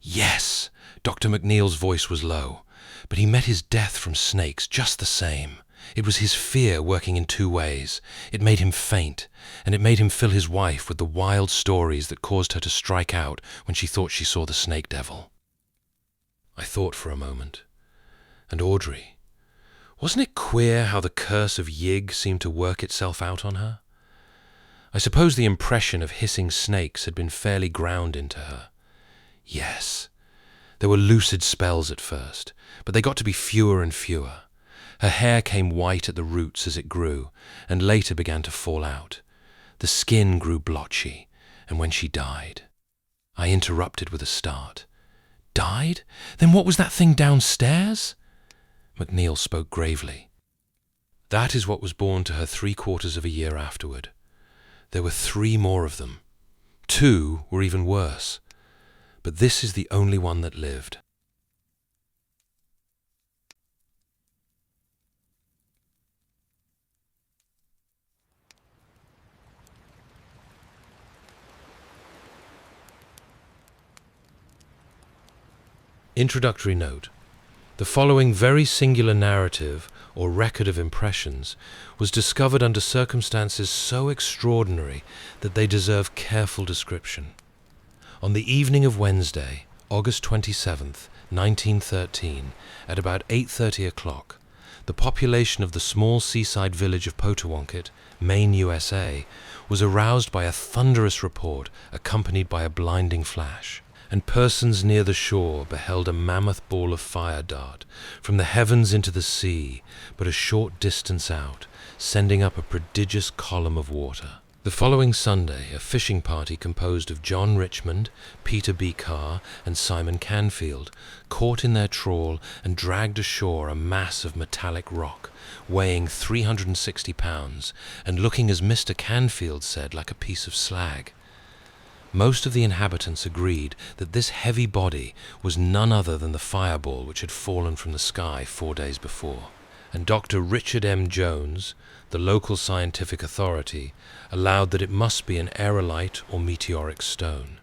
"Yes." Dr. McNeil's voice was low. "But he met his death from snakes just the same. It was his fear working in 2 ways. It made him faint, and it made him fill his wife with the wild stories that caused her to strike out when she thought she saw the snake devil." I thought for a moment. And Audrey, wasn't it queer how the curse of Yig seemed to work itself out on her? I suppose the impression of hissing snakes had been fairly ground into her. Yes, there were lucid spells at first, but they got to be fewer and fewer. Her hair came white at the roots as it grew, and later began to fall out. The skin grew blotchy, and when she died... I interrupted with a start. "Died? Then what was that thing downstairs?" McNeil spoke gravely. "That is what was born to her 3/4 of a year afterward. There were 3 more of them. 2 were even worse. But this is the only one that lived." Introductory note. The following very singular narrative, or record of impressions, was discovered under circumstances so extraordinary that they deserve careful description. On the evening of Wednesday, August 27th, 1913, at about 8:30 o'clock, the population of the small seaside village of Potawatomi, Maine, USA, was aroused by a thunderous report accompanied by a blinding flash, and persons near the shore beheld a mammoth ball of fire dart from the heavens into the sea, but a short distance out, sending up a prodigious column of water. The following Sunday, a fishing party composed of John Richmond, Peter B. Carr, and Simon Canfield caught in their trawl and dragged ashore a mass of metallic rock, weighing 360 pounds, and looking, as Mr. Canfield said, like a piece of slag. Most of the inhabitants agreed that this heavy body was none other than the fireball which had fallen from the sky 4 days before, and Dr. Richard M. Jones, the local scientific authority, allowed that it must be an aerolite or meteoric stone.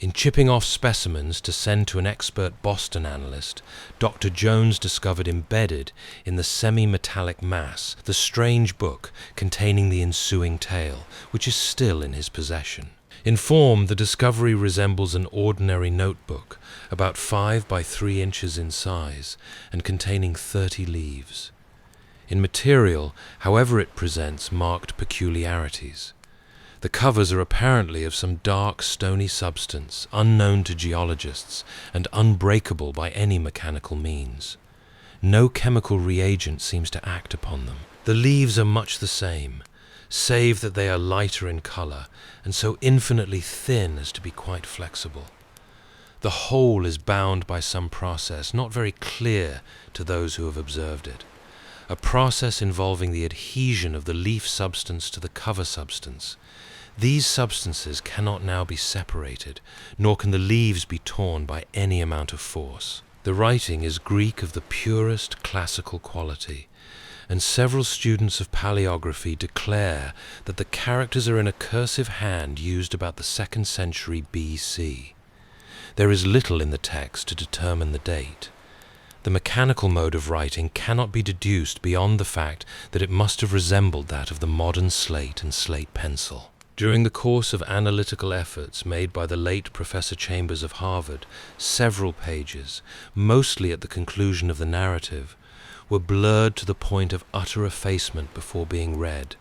In chipping off specimens to send to an expert Boston analyst, Dr. Jones discovered embedded in the semi-metallic mass the strange book containing the ensuing tale, which is still in his possession. In form, the discovery resembles an ordinary notebook, about 5 by 3 inches in size, and containing 30 leaves. In material, however, it presents marked peculiarities. The covers are apparently of some dark, stony substance, unknown to geologists, and unbreakable by any mechanical means. No chemical reagent seems to act upon them. The leaves are much the same, save that they are lighter in color and so infinitely thin as to be quite flexible. The whole is bound by some process not very clear to those who have observed it, a process involving the adhesion of the leaf substance to the cover substance. These substances cannot now be separated, nor can the leaves be torn by any amount of force. The writing is Greek of the purest classical quality, and several students of paleography declare that the characters are in a cursive hand used about the 2nd century BC. There is little in the text to determine the date. The mechanical mode of writing cannot be deduced beyond the fact that it must have resembled that of the modern slate and slate pencil. During the course of analytical efforts made by the late Professor Chambers of Harvard, several pages, mostly at the conclusion of the narrative, were blurred to the point of utter effacement before being read,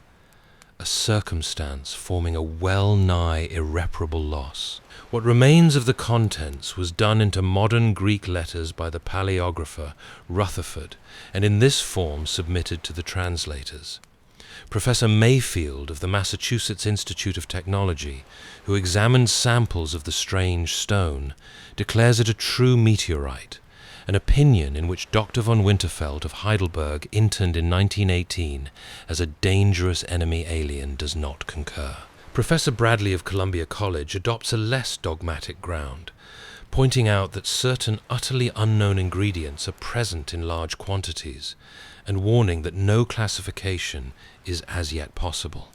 a circumstance forming a well-nigh irreparable loss. What remains of the contents was done into modern Greek letters by the paleographer Rutherford, and in this form submitted to the translators. Professor Mayfield of the Massachusetts Institute of Technology, who examined samples of the strange stone, declares it a true meteorite, an opinion in which Dr. von Winterfeld of Heidelberg, interned in 1918 as a dangerous enemy alien, does not concur. Professor Bradley of Columbia College adopts a less dogmatic ground, pointing out that certain utterly unknown ingredients are present in large quantities, and warning that no classification is as yet possible.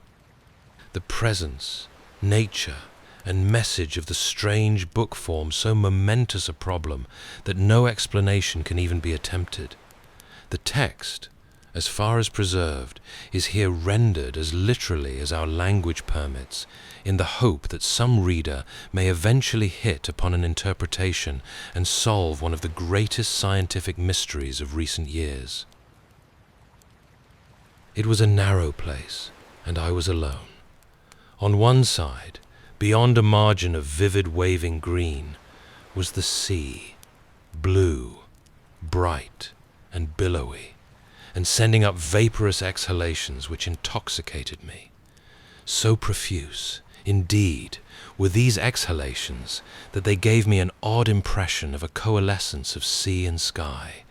The presence, nature, and message of the strange book form so momentous a problem that no explanation can even be attempted. The text, as far as preserved, is here rendered as literally as our language permits, in the hope that some reader may eventually hit upon an interpretation and solve one of the greatest scientific mysteries of recent years. It was a narrow place, and I was alone. On one side, beyond a margin of vivid waving green, was the sea, blue, bright, and billowy, and sending up vaporous exhalations which intoxicated me. So profuse, indeed, were these exhalations that they gave me an odd impression of a coalescence of sea and sky,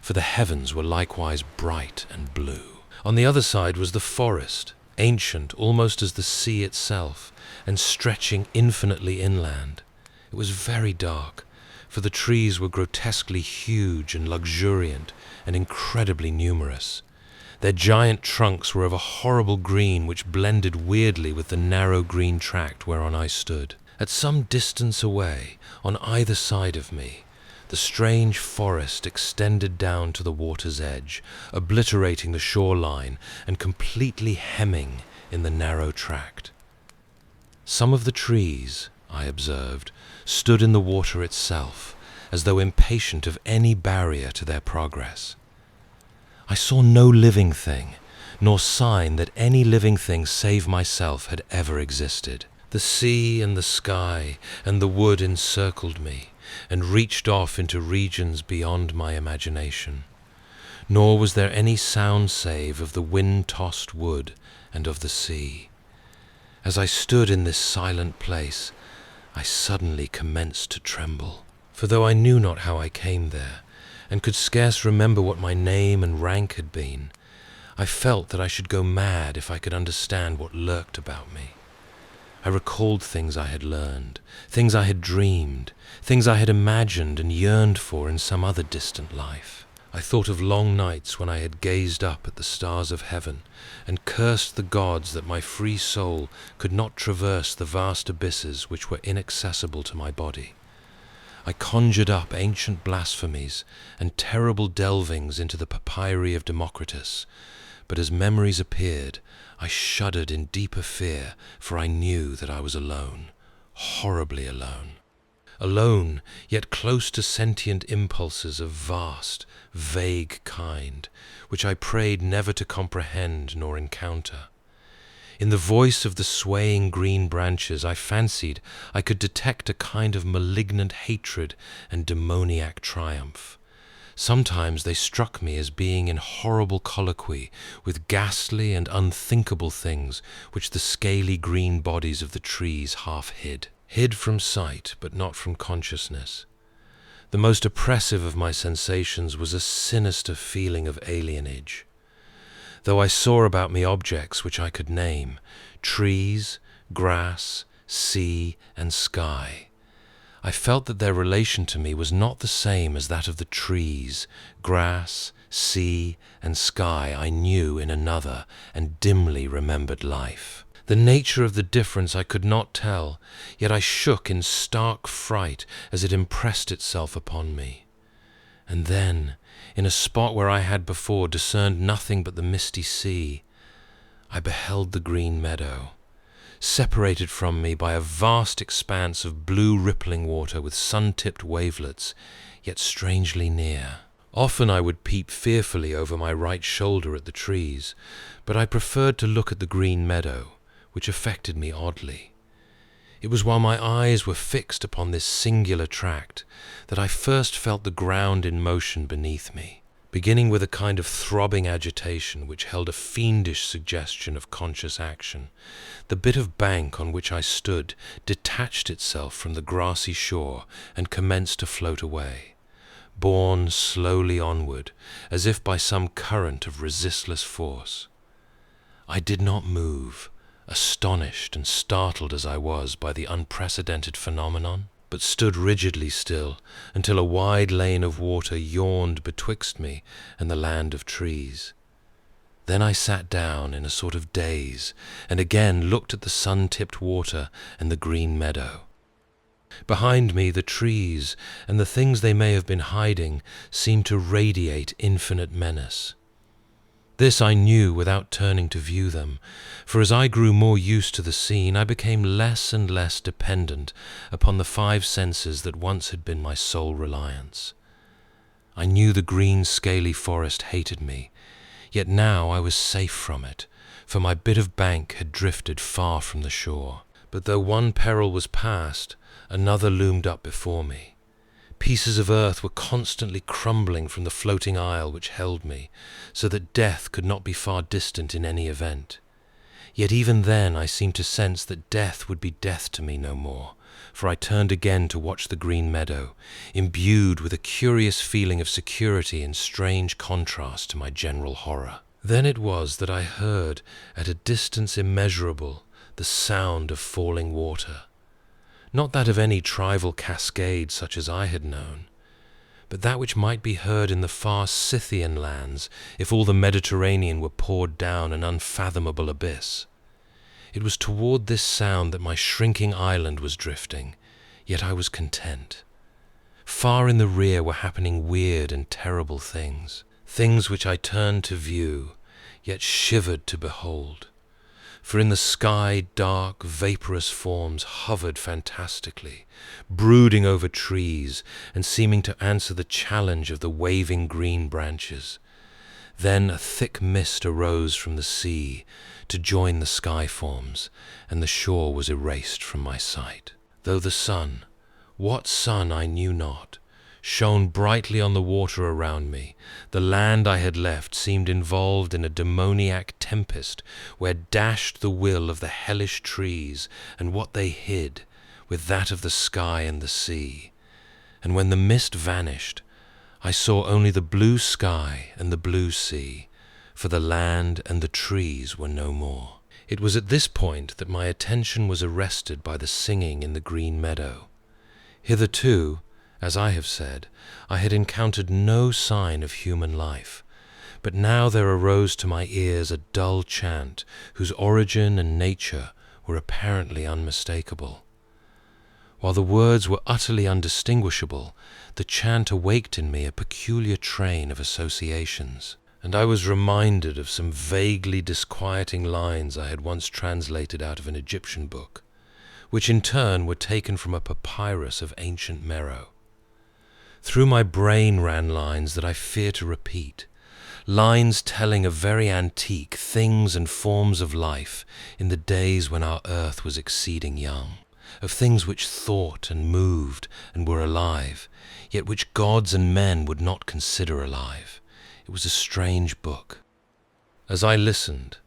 for the heavens were likewise bright and blue. On the other side was the forest, ancient almost as the sea itself, and stretching infinitely inland. It was very dark, for the trees were grotesquely huge and luxuriant and incredibly numerous. Their giant trunks were of a horrible green which blended weirdly with the narrow green tract whereon I stood. At some distance away, on either side of me, the strange forest extended down to the water's edge, obliterating the shoreline and completely hemming in the narrow tract. Some of the trees, I observed, stood in the water itself, as though impatient of any barrier to their progress. I saw no living thing, nor sign that any living thing save myself had ever existed. The sea and the sky and the wood encircled me, and reached off into regions beyond my imagination. Nor was there any sound save of the wind-tossed wood and of the sea. As I stood in this silent place, I suddenly commenced to tremble. For though I knew not how I came there, and could scarce remember what my name and rank had been, I felt that I should go mad if I could understand what lurked about me. I recalled things I had learned, things I had dreamed, things I had imagined and yearned for in some other distant life. I thought of long nights when I had gazed up at the stars of heaven and cursed the gods that my free soul could not traverse the vast abysses which were inaccessible to my body. I conjured up ancient blasphemies and terrible delvings into the papyri of Democritus, but as memories appeared, I shuddered in deeper fear, for I knew that I was alone, horribly alone. Alone, yet close to sentient impulses of vast, vague kind, which I prayed never to comprehend nor encounter. In the voice of the swaying green branches I fancied I could detect a kind of malignant hatred and demoniac triumph. Sometimes they struck me as being in horrible colloquy with ghastly and unthinkable things which the scaly green bodies of the trees half hid from sight but not from consciousness. The most oppressive of my sensations was a sinister feeling of alienage. Though I saw about me objects which I could name, trees, grass, sea, and sky, I felt that their relation to me was not the same as that of the trees, grass, sea, and sky I knew in another and dimly remembered life. The nature of the difference I could not tell, yet I shook in stark fright as it impressed itself upon me. And then, in a spot where I had before discerned nothing but the misty sea, I beheld the Green Meadow, separated from me by a vast expanse of blue rippling water with sun-tipped wavelets, yet strangely near. Often I would peep fearfully over my right shoulder at the trees, but I preferred to look at the Green Meadow, which affected me oddly. It was while my eyes were fixed upon this singular tract that I first felt the ground in motion beneath me. Beginning with a kind of throbbing agitation which held a fiendish suggestion of conscious action, the bit of bank on which I stood detached itself from the grassy shore and commenced to float away, borne slowly onward, as if by some current of resistless force. I did not move, astonished and startled as I was by the unprecedented phenomenon, but stood rigidly still until a wide lane of water yawned betwixt me and the land of trees. Then I sat down in a sort of daze, and again looked at the sun-tipped water and the Green Meadow. Behind me the trees and the things they may have been hiding seemed to radiate infinite menace. This I knew without turning to view them, for as I grew more used to the scene, I became less and less dependent upon the five senses that once had been my sole reliance. I knew the green scaly forest hated me, yet now I was safe from it, for my bit of bank had drifted far from the shore. But though one peril was past, another loomed up before me. Pieces of earth were constantly crumbling from the floating isle which held me, so that death could not be far distant in any event. Yet even then I seemed to sense that death would be death to me no more, for I turned again to watch the Green Meadow, imbued with a curious feeling of security in strange contrast to my general horror. Then it was that I heard, at a distance immeasurable, the sound of falling water. Not that of any trivial cascade such as I had known, but that which might be heard in the far Scythian lands if all the Mediterranean were poured down an unfathomable abyss. It was toward this sound that my shrinking island was drifting, yet I was content. Far in the rear were happening weird and terrible things, things which I turned to view, yet shivered to behold. For in the sky dark, vaporous forms hovered fantastically, brooding over trees and seeming to answer the challenge of the waving green branches. Then a thick mist arose from the sea to join the sky forms, and the shore was erased from my sight. Though the sun, what sun I knew not, shone brightly on the water around me, the land I had left seemed involved in a demoniac tempest where dashed the will of the hellish trees and what they hid with that of the sky and the sea. And when the mist vanished, I saw only the blue sky and the blue sea, for the land and the trees were no more. It was at this point that my attention was arrested by the singing in the Green Meadow. Hitherto, as I have said, I had encountered no sign of human life, but now there arose to my ears a dull chant whose origin and nature were apparently unmistakable. While the words were utterly undistinguishable, the chant awaked in me a peculiar train of associations, and I was reminded of some vaguely disquieting lines I had once translated out of an Egyptian book, which in turn were taken from a papyrus of ancient Meroe. Through my brain ran lines that I fear to repeat, lines telling of very antique things and forms of life in the days when our earth was exceeding young, of things which thought and moved and were alive, yet which gods and men would not consider alive. It was a strange book. As I listened,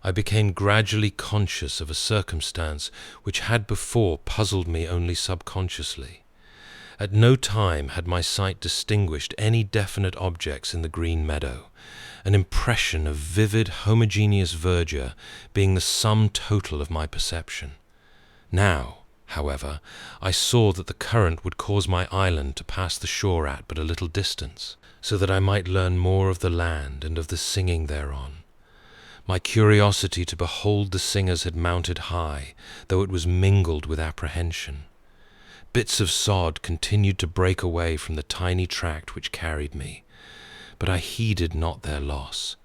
I became gradually conscious of a circumstance which had before puzzled me only subconsciously. At no time had my sight distinguished any definite objects in the Green Meadow, an impression of vivid, homogeneous verdure being the sum total of my perception. Now, however, I saw that the current would cause my island to pass the shore at but a little distance, so that I might learn more of the land and of the singing thereon. My curiosity to behold the singers had mounted high, though it was mingled with apprehension. Bits of sod continued to break away from the tiny tract which carried me, but I heeded not their loss,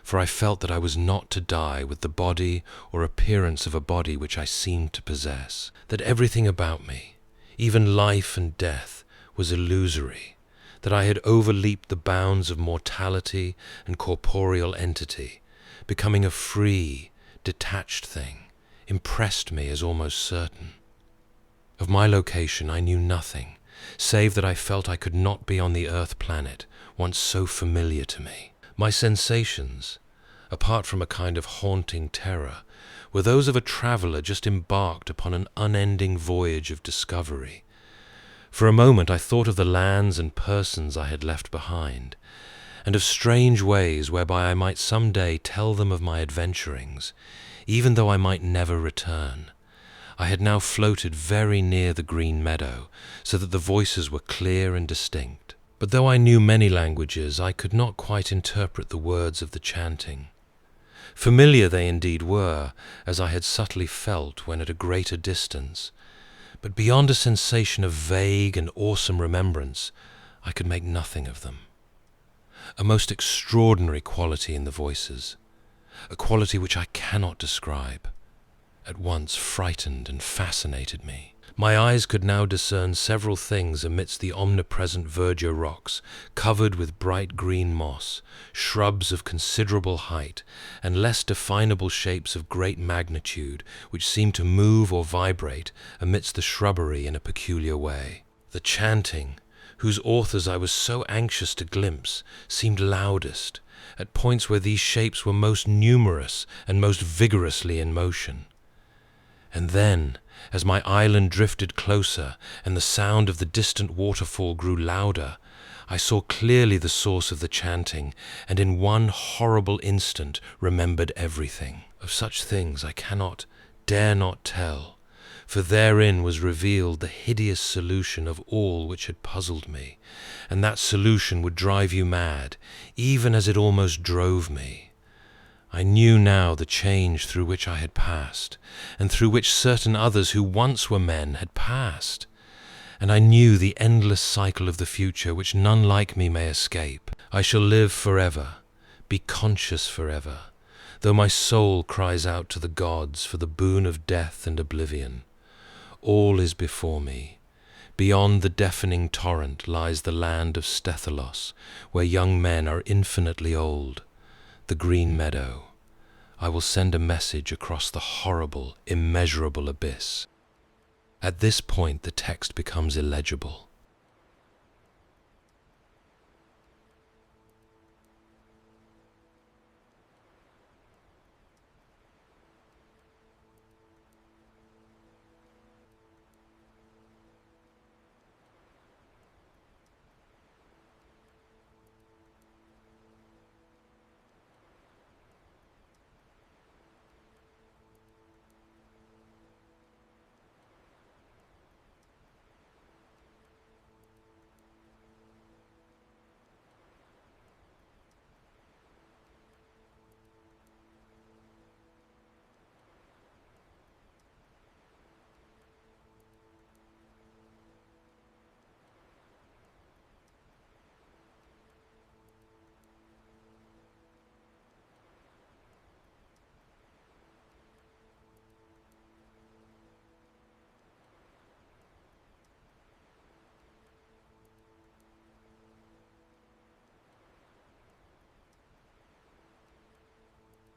for I felt that I was not to die with the body or appearance of a body which I seemed to possess, that everything about me, even life and death, was illusory, that I had overleaped the bounds of mortality and corporeal entity, becoming a free, detached thing, impressed me as almost certain. Of my location I knew nothing, save that I felt I could not be on the Earth planet, once so familiar to me. My sensations, apart from a kind of haunting terror, were those of a traveller just embarked upon an unending voyage of discovery. For a moment I thought of the lands and persons I had left behind, and of strange ways whereby I might some day tell them of my adventurings, even though I might never return. I had now floated very near the Green Meadow, so that the voices were clear and distinct. But though I knew many languages, I could not quite interpret the words of the chanting. Familiar they indeed were, as I had subtly felt when at a greater distance, but beyond a sensation of vague and awesome remembrance, I could make nothing of them. A most extraordinary quality in the voices, a quality which I cannot describe, at once frightened and fascinated me. My eyes could now discern several things amidst the omnipresent verdure rocks, covered with bright green moss, shrubs of considerable height, and less definable shapes of great magnitude, which seemed to move or vibrate amidst the shrubbery in a peculiar way. The chanting, whose authors I was so anxious to glimpse, seemed loudest, at points where these shapes were most numerous and most vigorously in motion. And then, as my island drifted closer and the sound of the distant waterfall grew louder, I saw clearly the source of the chanting, and in one horrible instant remembered everything. Of such things I dare not tell, for therein was revealed the hideous solution of all which had puzzled me, and that solution would drive you mad, even as it almost drove me. I knew now the change through which I had passed, and through which certain others who once were men had passed, and I knew the endless cycle of the future which none like me may escape. I shall live forever, be conscious forever, though my soul cries out to the gods for the boon of death and oblivion. All is before me. Beyond the deafening torrent lies the land of Stethalos, where young men are infinitely old. The Green Meadow. I will send a message across the horrible, immeasurable abyss. At this point the text becomes illegible.